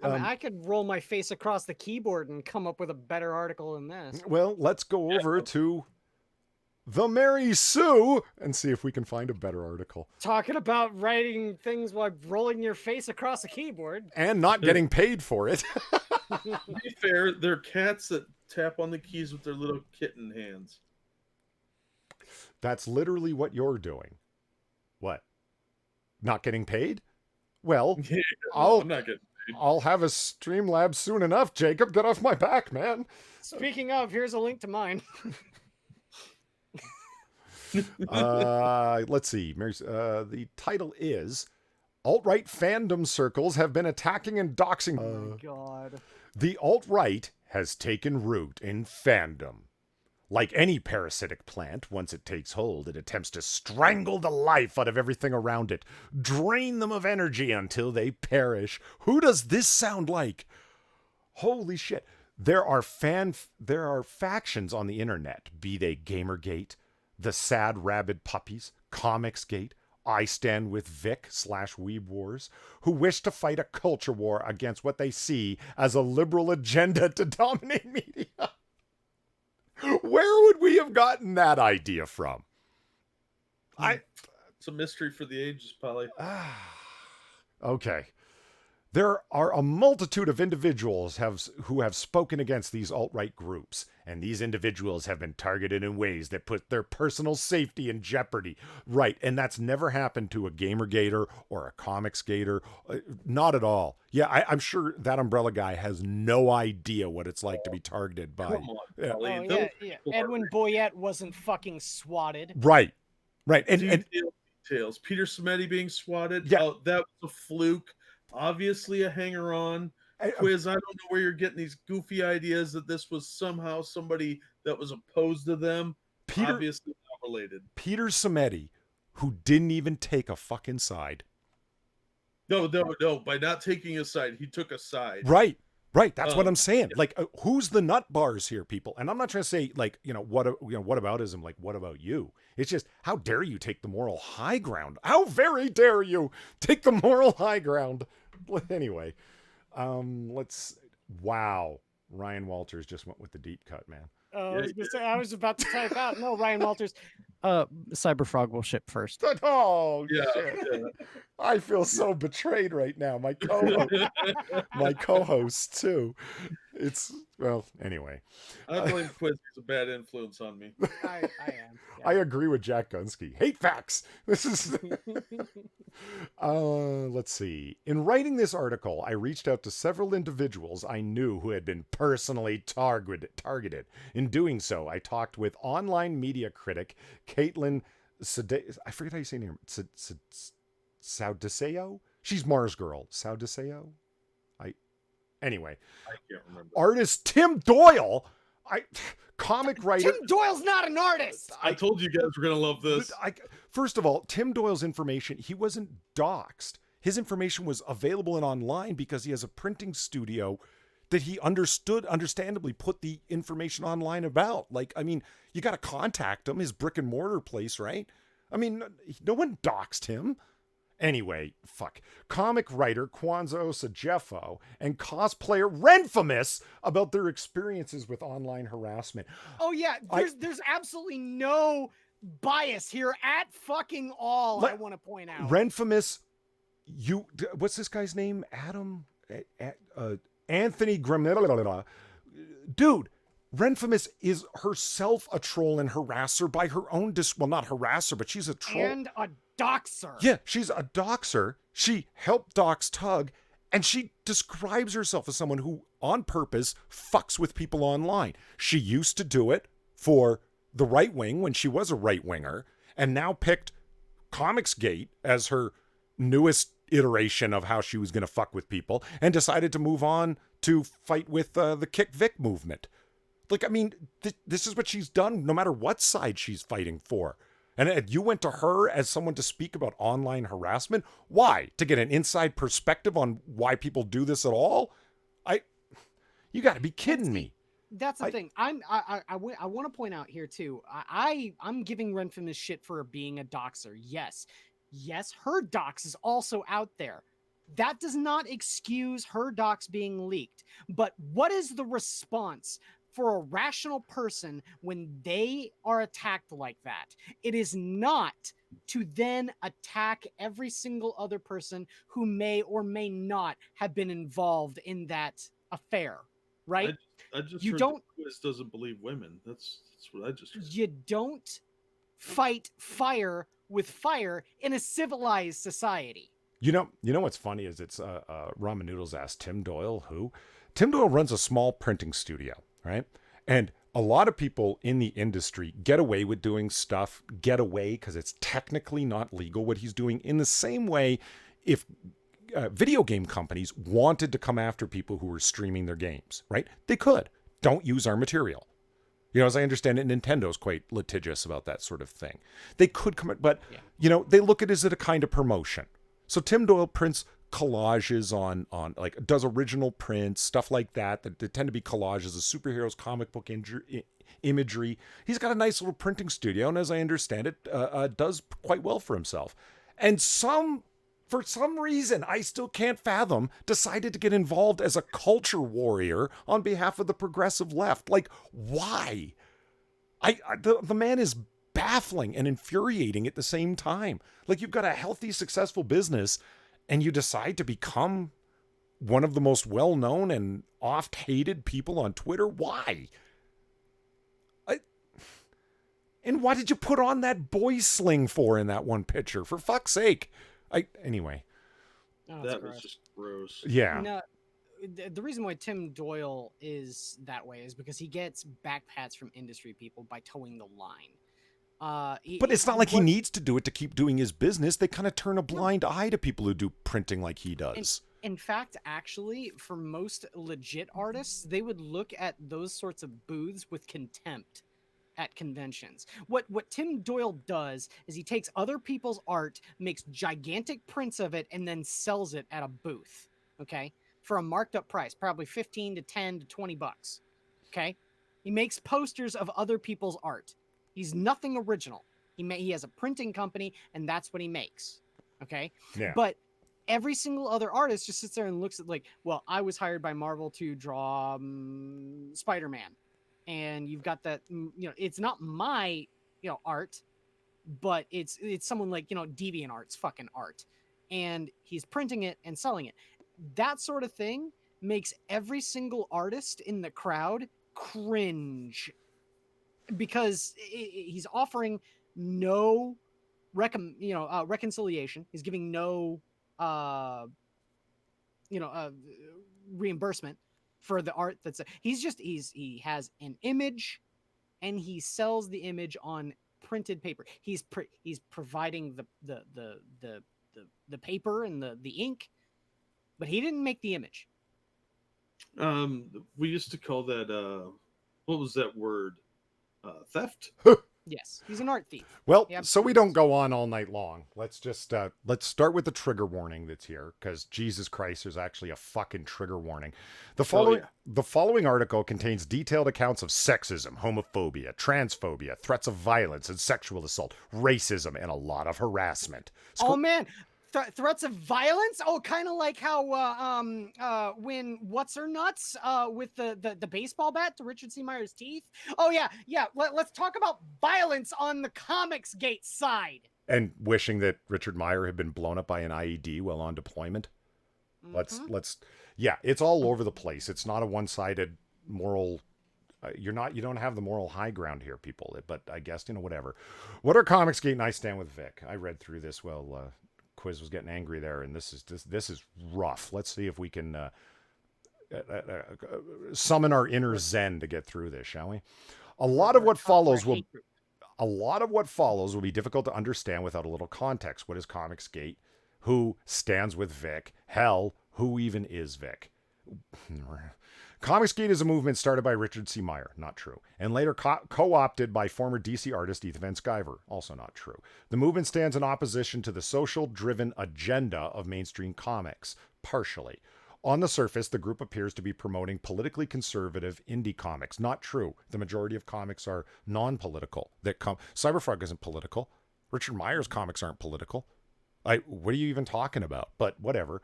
I mean, I could roll my face across the keyboard and come up with a better article than this. Well, let's go over to the Mary Sue and see if we can find a better article. Talking about writing things while rolling your face across a keyboard. And not getting paid for it. To be fair, they're cats that tap on the keys with their little kitten hands. That's literally what you're doing. What? Not getting paid? Well, Yeah, I'll I'm not getting paid. I'll have a Streamlabs soon enough, Jacob. Get off my back, man. Speaking of, here's a link to mine. Let's see. The title is Alt-Right Fandom Circles Have Been Attacking and Doxing. Oh my god. The alt-right has taken root in fandom. Like any parasitic plant, once it takes hold, it attempts to strangle the life out of everything around it, drain them of energy until they perish. Who does this sound like? Holy shit. There are factions on the internet, be they Gamergate, the Sad Rabid Puppies, Comicsgate, I Stand With Vic /Weeb Wars, who wish to fight a culture war against what they see as a liberal agenda to dominate media. Where would we have gotten that idea from? It's a mystery for the ages, Polly. Okay. There are a multitude of individuals who have spoken against these alt-right groups, and these individuals have been targeted in ways that put their personal safety in jeopardy. Right, and that's never happened to a Gamergator or a Comicsgator. Not at all. Yeah, I'm sure that umbrella guy has no idea what it's like to be targeted by. Come on, Yeah. Polly. Oh, Those yeah. people are Edwin Boyette wasn't fucking swatted. Right. And details. Peter Smetti being swatted. Yeah. Oh, that was a fluke. Obviously a hanger-on. Quiz, I don't know where you're getting these goofy ideas that this was somehow somebody that was opposed to them. Obviously not related. Peter Smetti, who didn't even take a fucking side. No. By not taking a side, he took a side. Right. That's what I'm saying. Like, who's the nut bars here, people? And I'm not trying to say, like, what aboutism? Like, what about you? It's just, how dare you take the moral high ground? How very dare you take the moral high ground? Anyway, wow. Ryan Walters just went with the deep cut, man. I was about to type out. No, Ryan Walters. Cyberfrog will ship first. Oh, Yeah. shit. I feel so betrayed right now. My co-host too. Anyway. I blame Quiz. He's a bad influence on me. I am. Yeah. I agree with Jack Gunsky. Hate facts. This is. Let's see. In writing this article, I reached out to several individuals I knew who had been personally targeted. In doing so, I talked with online media critic Caitlin I forget how you say her name. Saudiseo? She's Mars Girl. Saudiseo? Anyway. I can't remember. Artist Tim Doyle. Comic writer. Tim Doyle's not an artist. I told you guys were gonna love this. First of all, Tim Doyle's information, he wasn't doxed. His information was available and online because he has a printing studio that he understandably put the information online about. Like, I mean, you got to contact him, his brick and mortar place, right? I mean, no one doxed him. Anyway, fuck. Comic writer Kwanzaa Osajeffo and cosplayer Renfamous about their experiences with online harassment. Oh yeah, there's absolutely no bias here at fucking all. I want to point out. Renfamous, what's this guy's name? Anthony Gramilla. Dude, Renfamous is herself a troll and harasser by her own well, not harasser, but she's a troll. And a doxer. Yeah, she's a doxer. She helped dox Tug, and she describes herself as someone who, on purpose, fucks with people online. She used to do it for the right wing when she was a right winger, and now picked Comicsgate as her newest iteration of how she was going to fuck with people, and decided to move on to fight with the Kick Vic movement. Like, I mean, this is what she's done no matter what side she's fighting for. And you went to her as someone to speak about online harassment? Why? To get an inside perspective on why people do this at all? You got to be kidding me. That's the thing. I want to point out here too. I'm giving Renfamous shit for being a doxer. Yes, her dox is also out there. That does not excuse her docs being leaked. But what is the response for a rational person when they are attacked like that? It is not to then attack every single other person who may or may not have been involved in that affair, right? I just You heard don't. that Chris doesn't believe women. That's what I just heard. You don't fight fire with fire in a civilized society. You know what's funny is it's Ramen Noodles asked Tim Doyle who. Tim Doyle runs a small printing studio, right? And a lot of people in the industry get away with doing stuff, because it's technically not legal what he's doing, in the same way if video game companies wanted to come after people who were streaming their games, right? They could. Don't use our material. As I understand it, Nintendo's quite litigious about that sort of thing. They could come, but, they look at it as a kind of promotion. So Tim Doyle prints collages on like, does original prints, stuff like that they tend to be collages of superheroes, comic book imagery. He's got a nice little printing studio, and as I understand it, does quite well for himself. And for some reason I still can't fathom, decided to get involved as a culture warrior on behalf of the progressive left. Like, why? The man is baffling and infuriating at the same time. Like, you've got a healthy, successful business, and you decide to become one of the most well-known and oft-hated people on Twitter. Why? And why did you put on that boy sling for in that one picture? For fuck's sake. Anyway. Oh, that gross. was just gross. Yeah. No, the reason why Tim Doyle is that way is because he gets backpats from industry people by towing the line. But it's not like he needs to do it to keep doing his business. They kind of turn a blind eye to people who do printing like he does. In fact, actually, for most legit artists, they would look at those sorts of booths with contempt at conventions. What Tim Doyle does is he takes other people's art, makes gigantic prints of it, and then sells it at a booth, okay? For a marked up price, probably 15 to 10 to 20 bucks, okay? He makes posters of other people's art. He's nothing original. He has a printing company, and that's what he makes. Okay? Yeah. But every single other artist just sits there and looks at, like, well, I was hired by Marvel to draw Spider-Man. And you've got that, it's not my, art, but it's someone like, DeviantArt's fucking art. And he's printing it and selling it. That sort of thing makes every single artist in the crowd cringe. Because he's offering no reconciliation. He's giving no reimbursement for the art he has an image, and he sells the image on printed paper. He's providing the paper and the ink, but he didn't make the image. We used to call that what was that word? Theft. Yes, he's an art thief. Well, so we don't go on all night long. Let's just let's start with the trigger warning that's here, because Jesus Christ, there's actually a fucking trigger warning. The following article contains detailed accounts of sexism, homophobia, transphobia, threats of violence and sexual assault, racism, and a lot of harassment. Oh man, threats of violence? Oh, kind of like how when what's her nuts with the baseball bat to Richard C. Meyer's teeth. Oh yeah. Let's talk about violence on the Comicsgate side. And wishing that Richard Meyer had been blown up by an IED while on deployment. Mm-hmm. Let's it's all over the place. It's not a one-sided moral You don't have the moral high ground here, people. But I guess, whatever. What are Comicsgate? And I stand with Vic. I read through this while Quiz was getting angry there, and this is rough. Let's see if we can summon our inner Zen to get through this, shall we? A lot of what follows will be difficult to understand without a little context. What is Comicsgate? Who stands with Vic? Hell, who even is Vic? Comicsgate is a movement started by Richard C. Meyer, not true, and later co-opted by former DC artist Ethan Van Sciver, also not true. The movement stands in opposition to the social-driven agenda of mainstream comics, partially. On the surface, the group appears to be promoting politically conservative indie comics. Not true. The majority of comics are non-political. Cyberfrog isn't political. Richard Meyer's comics aren't political. What are you even talking about? But whatever.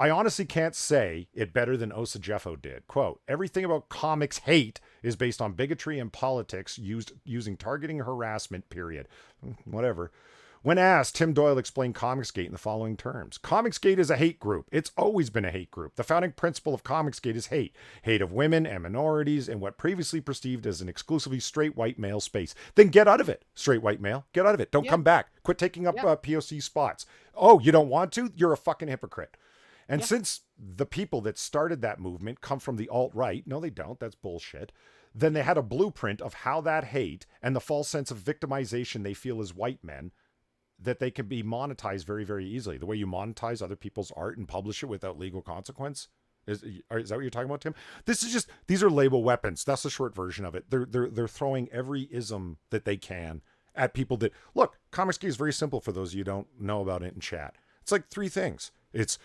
I honestly can't say it better than Osa Jeffo did. Quote, everything about comics hate is based on bigotry and politics using targeting harassment, period. Whatever. When asked, Tim Doyle explained Comicsgate in the following terms. Comicsgate is a hate group. It's always been a hate group. The founding principle of Comicsgate is hate. Hate of women and minorities in what previously perceived as an exclusively straight white male space. Then get out of it, straight white male. Get out of it. Don't come back. Quit taking up POC spots. Oh, you don't want to? You're a fucking hypocrite. And since the people that started that movement come from the alt-right, no, they don't. That's bullshit. Then they had a blueprint of how that hate and the false sense of victimization they feel as white men, that they can be monetized very, very easily. The way you monetize other people's art and publish it without legal consequence. Is that what you're talking about, Tim? These are label weapons. That's the short version of it. They're throwing every ism that they can at people that, look, Comicsgate is very simple for those of you who don't know about it in chat. It's like three things. It's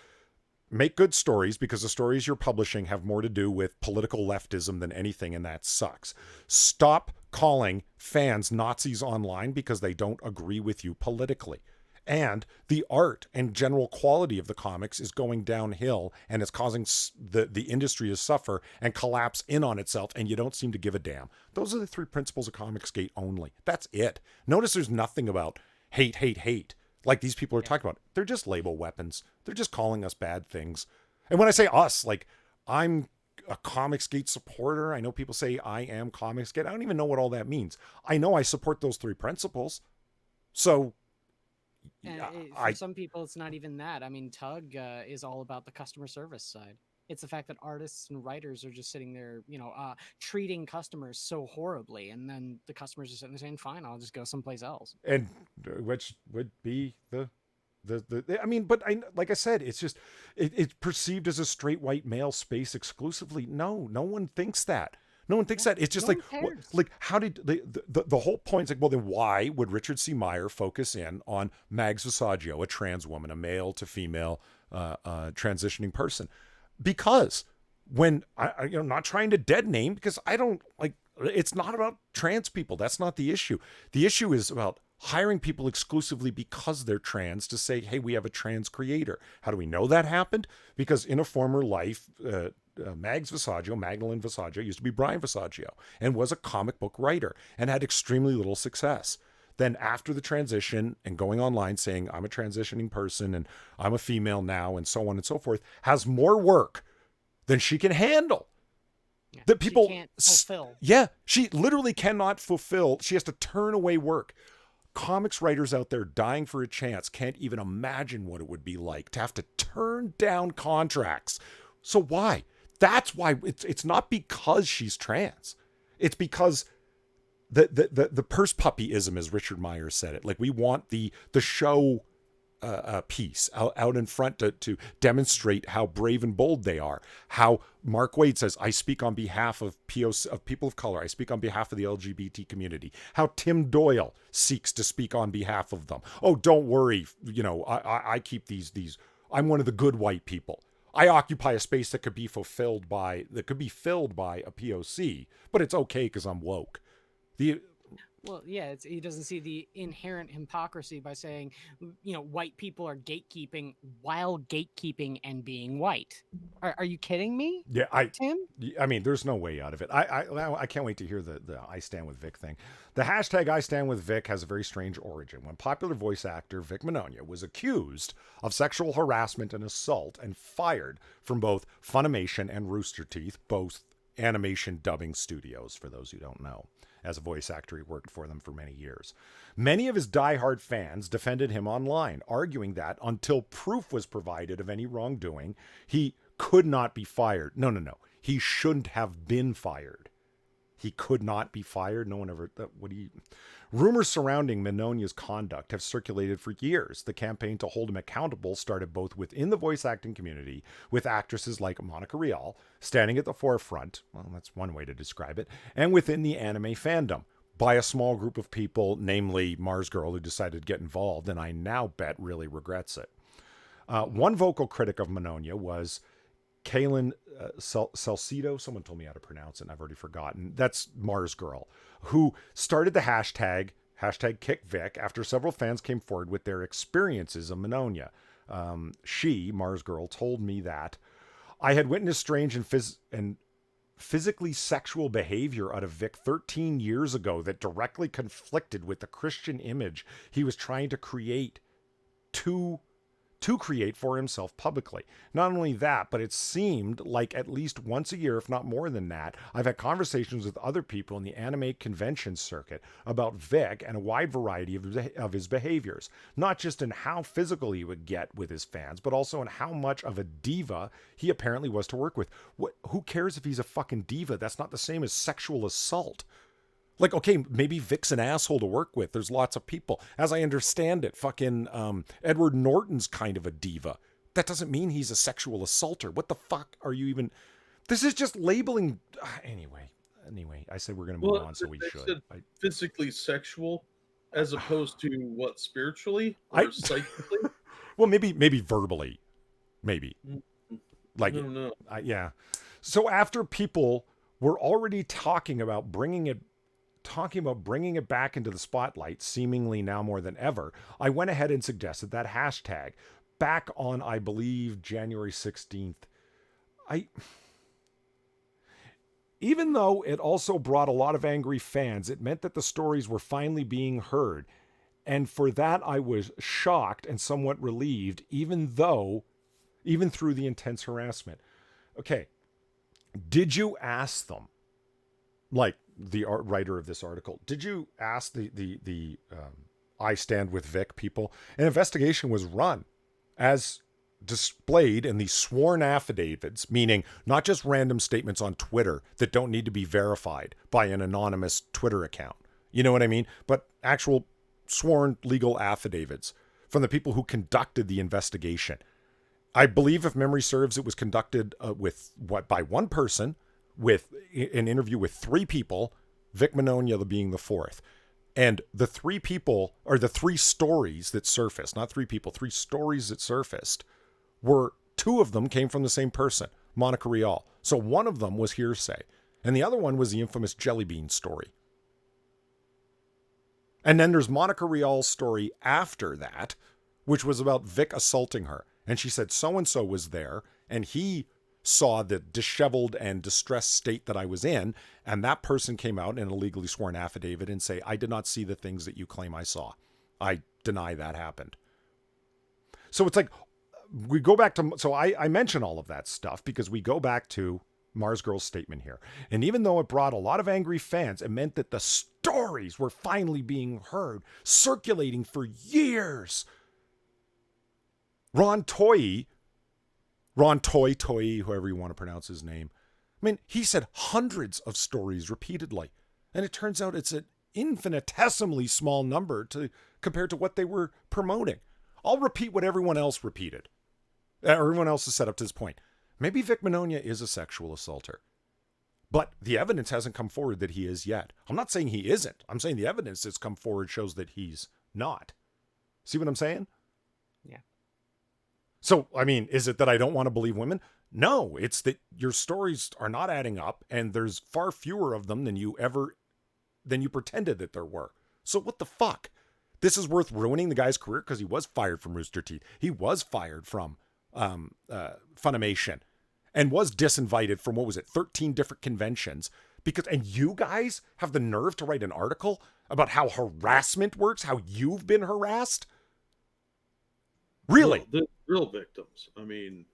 make good stories, because the stories you're publishing have more to do with political leftism than anything, and that sucks. Stop calling fans Nazis online because they don't agree with you politically. And the art and general quality of the comics is going downhill, and it's causing the industry to suffer and collapse in on itself, and you don't seem to give a damn. Those are the three principles of Comicsgate only. That's it. Notice there's nothing about hate. Like these people are talking about. They're just label weapons. They're just calling us bad things. And when I say us, like, I'm a Comicsgate supporter. I know people say I am Comicsgate. I don't even know what all that means. I know I support those three principles. So, for some people, it's not even that. I mean, Tug is all about the customer service side. It's the fact that artists and writers are just sitting there, treating customers so horribly, and then the customers are sitting there saying, "Fine, I'll just go someplace else." And which would be like I said, it's just it's perceived as a straight white male space exclusively. No one thinks that. No one thinks that. It's just how did the whole point is like, well, then why would Richard C. Meyer focus in on Mags Visaggio, a trans woman, a male to female transitioning person? Because when I'm not trying to dead name, because I don't like, it's not about trans people. That's not the issue. The issue is about hiring people exclusively because they're trans to say, hey, we have a trans creator. How do we know that happened? Because in a former life, Magdalene Visaggio used to be Brian Visaggio and was a comic book writer and had extremely little success. Then after the transition and going online saying I'm a transitioning person and I'm a female now and so on and so forth, has more work than she can handle. Yeah, that people she can't fulfill. Yeah, she literally cannot fulfill. She has to turn away work. Comics writers out there dying for a chance can't even imagine what it would be like to have to turn down contracts. So why? That's why it's not because she's trans. It's because the purse puppyism, as Richard Meyer said it. Like, we want the show piece out in front to demonstrate how brave and bold they are. How Mark Waid says, I speak on behalf of POC, of people of color. I speak on behalf of the LGBT community. How Tim Doyle seeks to speak on behalf of them. Oh, don't worry. I keep these. I'm one of the good white people. I occupy a space that could be filled by a POC, but it's okay because I'm woke. He doesn't see the inherent hypocrisy by saying, white people are gatekeeping while gatekeeping and being white. Are you kidding me? Yeah, Tim? I mean, there's no way out of it. I can't wait to hear the I Stand With Vic thing. The hashtag I Stand With Vic has a very strange origin. When popular voice actor Vic Mignogna was accused of sexual harassment and assault and fired from both Funimation and Rooster Teeth, both animation dubbing studios, for those who don't know. As a voice actor, he worked for them for many years. Many of his diehard fans defended him online, arguing that until proof was provided of any wrongdoing, he could not be fired. No. He shouldn't have been fired. He could not be fired. No one ever. Rumors surrounding Minonia's conduct have circulated for years. The campaign to hold him accountable started both within the voice acting community, with actresses like Monica Rial standing at the forefront, well, that's one way to describe it, and within the anime fandom, by a small group of people, namely Mars Girl, who decided to get involved, and I now bet really regrets it. One vocal critic of Minonia was Kaylin Salcido. Someone told me how to pronounce it, and I've already forgotten. That's Mars Girl, who started the hashtag #KickVic after several fans came forward with their experiences of Minonia. She, Mars Girl, told me that I had witnessed strange and physically sexual behavior out of Vic 13 years ago that directly conflicted with the Christian image he was trying to create for himself publicly. Not only that, but it seemed like at least once a year, if not more than that, I've had conversations with other people in the anime convention circuit about Vic and a wide variety of his behaviors, not just in how physical he would get with his fans, but also in how much of a diva he apparently was to work with. Who cares if he's a fucking diva? That's not the same as sexual assault. Like, okay, maybe Vic's an asshole to work with. There's lots of people. As I understand it, fucking Edward Norton's kind of a diva. That doesn't mean he's a sexual assaulter. What the fuck are you even... This is just labeling... Anyway, I said we're going to move on, so we should. Physically sexual as opposed to what, spiritually or psychically? Well, maybe verbally. Maybe. Like, I don't know. Yeah. So after people were already talking about bringing it back into the spotlight, seemingly now more than ever, I went ahead and suggested that hashtag back on, I believe, January 16th. Even though it also brought a lot of angry fans, it meant that the stories were finally being heard. And for that, I was shocked and somewhat relieved, even through the intense harassment. Okay. Did you ask them, like the writer of this article, did you ask the I Stand With Vic people? An investigation was run as displayed in the sworn affidavits, meaning not just random statements on Twitter that don't need to be verified by an anonymous Twitter account. You know what I mean? But actual sworn legal affidavits from the people who conducted the investigation. I believe, if memory serves, it was conducted by one person, with an interview with three people, Vic Minonia being the fourth. And the three people, or the three stories that surfaced, not three people, three stories that surfaced, two of them came from the same person, Monica Rial. So one of them was hearsay, and the other one was the infamous Jelly Bean story. And then there's Monica Rial's story after that, which was about Vic assaulting her. And she said so-and-so was there, and he saw the disheveled and distressed state that I was in, and that person came out in a legally sworn affidavit and say, I did not see the things that you claim I saw. I deny that happened. So it's like, we go back to... So I mention all of that stuff because we go back to Mars Girl's statement here. And even though it brought a lot of angry fans, it meant that the stories were finally being heard, circulating for years. Ron Toy, whoever you want to pronounce his name. I mean, he said hundreds of stories repeatedly. And it turns out it's an infinitesimally small number compared to what they were promoting. I'll repeat what everyone else repeated. Everyone else has said up to this point. Maybe Vic Minonia is a sexual assaulter. But the evidence hasn't come forward that he is yet. I'm not saying he isn't. I'm saying the evidence that's come forward shows that he's not. See what I'm saying? Yeah. So, I mean, is it that I don't want to believe women? No, it's that your stories are not adding up, and there's far fewer of them than you pretended that there were. So what the fuck? This is worth ruining the guy's career because he was fired from Rooster Teeth. He was fired from Funimation and was disinvited from, 13 different conventions. And you guys have the nerve to write an article about how harassment works, how you've been harassed? Really? Well, the real victims. I mean,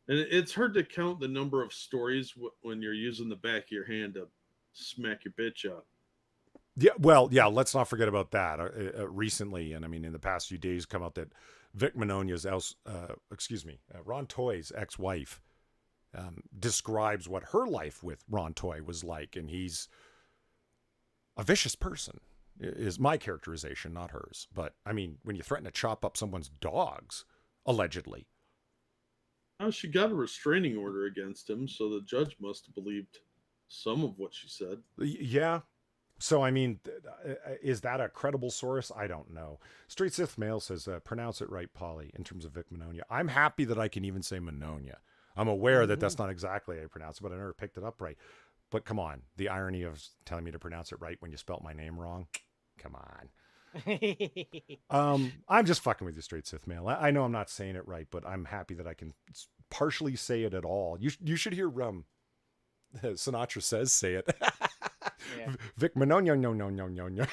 And it's hard to count the number of stories when you're using the back of your hand to smack your bitch up. Yeah, well, yeah. Let's not forget about that. Recently, and I mean, in the past few days, come out that Vic Mignogna's, Ron Toy's ex-wife, describes what her life with Ron Toy was like, and he's a vicious person. Is my characterization, not hers. But I mean, when you threaten to chop up someone's dogs, allegedly. Oh, she got a restraining order against him, so the judge must have believed some of what she said. Yeah. So, I mean, is that a credible source? I don't know. Straight Sith Mail says, pronounce it right, Polly, in terms of Vic Mignogna. I'm happy that I can even say Mignogna. I'm aware that that's not exactly how I pronounce it, but I never picked it up right. But come on, the irony of telling me to pronounce it right when you spelt my name wrong. Come on. I'm just fucking with you, Straight Sith Mail. I know I'm not saying it right, but I'm happy that I can partially say it at all. You should hear Sinatra says say it. Yeah. Vic Mignogna, no.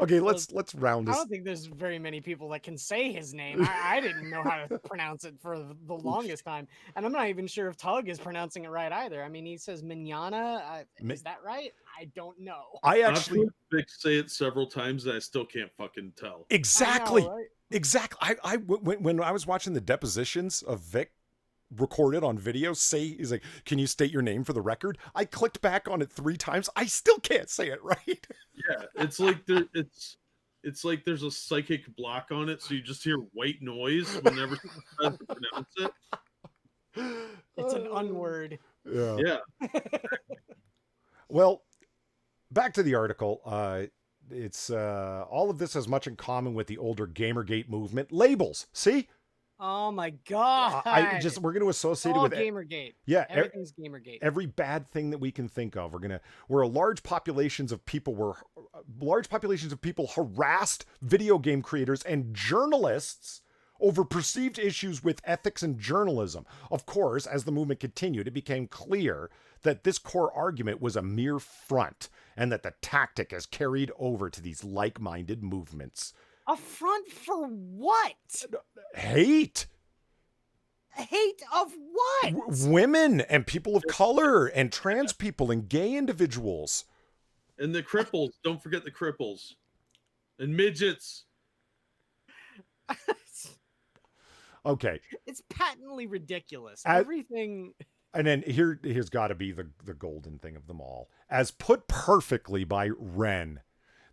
Okay, let's round I this. don't think there's very many people that can say his name. I didn't know how to pronounce it for the longest time, and I'm not even sure if Tug is pronouncing it right either. I mean, he says Mignana. Is that right? I don't know. I I've actually heard Vic say it several times, and I still can't fucking tell. exactly, I know, right? exactly. When I was watching the depositions of Vic recorded on video, he's like, "Can you state your name for the record?" I clicked back on it 3 times. I still can't say it right. Yeah, it's like it's like there's a psychic block on it, so you just hear white noise whenever someone tries to pronounce it. It's an unword. Yeah. Yeah, Well, back to the article. It's all of this has much in common with the older Gamergate movement. Labels. See? Oh my god! We're going to associate it all with Gamergate. Yeah, Everything's Gamergate. every bad thing that we can think of. Where large populations of people harassed video game creators and journalists over perceived issues with ethics and journalism. Of course, as the movement continued, it became clear that this core argument was a mere front and that the tactic has carried over to these like-minded movements. A front for what? Hate. Hate of what? Women and people of color and trans people and gay individuals. and the cripples. Don't forget the cripples and midgets. Okay. It's patently ridiculous. As- Everything. And then here's got to be the golden thing of them all. As put perfectly by Ren,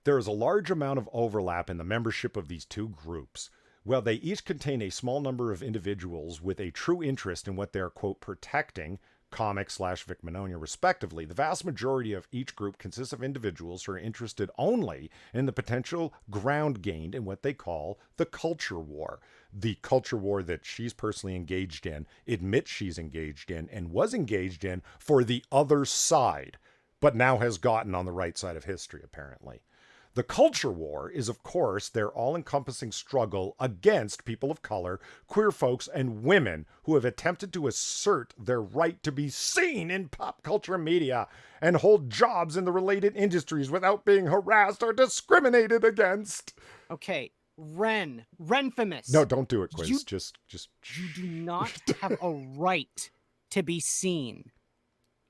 there is a large amount of overlap in the membership of these two groups. While they each contain a small number of individuals with a true interest in what they're, quote, protecting, comic/Vic Mignogna respectively, the vast majority of each group consists of individuals who are interested only in the potential ground gained in what they call the culture war. The culture war that she's personally engaged in, admits she's engaged in, and was engaged in for the other side, but now has gotten on the right side of history, apparently. The culture war is, of course, their all-encompassing struggle against people of color, queer folks, and women who have attempted to assert their right to be seen in pop culture media and hold jobs in the related industries without being harassed or discriminated against. Okay, Renfamous. No, don't do it, Quiz. You- Just. You do not have a right to be seen.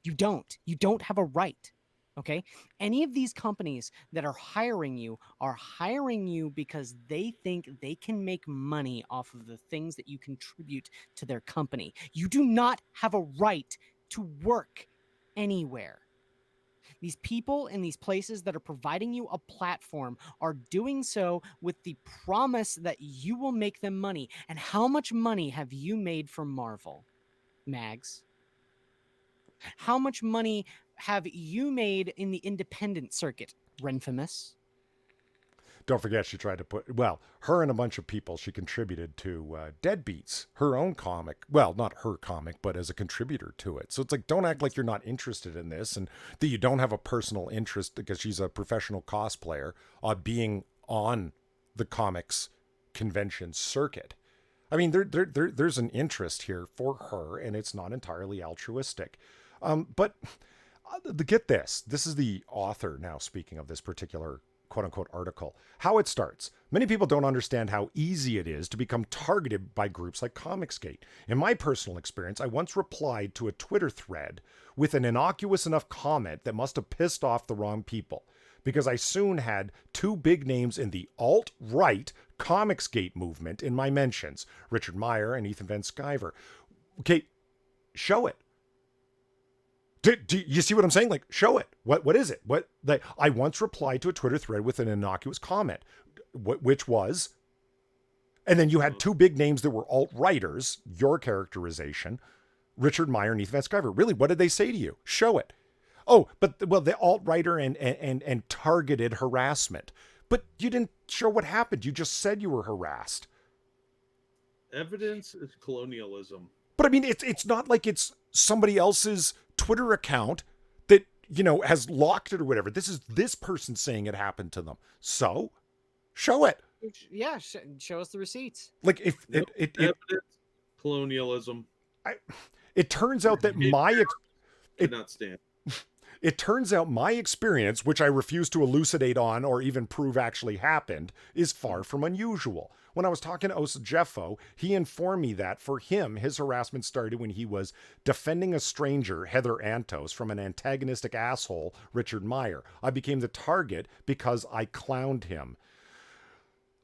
You don't. You don't have a right. Okay? Any of these companies that are hiring you because they think they can make money off of the things that you contribute to their company. You do not have a right to work anywhere. These people in these places that are providing you a platform are doing so with the promise that you will make them money. And how much money have you made from Marvel, Mags? How much money have you made in the independent circuit, Renfamous? Don't forget, she tried to her and a bunch of people, she contributed to Deadbeats, her own comic. Well, not her comic, but as a contributor to it. So it's like, don't act like you're not interested in this and that you don't have a personal interest because she's a professional cosplayer being on the comics convention circuit. I mean, there's an interest here for her, and it's not entirely altruistic. But get this. This is the author now speaking of this particular quote unquote article. How it starts. Many people don't understand how easy it is to become targeted by groups like Comicsgate. In my personal experience, I once replied to a Twitter thread with an innocuous enough comment that must have pissed off the wrong people, because I soon had two big names in the alt-right Comicsgate movement in my mentions, Richard Meyer and Ethan Van Sciver. Okay, show it. Do you see what I'm saying? Like, show it. What is it? What, like, I once replied to a Twitter thread with an innocuous comment, which was, and then you had two big names that were alt-righters, your characterization, Richard Meyer and Ethan Van Sciver. Really, what did they say to you? Show it. Oh, but, well, the alt-righter and targeted harassment. But you didn't show what happened. You just said you were harassed. Evidence is colonialism. But I mean, it's not like it's somebody else's Twitter account that, you know, has locked it or whatever. This is this person saying it happened to them. So show it. Yeah, show us the receipts. Like, if Evidence, colonialism. it turns out that Cannot stand. it turns out my experience, which I refuse to elucidate on or even prove actually happened, is far from unusual. When I was talking to Osa Jeffo, he informed me that for him, his harassment started when he was defending a stranger, Heather Antos, from an antagonistic asshole, Richard Meyer. I became the target because I clowned him.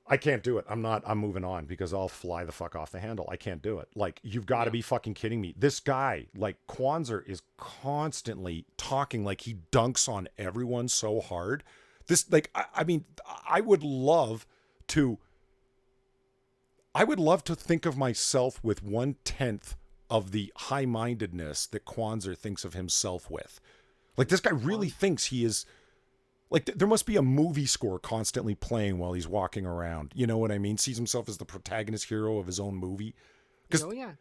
I can't do it. I'm moving on because I'll fly the fuck off the handle. I can't do it. Like, you've got to be fucking kidding me. This guy, like, Kwanzaa is constantly talking like he dunks on everyone so hard. This, like, I mean, I would love to think of myself with 1/10 of the high-mindedness that Kwanzaa thinks of himself with. Like, this guy really thinks he is, like, there must be a movie score constantly playing while he's walking around. You know what I mean? Sees himself as the protagonist hero of his own movie. Oh yeah,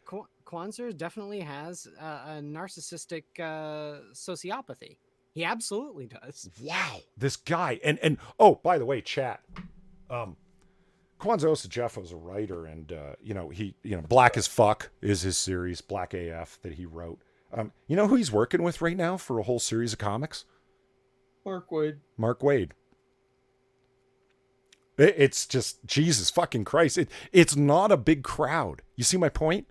Kwanzaa definitely has a narcissistic sociopathy. He absolutely does. Wow, this guy. And oh, by the way, chat. Kwanzaa Osa Jeffo is a writer, and Black as Fuck is his series, Black AF, that he wrote. You know who he's working with right now for a whole series of comics? Mark Waid. Mark Waid. It's just, Jesus fucking Christ. It's not a big crowd. You see my point?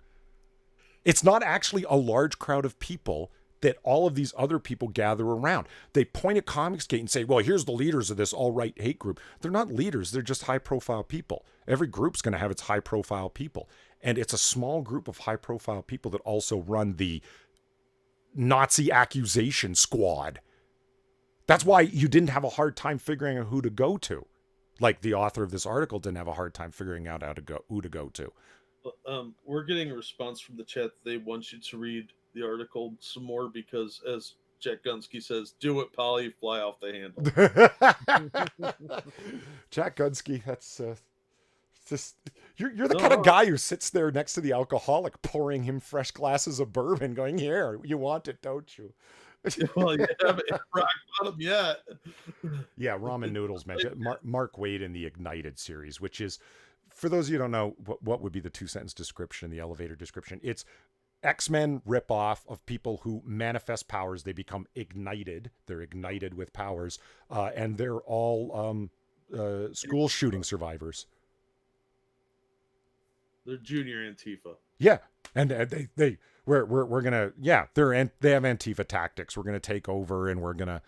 It's not actually a large crowd of people that all of these other people gather around. They point at Comicsgate and say, well, here's the leaders of this alt-right hate group. They're not leaders. They're just high-profile people. Every group's going to have its high-profile people. And it's a small group of high-profile people that also run the Nazi accusation squad. That's why you didn't have a hard time figuring out who to go to. Like, the author of this article didn't have a hard time figuring out who to go to. We're getting a response from the chat. They want you to read the article some more because, as Jack Gunsky says, do it, Polly, fly off the handle. Jack Gunsky, that's just you're the kind of guy who sits there next to the alcoholic, pouring him fresh glasses of bourbon, going, "Here, you want it, don't you?" Well, you haven't hit rock bottom yet. Yeah, ramen noodles mentioned. Mark Waid in the Ignited series, which is, for those of you who don't know, what would be the 2-sentence description, the elevator description? It's X-Men ripoff of people who manifest powers. They become ignited. They're ignited with powers, and they're all school shooting survivors. They're junior Antifa. Yeah, and we're gonna, yeah, they have Antifa tactics. We're gonna take over, and we're gonna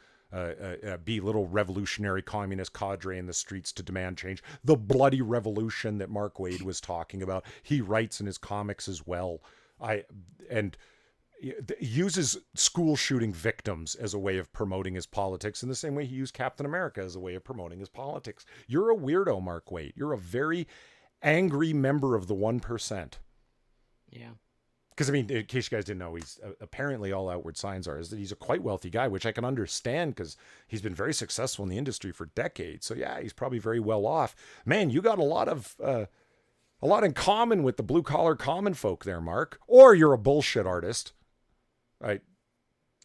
be little revolutionary communist cadre in the streets to demand change. The bloody revolution that Mark Waid was talking about. He writes in his comics as well. Uses school shooting victims as a way of promoting his politics in the same way he used Captain America as a way of promoting his politics. You're a weirdo, Mark Waid. You're a very angry member of the 1%. Yeah. Because, I mean, in case you guys didn't know, he's apparently all outward signs are is that he's a quite wealthy guy, which I can understand because he's been very successful in the industry for decades. So, yeah, he's probably very well off. Man, you got a lot in common with the blue-collar common folk there, Mark. Or you're a bullshit artist. Right?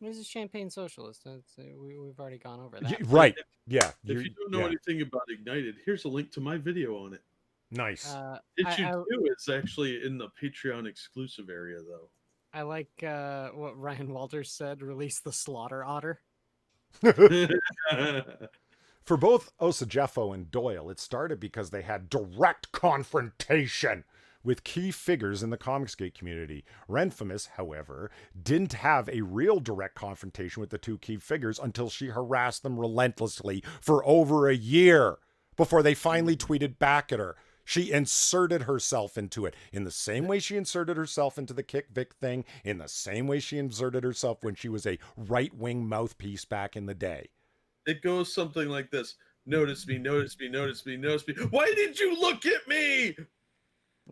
He's a champagne socialist. We've already gone over that. Right. Yeah. If you don't know anything about Ignited, here's a link to my video on it. Nice. Issue 2 is actually in the Patreon exclusive area, though. I like what Ryan Walters said, release the slaughter otter. For both Osajeffo and Doyle, it started because they had direct confrontation with key figures in the Comicsgate community. Renfamous, however, didn't have a real direct confrontation with the two key figures until she harassed them relentlessly for over a year before they finally tweeted back at her. She inserted herself into it in the same way she inserted herself into the Kick Vic thing, in the same way she inserted herself when she was a right-wing mouthpiece back in the day. It goes something like this. Notice me, notice me, notice me, notice me. Why did you look at me?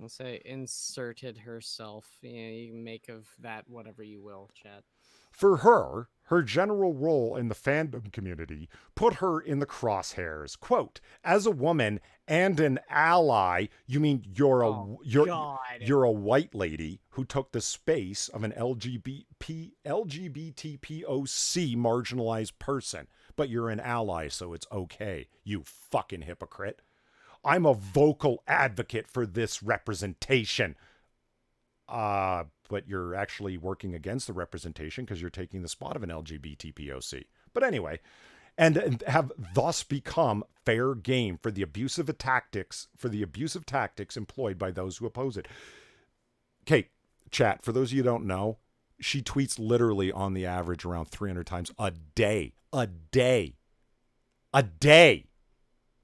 I'll say inserted herself. Yeah, you can make of that whatever you will, chat. For her, her general role in the fandom community put her in the crosshairs. Quote, as a woman and an ally, you mean you're a white lady who took the space of an LGBTPOC marginalized person, but you're an ally, so it's okay, you fucking hypocrite. I'm a vocal advocate for this representation. But you're actually working against the representation because you're taking the spot of an LGBTPOC. But anyway, and have thus become fair game for the abusive tactics employed by those who oppose it. Okay, chat, for those of you who don't know, she tweets literally on the average around 300 times a day.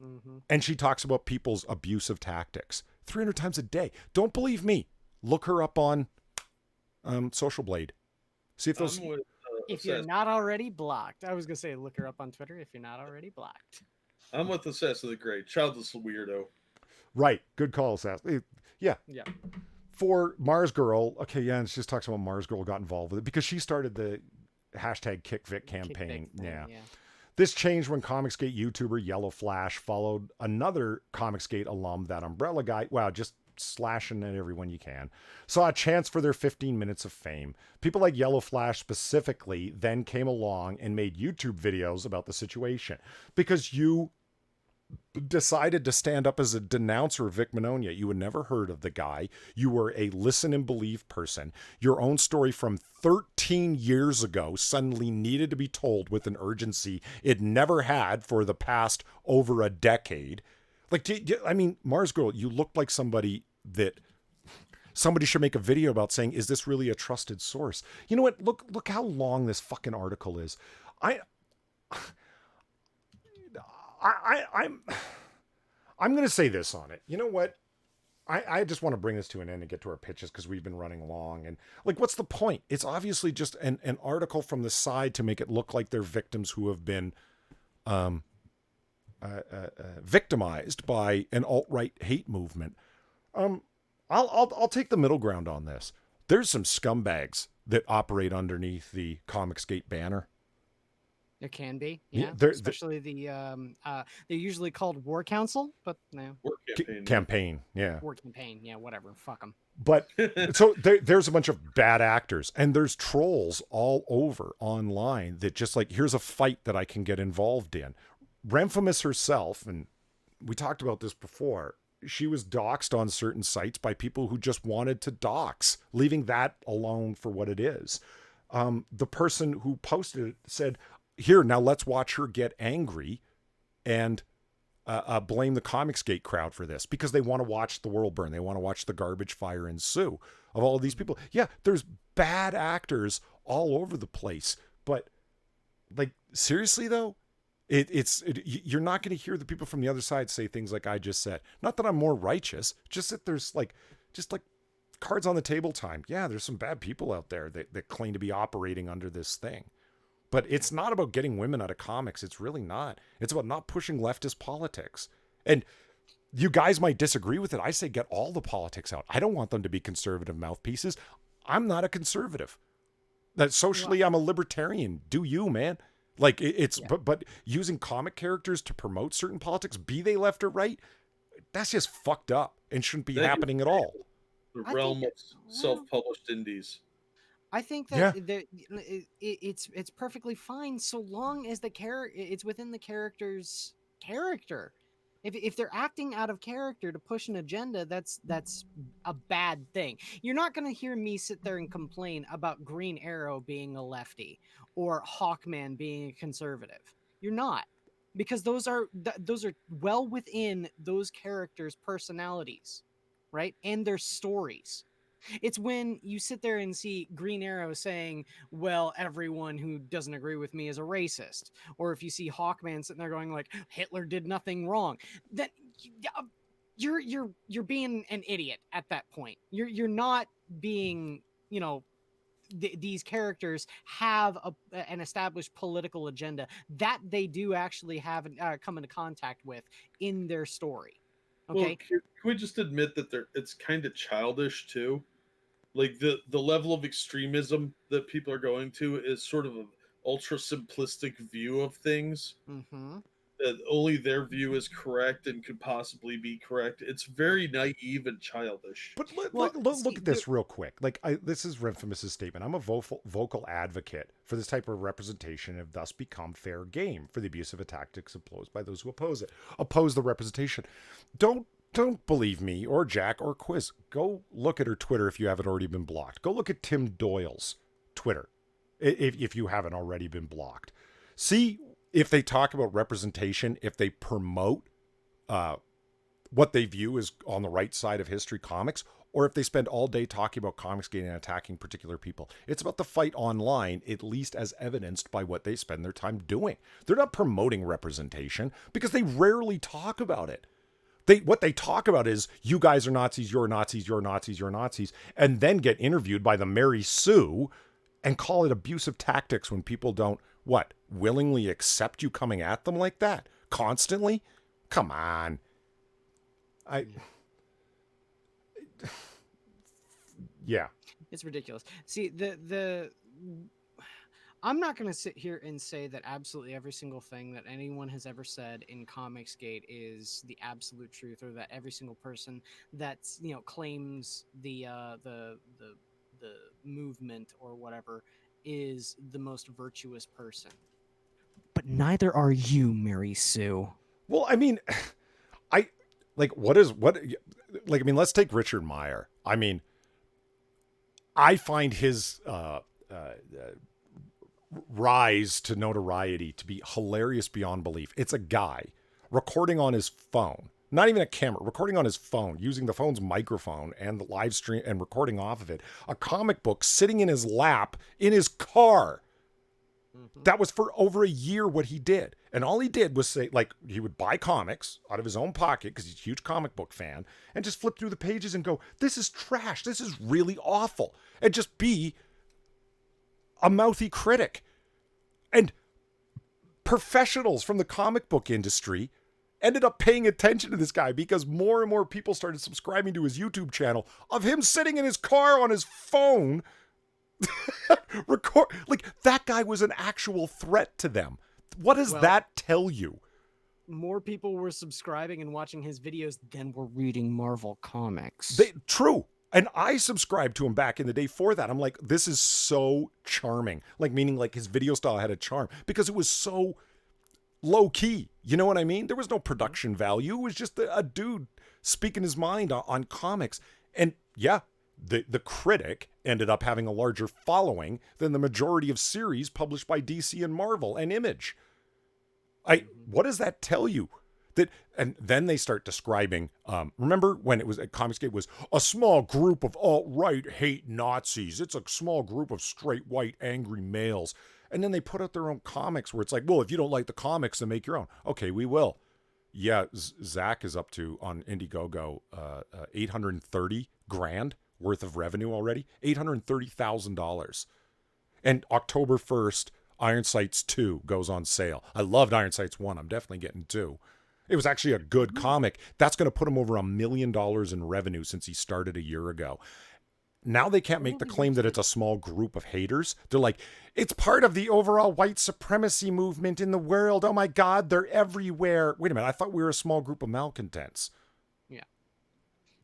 Mm-hmm. And she talks about people's abusive tactics 300 times a day. Don't believe me. Look her up on Social Blade. See if those. If you're not already blocked, I was gonna say look her up on Twitter. If you're not already blocked, I'm with Assess of the Great. Childless weirdo. Right. Good call, Sass. Yeah. Yeah. For Mars Girl, okay, yeah, and she just talks about Mars Girl got involved with it because she started the hashtag KickVic campaign. Yeah. This changed when Comicsgate YouTuber Yellow Flash followed another Comicsgate alum, that Umbrella guy. Wow, just slashing at everyone you can. Saw a chance for their 15 minutes of fame. People like Yellow Flash specifically then came along and made YouTube videos about the situation because you decided to stand up as a denouncer of Vic Mignogna. You had never heard of the guy. You were a listen and believe person. Your own story from 13 years ago suddenly needed to be told with an urgency it never had for the past over a decade. Like, I mean, Mars Girl, you looked like somebody that somebody should make a video about saying, is this really a trusted source? You know what? Look how long this fucking article is. I'm going to say this on it. You know what? I just want to bring this to an end and get to our pitches because we've been running long. And like, what's the point? It's obviously just an article from the side to make it look like they're victims who have been victimized by an alt-right hate movement. I'll take the middle ground on this. There's some scumbags that operate underneath the Comicsgate banner. There can be, yeah. Especially they're usually called War Council, but no. War campaign, yeah. War campaign, yeah, whatever. Fuck them. But so there's a bunch of bad actors, and there's trolls all over online that just like, here's a fight that I can get involved in. Renfamous herself, and we talked about this before, she was doxxed on certain sites by people who just wanted to dox, leaving that alone for what it is. The person who posted it said, here, now let's watch her get angry and blame the Comicsgate crowd for this because they want to watch the world burn. They want to watch the garbage fire ensue of all of these people. Yeah, there's bad actors all over the place. But like, seriously though, you're not going to hear the people from the other side say things like I just said. Not that I'm more righteous, just that there's like cards on the table time. Yeah, there's some bad people out there that claim to be operating under this thing. But it's not about getting women out of comics. It's really not. It's about not pushing leftist politics. And you guys might disagree with it. I say get all the politics out. I don't want them to be conservative mouthpieces. I'm not a conservative. That socially, I'm a libertarian. Do you, man? Like but using comic characters to promote certain politics, be they left or right, that's just fucked up and shouldn't be happening at all. The realm of self-published indies. I think that it's perfectly fine so long as it's within the character's character. If they're acting out of character to push an agenda, that's a bad thing. You're not going to hear me sit there and complain about Green Arrow being a lefty or Hawkman being a conservative. You're not. because those are well within those characters' personalities, right? And their stories. It's when you sit there and see Green Arrow saying, well, everyone who doesn't agree with me is a racist. Or if you see Hawkman sitting there going like, Hitler did nothing wrong. That you're being an idiot at that point. You're not being, you know, these characters have an established political agenda that they do actually have come into contact with in their story. Well, Okay. can we just admit that it's kind of childish too? Like the level of extremism that people are going to is sort of an ultra simplistic view of things, Mm-hmm. that only their view is correct and could possibly be correct. It's very naive and childish. But Well, look see, at this real quick. Like, this is Infamous's statement. I'm a vocal advocate for this type of representation and have thus become fair game for the abusive tactics opposed by those who oppose the representation. Don't believe me or Jack or Quiz. Go look at her Twitter if you haven't already been blocked. Go look at Tim Doyle's Twitter if you haven't already been blocked. See if they talk about representation, if they promote what they view as on the right side of history comics, or if they spend all day talking about comics getting and attacking particular people. It's about the fight online, at least as evidenced by what they spend their time doing. They're not promoting representation because they rarely talk about it. What they talk about is, you guys are Nazis, you're Nazis, you're Nazis, you're Nazis, and then get interviewed by the Mary Sue and call it abusive tactics when people don't, willingly accept you coming at them like that constantly? Come on. Yeah. It's ridiculous. See, the I'm not going to sit here and say that absolutely every single thing that anyone has ever said in Comicsgate is the absolute truth, or that every single person that's, you know, claims the movement or whatever is the most virtuous person. But neither are you, Mary Sue. Well, I mean, I let's take Richard Meyer. I mean, I find his rise to notoriety to be hilarious beyond belief. It's a guy recording on his phone, not even a camera, recording on his phone, using the phone's microphone and the live stream and recording off of it, a comic book sitting in his lap in his car. That was for over a year what he did. And all he did was say, like, he would buy comics out of his own pocket because he's a huge comic book fan and just flip through the pages and go, this is trash. This is really awful. And just be a mouthy critic. And professionals from the comic book industry ended up paying attention to this guy because more and more people started subscribing to his YouTube channel of him sitting in his car on his phone record. Like, that guy was an actual threat to them. What does that tell you? More people were subscribing and watching his videos than were reading Marvel comics. True. And I subscribed to him back in the day for that. I'm like, this is so charming. Like, meaning like his video style had a charm because it was so low key. You know what I mean? There was no production value. It was just a dude speaking his mind on comics. And yeah, the critic ended up having a larger following than the majority of series published by DC and Marvel and Image. What does that tell you? And then they start describing, remember when it was at Comicsgate was a small group of alt-right hate Nazis. It's a small group of straight white angry males. And then they put out their own comics where it's like, well, if you don't like the comics, then make your own. Okay, we will. Yeah, Zach is up to, on Indiegogo, 830 grand worth of revenue already. $830,000. And October 1st, Iron Sights 2 goes on sale. I loved Iron Sights 1. I'm definitely getting 2. It was actually a good comic. That's going to put him over $1 million in revenue since he started a year ago. Now they can't make the claim that it's a small group of haters. They're like, it's part of the overall white supremacy movement in the world. Oh my God, they're everywhere. Wait a minute, I thought we were a small group of malcontents. Yeah.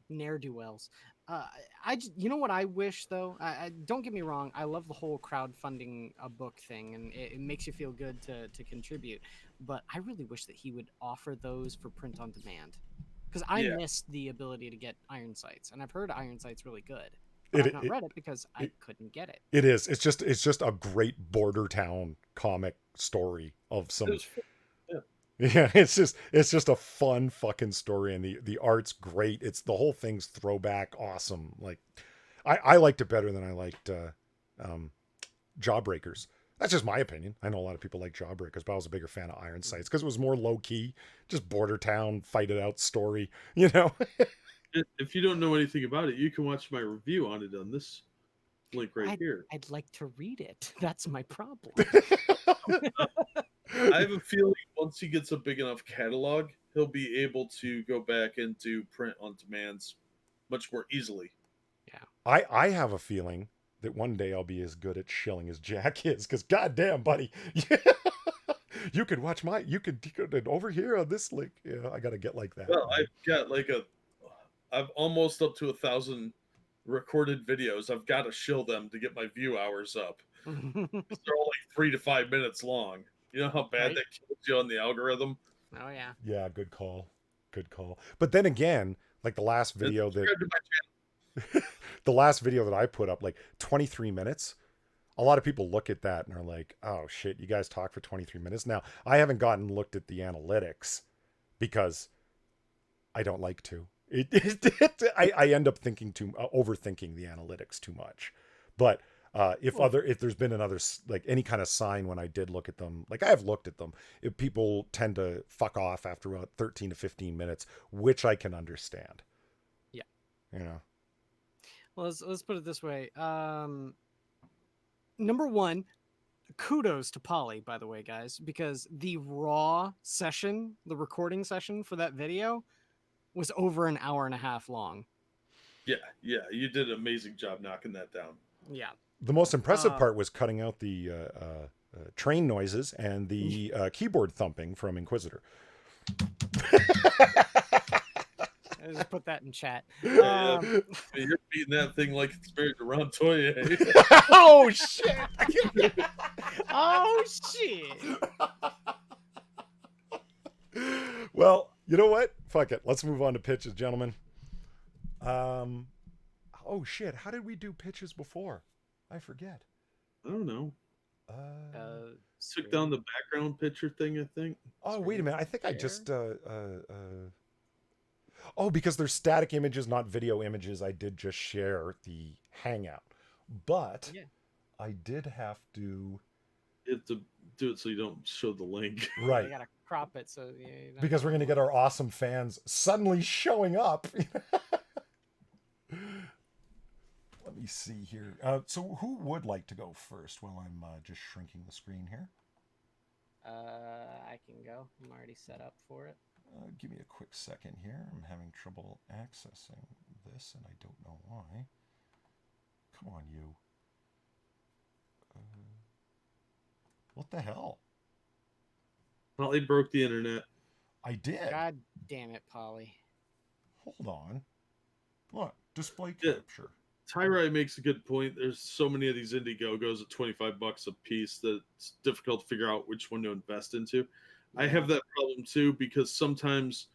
Ne'er-do-wells. You know what I wish though? Don't get me wrong. I love the whole crowdfunding a book thing, and it makes you feel good to contribute. But I really wish that he would offer those for print on demand, because I missed the ability to get Iron Sights, and I've heard Iron Sights really good. I've not read it because I couldn't get it. It is. It's just a great border town comic story of some. Yeah, it's just a fun fucking story, and the art's great. It's the whole thing's throwback, awesome. Like, I liked it better than I liked um, Jawbreakers. That's just my opinion. I know a lot of people like Jawbreakers, but I was a bigger fan of Iron Sights because it was more low key, just border town fight it out story. You know. If you don't know anything about it, you can watch my review on it on this link right I'd, here. I'd like to read it. That's my problem. I have a feeling once he gets a big enough catalog, he'll be able to go back and do print on demands much more easily. I have a feeling that one day I'll be as good at shilling as Jack is, because goddamn, buddy, you could watch you could over here on this link. Yeah, I gotta get like that. Well, I've got I've almost up to 1,000 recorded videos. I've got to shill them to get my view hours up. They're all like 3 to 5 minutes long. You know how bad Right. that kills you on the algorithm? Oh yeah. Yeah, good call. Good call. But then again, like the last And video subscribe to my the last video that I put up, like 23 minutes. A lot of people look at that and are like, "Oh shit, you guys talk for 23 minutes." Now, I haven't looked at the analytics because I don't like to. I end up overthinking the analytics too much. But if there's been another like any kind of sign when I did look at them, like I have looked at them, if people tend to fuck off after about 13 to 15 minutes, which I can understand. Yeah. You know. Well, let's put it this way. Number one, kudos to Polly, by the way, guys, because the raw session, the recording session for that video, was over an hour and a half long. Yeah, you did an amazing job knocking that down. Yeah. The most impressive part was cutting out the train noises and the keyboard thumping from Inquisitor. I just put that in chat. You're beating that thing like it's married to Rontoya. Oh shit! Oh shit! Well, you know what? Fuck it. Let's move on to pitches, gentlemen. Oh shit! How did we do pitches before? I forget. I don't know. Uh, Took down the background picture thing, I think. Oh, wait a minute. I think I just oh, because they're static images, not video images, I did just share the Hangout. But Yeah. I did have to. You have to do it so you don't show the link. Right. You gotta crop it so. Because we're going to get our awesome fans suddenly showing up. Let me see here. So who would like to go first while I'm just shrinking the screen here? I can go. I'm already set up for it. Give me a quick second here. I'm having trouble accessing this, and I don't know why. Come on, you. What the hell? Polly broke the internet. I did. God damn it, Polly. Hold on. Look, display Yeah. capture. Tyrai makes a good point. There's so many of these Indiegogos at $25 a piece that it's difficult to figure out which one to invest into. I have that problem too because sometimes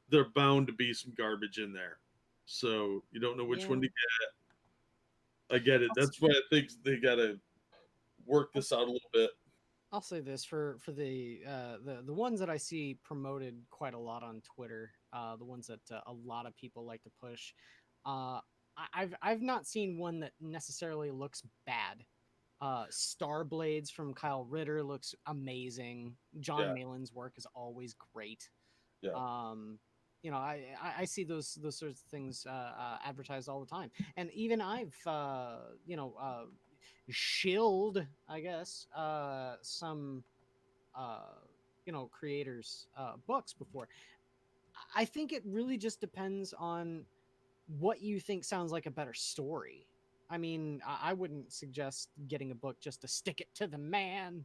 they're bound to be some garbage in there. So you don't know which one to get. I get it. That's why I think they gotta work this out a little bit. I'll say this for the ones that I see promoted quite a lot on Twitter, the ones that a lot of people like to push. I've not seen one that necessarily looks bad. Star Blades from Kyle Ritter looks amazing. John Malin's work is always great. Yeah. I see those sorts of things advertised all the time, and even I've shilled, I guess, some creators' books before. I think it really just depends on what you think sounds like a better story. I mean, I wouldn't suggest getting a book just to stick it to the man.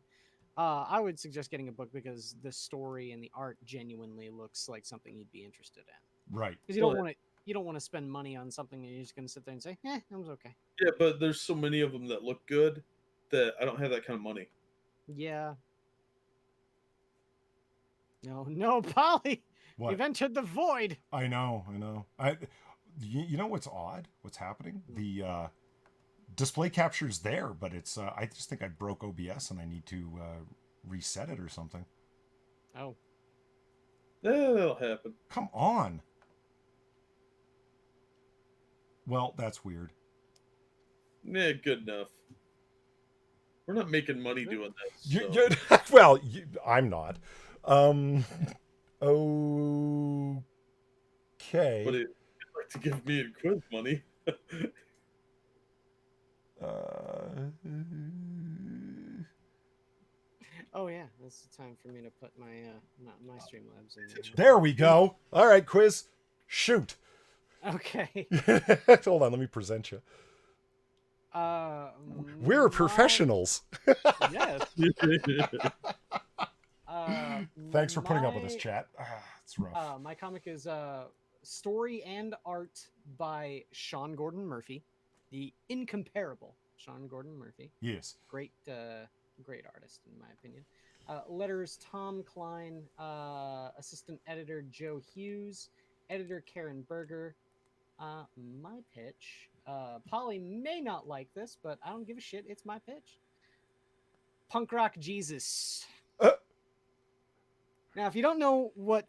I would suggest getting a book because the story and the art genuinely looks like something you'd be interested in. Right. Because you don't want to spend money on something and you're just going to sit there and say, that was okay. Yeah, but there's so many of them that look good that I don't have that kind of money. Yeah. No, Polly. What? You've entered the void. I know. You know what's odd? What's happening? The display capture's there, but it's I just think I broke OBS and I need to reset it or something. Oh. That'll happen. Come on. Well, that's weird. Yeah, good enough. We're not making money doing this. You, So. you, well, I'm not. Um, okay. But it'd like to give me and quiz money. Uh, Oh yeah, that's the time for me to put my Streamlabs in there. there we go. All right, quiz. Shoot. Okay. Hold on, let me present you. Uh, We're my- professionals. Yes. Thanks for putting up with this, my- chat. It's rough. My comic is story and art by Sean Gordon Murphy, the incomparable Sean Gordon Murphy. Yes. Great artist in my opinion. Letters Tom Klein, assistant editor Joe Hughes, editor Karen Berger. My pitch. Polly may not like this, but I don't give a shit. It's my pitch. Punk Rock Jesus. Uh. Now, if you don't know what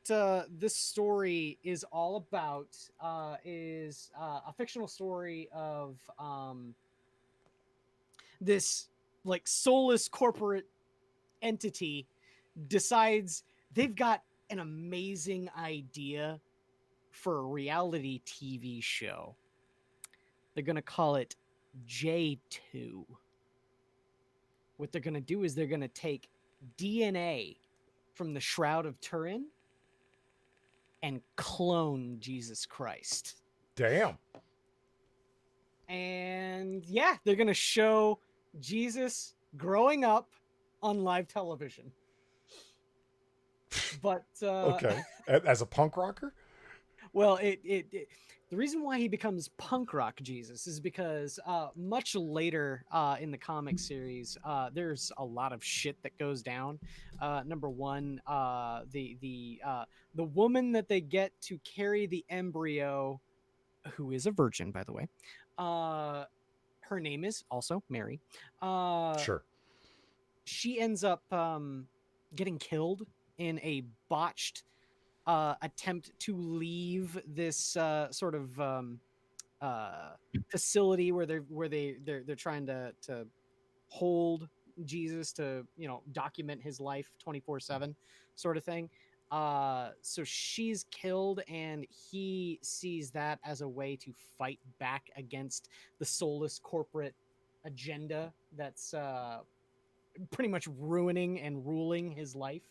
this story is all about, is a fictional story of this like soulless corporate entity decides they've got an amazing idea for a reality TV show. They're going to call it J2. What they're going to do is they're going to take DNA from the Shroud of Turin and clone Jesus Christ. Damn. And yeah, they're going to show Jesus growing up on live television. But Okay. As a punk rocker? well, the reason why he becomes punk rock Jesus is because much later in the comic series, there's a lot of shit that goes down. Number one, the woman that they get to carry the embryo, who is a virgin, by the way, her name is also Mary. Sure. She ends up getting killed in a botched attempt to leave this sort of facility where they're trying to hold Jesus to document his life 24/7 sort of thing. So she's killed, and he sees that as a way to fight back against the soulless corporate agenda that's pretty much ruining and ruling his life.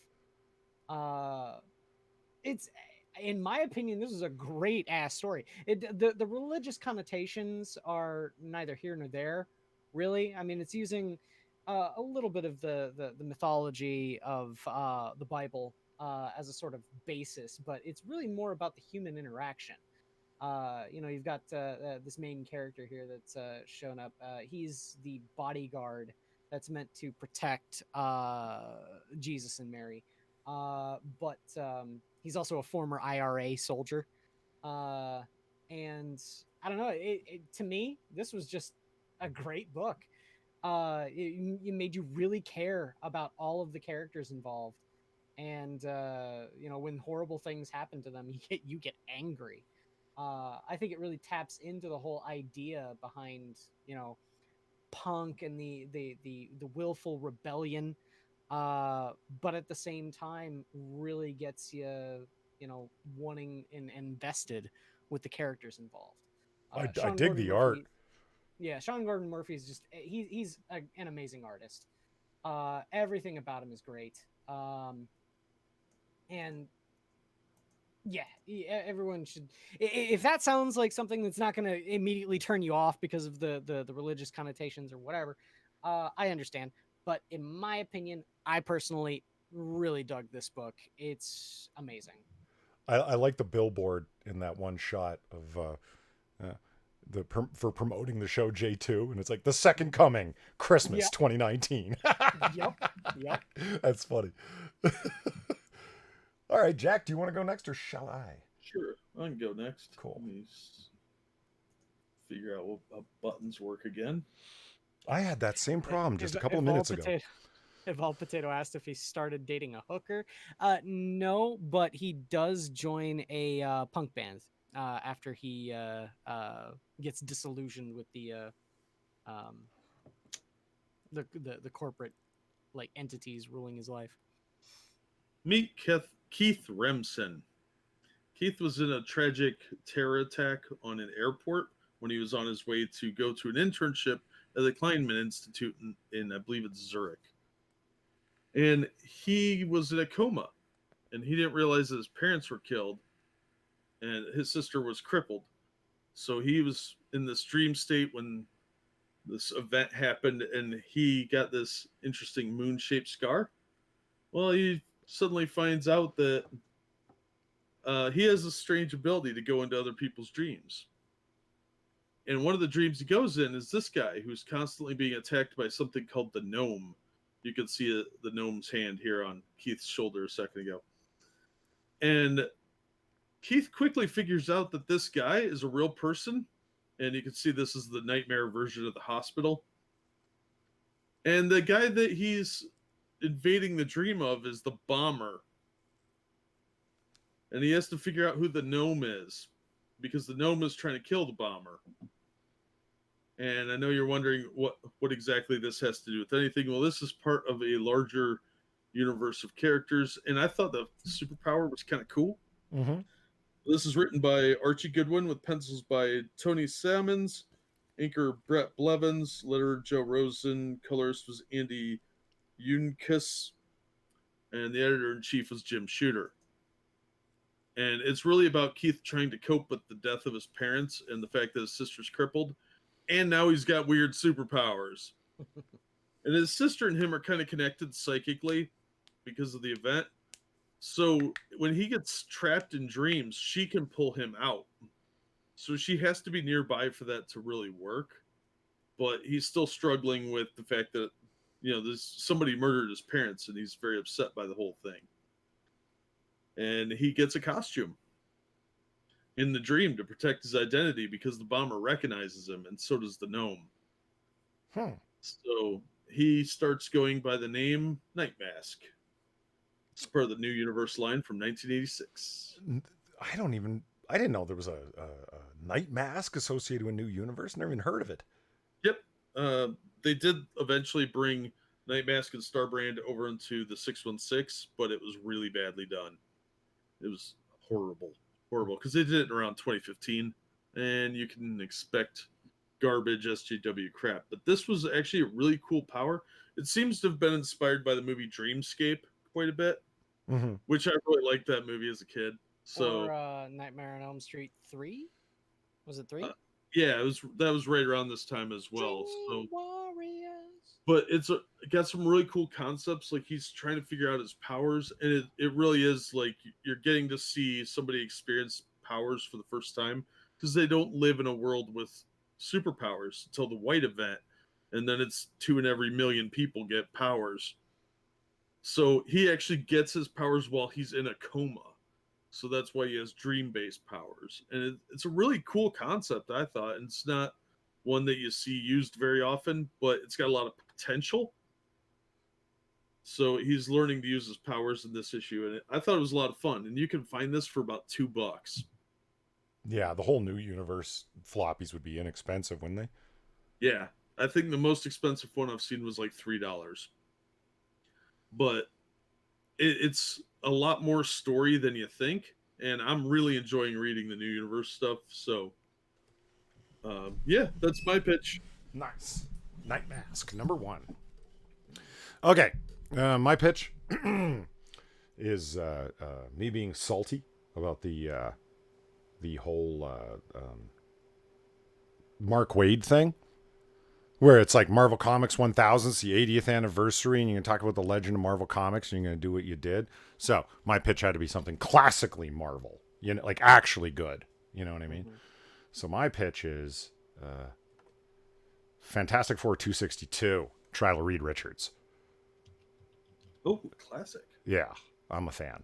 It's, in my opinion, this is a great ass story. The religious connotations are neither here nor there, really. I mean, it's using a little bit of the mythology of the Bible as a sort of basis, but it's really more about the human interaction. You've got this main character here that's shown up. He's the bodyguard that's meant to protect Jesus and Mary. But he's also a former IRA soldier. And I don't know, to me, this was just a great book. It made you really care about all of the characters involved. And, when horrible things happen to them, you get angry. I think it really taps into the whole idea behind, punk and the willful rebellion, but at the same time really gets you wanting and invested with the characters involved. I Sean dig Gordon the Murphy, art. yeah, Sean Gordon Murphy is just he's an amazing artist. Everything about him is great. And yeah, everyone should. If that sounds like something that's not going to immediately turn you off because of the religious connotations or whatever, I understand. But in my opinion, I personally really dug this book. It's amazing. I like the billboard in that one shot of for promoting the show J2, and it's like the second coming, Christmas Yep. 2019. Yep. That's funny. All right, Jack, do you want to go next or shall I? Sure, I can go next. Cool. Let me figure out how buttons work again. I had that same problem just a couple of minutes ago. Evolve Potato asked if he started dating a hooker. No, but he does join a punk band after he gets disillusioned with um, the corporate like entities ruling his life. Meet Keith Remsen. Keith was in a tragic terror attack on an airport when he was on his way to go to an internship at the Kleinman Institute in I believe it's Zurich. And he was in a coma, and he didn't realize that his parents were killed, and his sister was crippled. So he was in this dream state when this event happened, and he got this interesting moon-shaped scar. Well, he suddenly finds out that he has a strange ability to go into other people's dreams. And one of the dreams he goes in is this guy who's constantly being attacked by something called the gnome. You can see the gnome's hand here on Keith's shoulder a second ago. And Keith quickly figures out that this guy is a real person. And you can see this is the nightmare version of the hospital. And the guy that he's invading the dream of is the bomber. And he has to figure out who the gnome is, because the gnome is trying to kill the bomber. And I know you're wondering what exactly this has to do with anything. Well, this is part of a larger universe of characters, and I thought the superpower was kind of cool. Mm-hmm. This is written by Archie Goodwin with pencils by Tony Salmons, inker Brett Blevins, letterer Joe Rosen, colorist was Andy Younkus, and the editor-in-chief was Jim Shooter. And it's really about Keith trying to cope with the death of his parents and the fact that his sister's crippled. And now he's got weird superpowers. And his sister and him are kind of connected psychically because of the event. So when he gets trapped in dreams, she can pull him out. So she has to be nearby for that to really work. But he's still struggling with the fact that, somebody murdered his parents, and he's very upset by the whole thing. And he gets a costume in the dream to protect his identity because the bomber recognizes him, and so does the gnome. So he starts going by the name Night Mask. It's part of the New Universe line from 1986. I didn't know there was a Night Mask associated with New Universe. Never even heard of it. Yep. They did eventually bring Night Mask and Starbrand over into the 616, but it was really badly done. It was horrible, because they did it around 2015, and you can expect garbage SJW crap. But this was actually a really cool power. It seems to have been inspired by the movie Dreamscape quite a bit, which I really liked that movie as a kid. So, or Nightmare on Elm Street 3? Was it 3? Yeah, that was right around this time as well. Dream Warriors. But it got some really cool concepts. Like, he's trying to figure out his powers, and it really is like you're getting to see somebody experience powers for the first time, because they don't live in a world with superpowers until the Waid event, and then it's 2 in every million people get powers. So he actually gets his powers while he's in a coma. So that's why he has dream-based powers. And it's a really cool concept, I thought. And it's not one that you see used very often, but it's got a lot of potential. So he's learning to use his powers in this issue. And I thought it was a lot of fun. And you can find this for about $2. Yeah, the whole New Universe floppies would be inexpensive, wouldn't they? Yeah. I think the most expensive one I've seen was like $3. But it's a lot more story than you think, and I'm really enjoying reading the New Universe stuff. So, yeah, that's my pitch. Nice. Night Mask, number 1. Okay, my pitch is me being salty about the whole Mark Waid thing, where it's like Marvel Comics 1000, it's the 80th anniversary, and you can talk about the legend of Marvel Comics, and you're going to do what you did. So my pitch had to be something classically Marvel, like actually good. You know what I mean? Mm-hmm. So my pitch is Fantastic Four 262, Trial of Reed Richards. Oh, classic. Yeah, I'm a fan.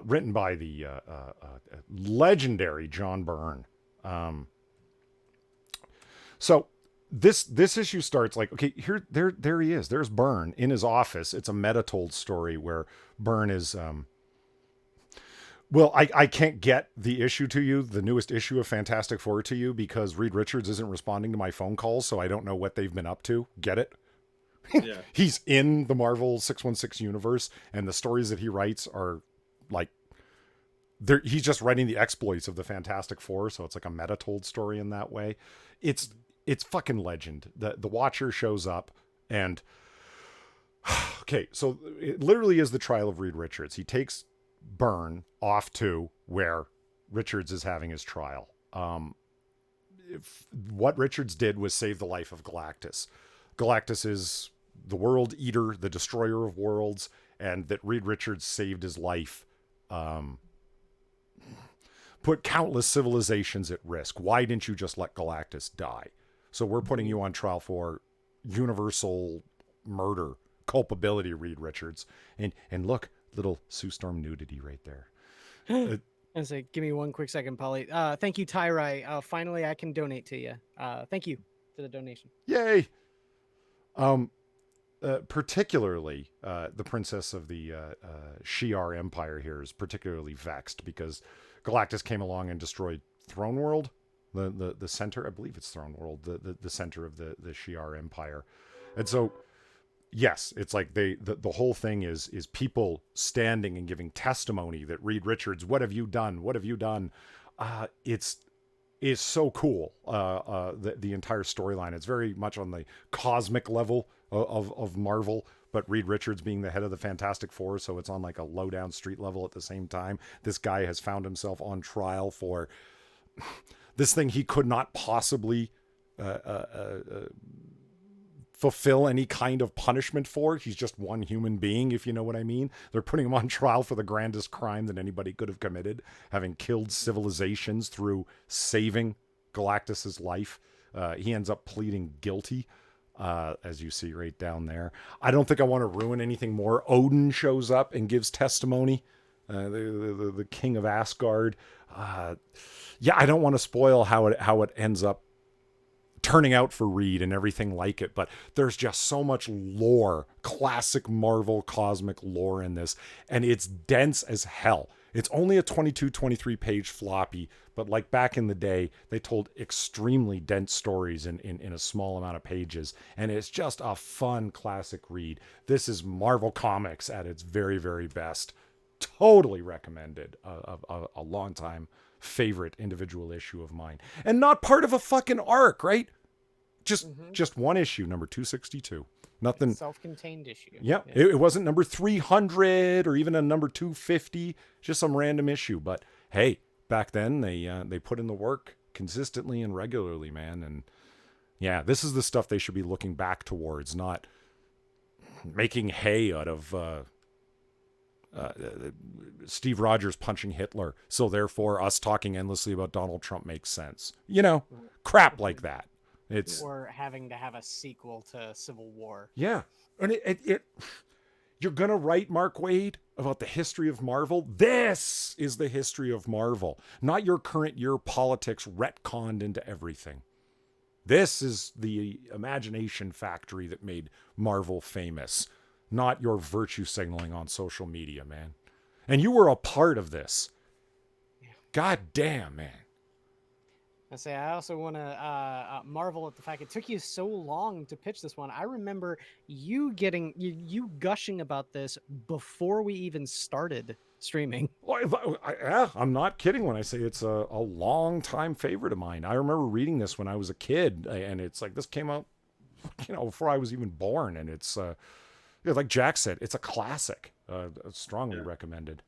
Written by the legendary John Byrne. So this issue starts like, okay, there he is. There's Byrne in his office. It's a meta-told story where Byrne is well, I can't get the issue to you, the newest issue of Fantastic Four to you, because Reed Richards isn't responding to my phone calls, so I don't know what they've been up to. Get it? Yeah. He's in the Marvel 616 universe, and the stories that he writes are like he's just writing the exploits of the Fantastic Four, so it's like a meta-told story in that way. It's fucking legend. The Watcher shows up, and okay, so it literally is the trial of Reed Richards. He takes Byrne off to where Richards is having his trial. What Richards did was save the life of Galactus. Galactus is the world eater, the destroyer of worlds, and that Reed Richards saved his life, put countless civilizations at risk. Why didn't you just let Galactus die? So we're putting you on trial for universal murder, culpability, Reed Richards. And look, little Sue Storm nudity right there. And say, give me one quick second, Polly. Thank you, Tyrai. Finally, I can donate to you. Thank you for the donation. Yay! Particularly, the princess of the Shi'ar Empire here is particularly vexed because Galactus came along and destroyed Throne World, the center. I believe it's Throne World, the center of the Shi'ar Empire, and so. Yes, it's like the whole thing is people standing and giving testimony that Reed Richards, what have you done? What have you done? It's so cool. The entire storyline. It's very much on the cosmic level of Marvel, but Reed Richards being the head of the Fantastic Four, so it's on like a low down street level at the same time. This guy has found himself on trial for this thing he could not possibly fulfill any kind of punishment for. He's just one human being, if you know what I mean. They're putting him on trial for the grandest crime that anybody could have committed, having killed civilizations through saving Galactus's life. He ends up pleading guilty, as you see right down there. I don't think I want to ruin anything more. Odin shows up and gives testimony. The king of Asgard. Yeah, I don't want to spoil how it ends up turning out for Reed and everything like it, but there's just so much lore, classic Marvel cosmic lore in this, and it's dense as hell. It's only a 22, 23 page floppy, but like back in the day, they told extremely dense stories in a small amount of pages, and it's just a fun classic read. This is Marvel Comics at its very, very best. Totally recommended. A long time favorite individual issue of mine, and not part of a fucking arc, right? Just one issue, number 262. Nothing self-contained issue. Yeah. It wasn't number 300 or even a number 250, just some random issue. But hey, back then they put in the work consistently and regularly, man. And yeah, this is the stuff they should be looking back towards, not making hay out of Steve Rogers punching Hitler, so therefore us talking endlessly about Donald Trump makes sense. You know, crap like that. Or having to have a sequel to Civil War. Yeah, and it you're gonna write, Mark Waid, about the history of Marvel. This is the history of Marvel, not your current year politics retconned into everything. This is the imagination factory that made Marvel famous, not your virtue signaling on social media, man. And you were a part of this. God damn, man. I also want to marvel at the fact it took you so long to pitch this one. I remember you gushing about this before we even started streaming. I'm not kidding when I say it's a long time favorite of mine. I remember reading this when I was a kid, and it's like this came out, before I was even born, and it's like Jack said, it's a classic. Strongly recommended.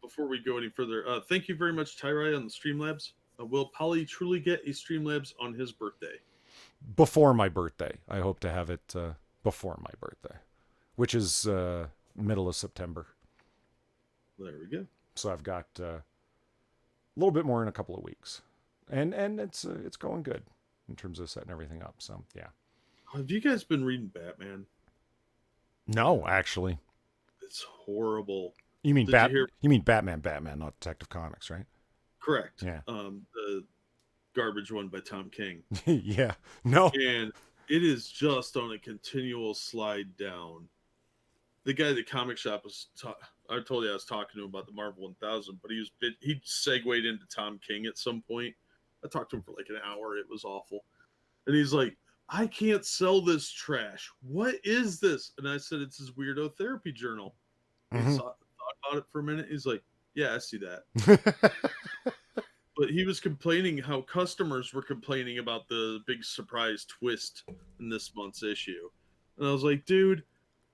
Before we go any further, thank you very much, Tyrai, on the Streamlabs. Will Polly truly get a Streamlabs on his birthday? Before my birthday. I hope to have it before my birthday, which is middle of September. There we go. So I've got a little bit more in a couple of weeks, and it's going good in terms of setting everything up. So yeah. Have you guys been reading Batman? No, actually. It's horrible. You mean Batman, not Detective Comics, right? Correct. Yeah. garbage one by Tom King. Yeah. No. And it is just on a continual slide down. The guy at the comic shop I told you I was talking to him about the Marvel 1000, but he segued into Tom King at some point. I talked to him for like an hour. It was awful. And he's like, I can't sell this trash. What is this? And I said, it's his weirdo therapy journal. Mhm. He thought about it for a minute. He's like, yeah, I see that. But he was complaining how customers were complaining about the big surprise twist in this month's issue. And I was like, dude,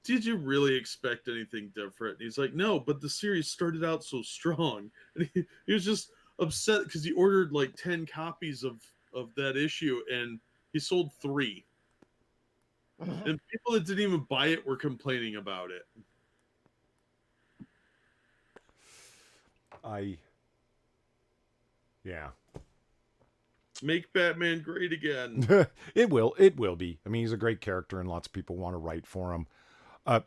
did you really expect anything different? And he's like, no, but the series started out so strong. And he was just upset because he ordered like 10 copies of that issue and he sold 3. And people that didn't even buy it were complaining about it. Yeah. Make Batman great again. It will be. I mean, he's a great character and lots of people want to write for him.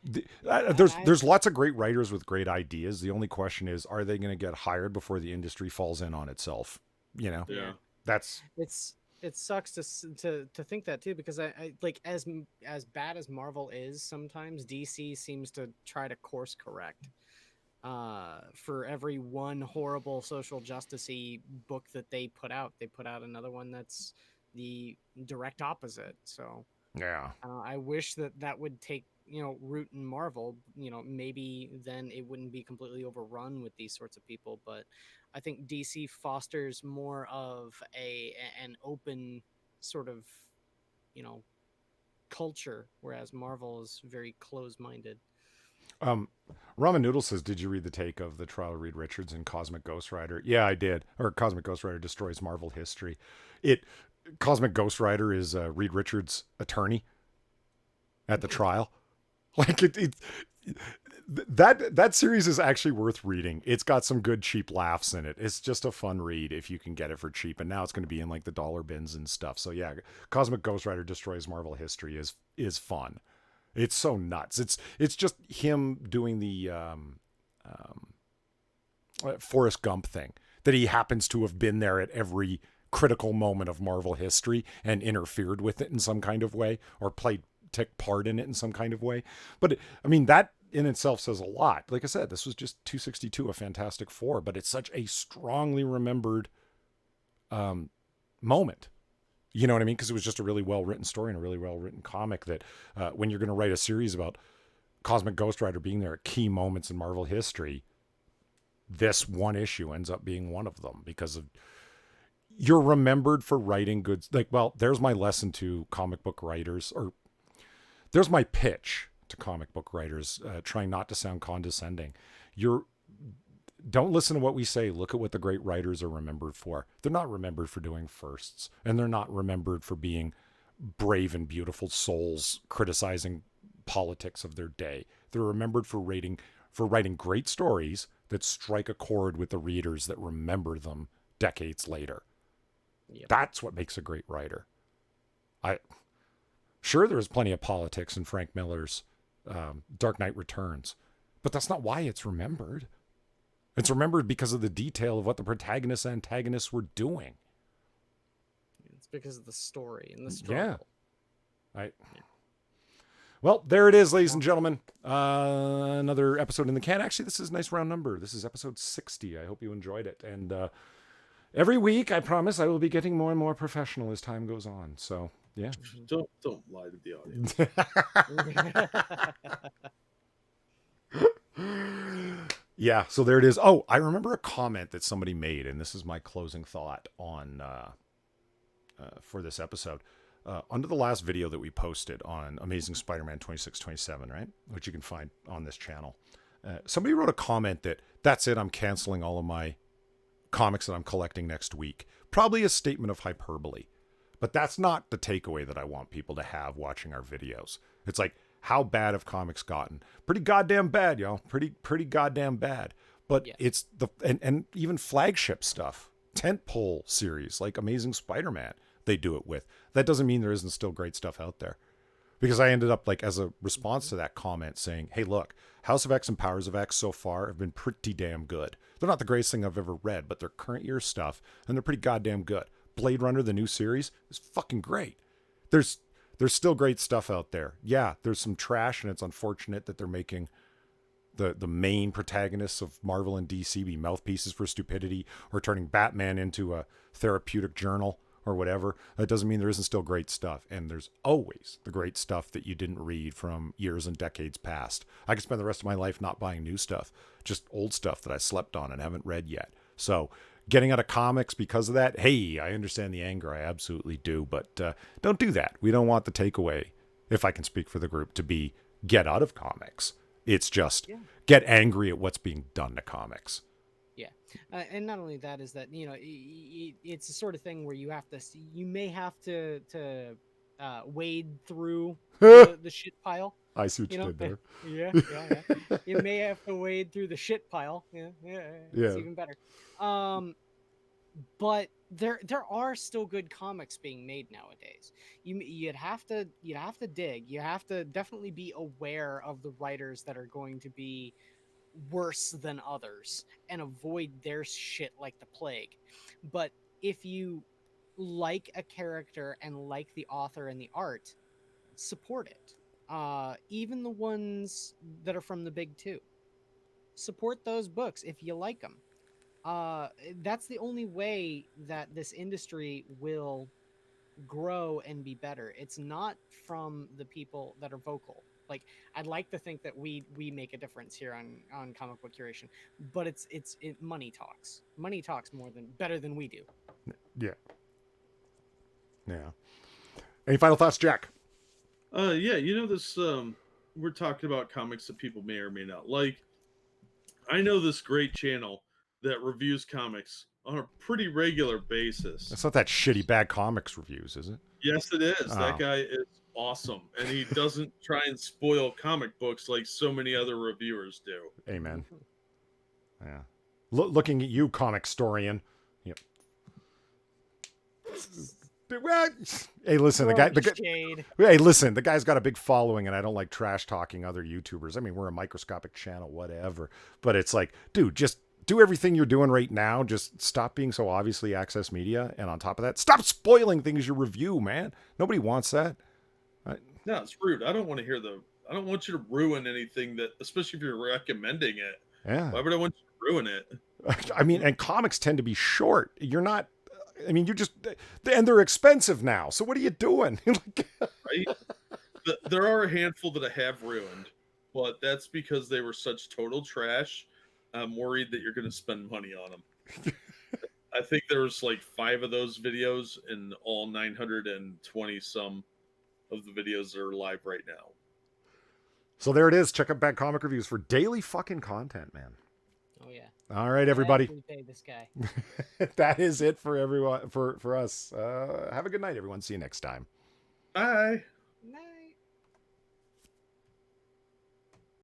There's lots of great writers with great ideas. The only question is, are they going to get hired before the industry falls in on itself? You know, Yeah. that's it sucks to think that too, because I like as bad as Marvel is, sometimes DC seems to try to course correct. For every one horrible social justice-y book that they put out another one that's the direct opposite. So yeah. I wish that would take root in Marvel. Maybe then it wouldn't be completely overrun with these sorts of people. But I think DC fosters more of an open sort of culture, whereas Marvel is very closed-minded. Ramen Noodle says, did you read the take of the trial of Reed Richards in Cosmic Ghost Rider? Yeah, I did. Or Cosmic Ghost Rider Destroys Marvel History. Cosmic Ghost Rider is Reed Richards' attorney at the trial. Like that series is actually worth reading. It's got some good cheap laughs in it. It's just a fun read if you can get it for cheap. And now it's going to be in like the dollar bins and stuff. So yeah, Cosmic Ghost Rider Destroys Marvel History is fun. It's so nuts. It's just him doing the Forrest Gump thing, that he happens to have been there at every critical moment of Marvel history and interfered with it in some kind of way, or took part in it in some kind of way. But I mean, that in itself says a lot. Like I said, this was just 262, a Fantastic Four, but it's such a strongly remembered moment. You know what I mean? Because it was just a really well-written story and a really well-written comic that when you're going to write a series about Cosmic Ghost Rider being there at key moments in Marvel history, this one issue ends up being one of them, because of you're remembered for writing good. Like, well, there's my lesson to comic book writers, or there's my pitch to comic book writers, trying not to sound condescending. Don't listen to what we say. Look at what the great writers are remembered for. They're not remembered for doing firsts, and they're not remembered for being brave and beautiful souls criticizing politics of their day. They're remembered for writing great stories that strike a chord with the readers that remember them decades later. Yep. That's what makes a great writer. Sure, there's plenty of politics in Frank Miller's Dark Knight Returns, but that's not why it's remembered. It's remembered because of the detail of what the protagonists and antagonists were doing. It's because of the story and the struggle. Yeah. Well, there it is, ladies and gentlemen. Another episode in the can. Actually, this is a nice round number. This is episode 60. I hope you enjoyed it. And every week, I promise, I will be getting more and more professional as time goes on. So, yeah. Don't lie to the audience. Yeah, so there it is. Oh, I remember a comment that somebody made, and this is my closing thought on for this episode. Under the last video that we posted on Amazing Spider-Man 2627, right, which you can find on this channel, somebody wrote a comment that's it, I'm canceling all of my comics that I'm collecting next week. Probably a statement of hyperbole, but that's not the takeaway that I want people to have watching our videos. It's like, how bad have comics gotten? Pretty goddamn bad, y'all. Pretty goddamn bad. But yeah. It's and even flagship stuff, tentpole series like Amazing Spider-Man, they do it with. That doesn't mean there isn't still great stuff out there. Because I ended up, like, as a response to that comment, saying, hey, look, House of X and Powers of X so far have been pretty damn good. They're not the greatest thing I've ever read, but they're current year stuff, and they're pretty goddamn good. Blade Runner, the new series, is fucking great. There's still great stuff out there. Yeah, there's some trash, and it's unfortunate that they're making the main protagonists of Marvel and DC be mouthpieces for stupidity, or turning Batman into a therapeutic journal or whatever. That doesn't mean there isn't still great stuff. And there's always the great stuff that you didn't read from years and decades past. I could spend the rest of my life not buying new stuff, just old stuff that I slept on and haven't read yet. So getting out of comics because of that, hey, I understand the anger. I absolutely do. But don't do that. We don't want the takeaway, if I can speak for the group, to be get out of comics. It's just get angry at what's being done to comics. Yeah. And not only that is that, you know, it's the sort of thing where you may have to wade through the shit pile. I see what You you know, did there. yeah. You may have to wade through the shit pile. Yeah. It's even better. But there are still good comics being made nowadays. You'd have to dig. You have to definitely be aware of the writers that are going to be worse than others and avoid their shit like the plague. But if you like a character and like the author and the art, support it. Even the ones that are from the big two. Support those books if you like them. That's the only way that this industry will grow and be better. It's not from the people that are vocal. Like, I'd like to think that we make a difference here on comic book curation, but it's money talks. Money talks better than we do. Yeah. Any final thoughts, Jack? Yeah, you know this. We're talking about comics that people may or may not like. I know this great channel that reviews comics on a pretty regular basis. It's not that shitty bad comics reviews, is it? Yes, it is. Oh. That guy is awesome, and he doesn't try and spoil comic books like so many other reviewers do. Amen. Yeah. Looking at you, comic historian. Yep. Hey, listen, hey, listen, the guy's got a big following, and I don't like trash talking other YouTubers. I mean, we're a microscopic channel, whatever. But it's like, dude, just do everything you're doing right now. Just stop being so obviously Access Media, and on top of that, stop spoiling things you review, man. Nobody wants that. No, it's rude. I don't want to hear I don't want you to ruin anything that, especially if you're recommending it. Yeah. Why would I want you to ruin it? I mean, and comics tend to be short. You're not. I mean, and they're expensive now. So what are you doing? Right? There are a handful that I have ruined, but that's because they were such total trash. I'm worried that you're going to spend money on them. I think there's like 5 of those videos, and all 920 some of the videos are live right now. So there it is. Check out Bad Comic Reviews for daily fucking content, man. Oh yeah. All right, everybody. Pay this guy. That is it for everyone, for us. Have a good night, everyone. See you next time. Bye.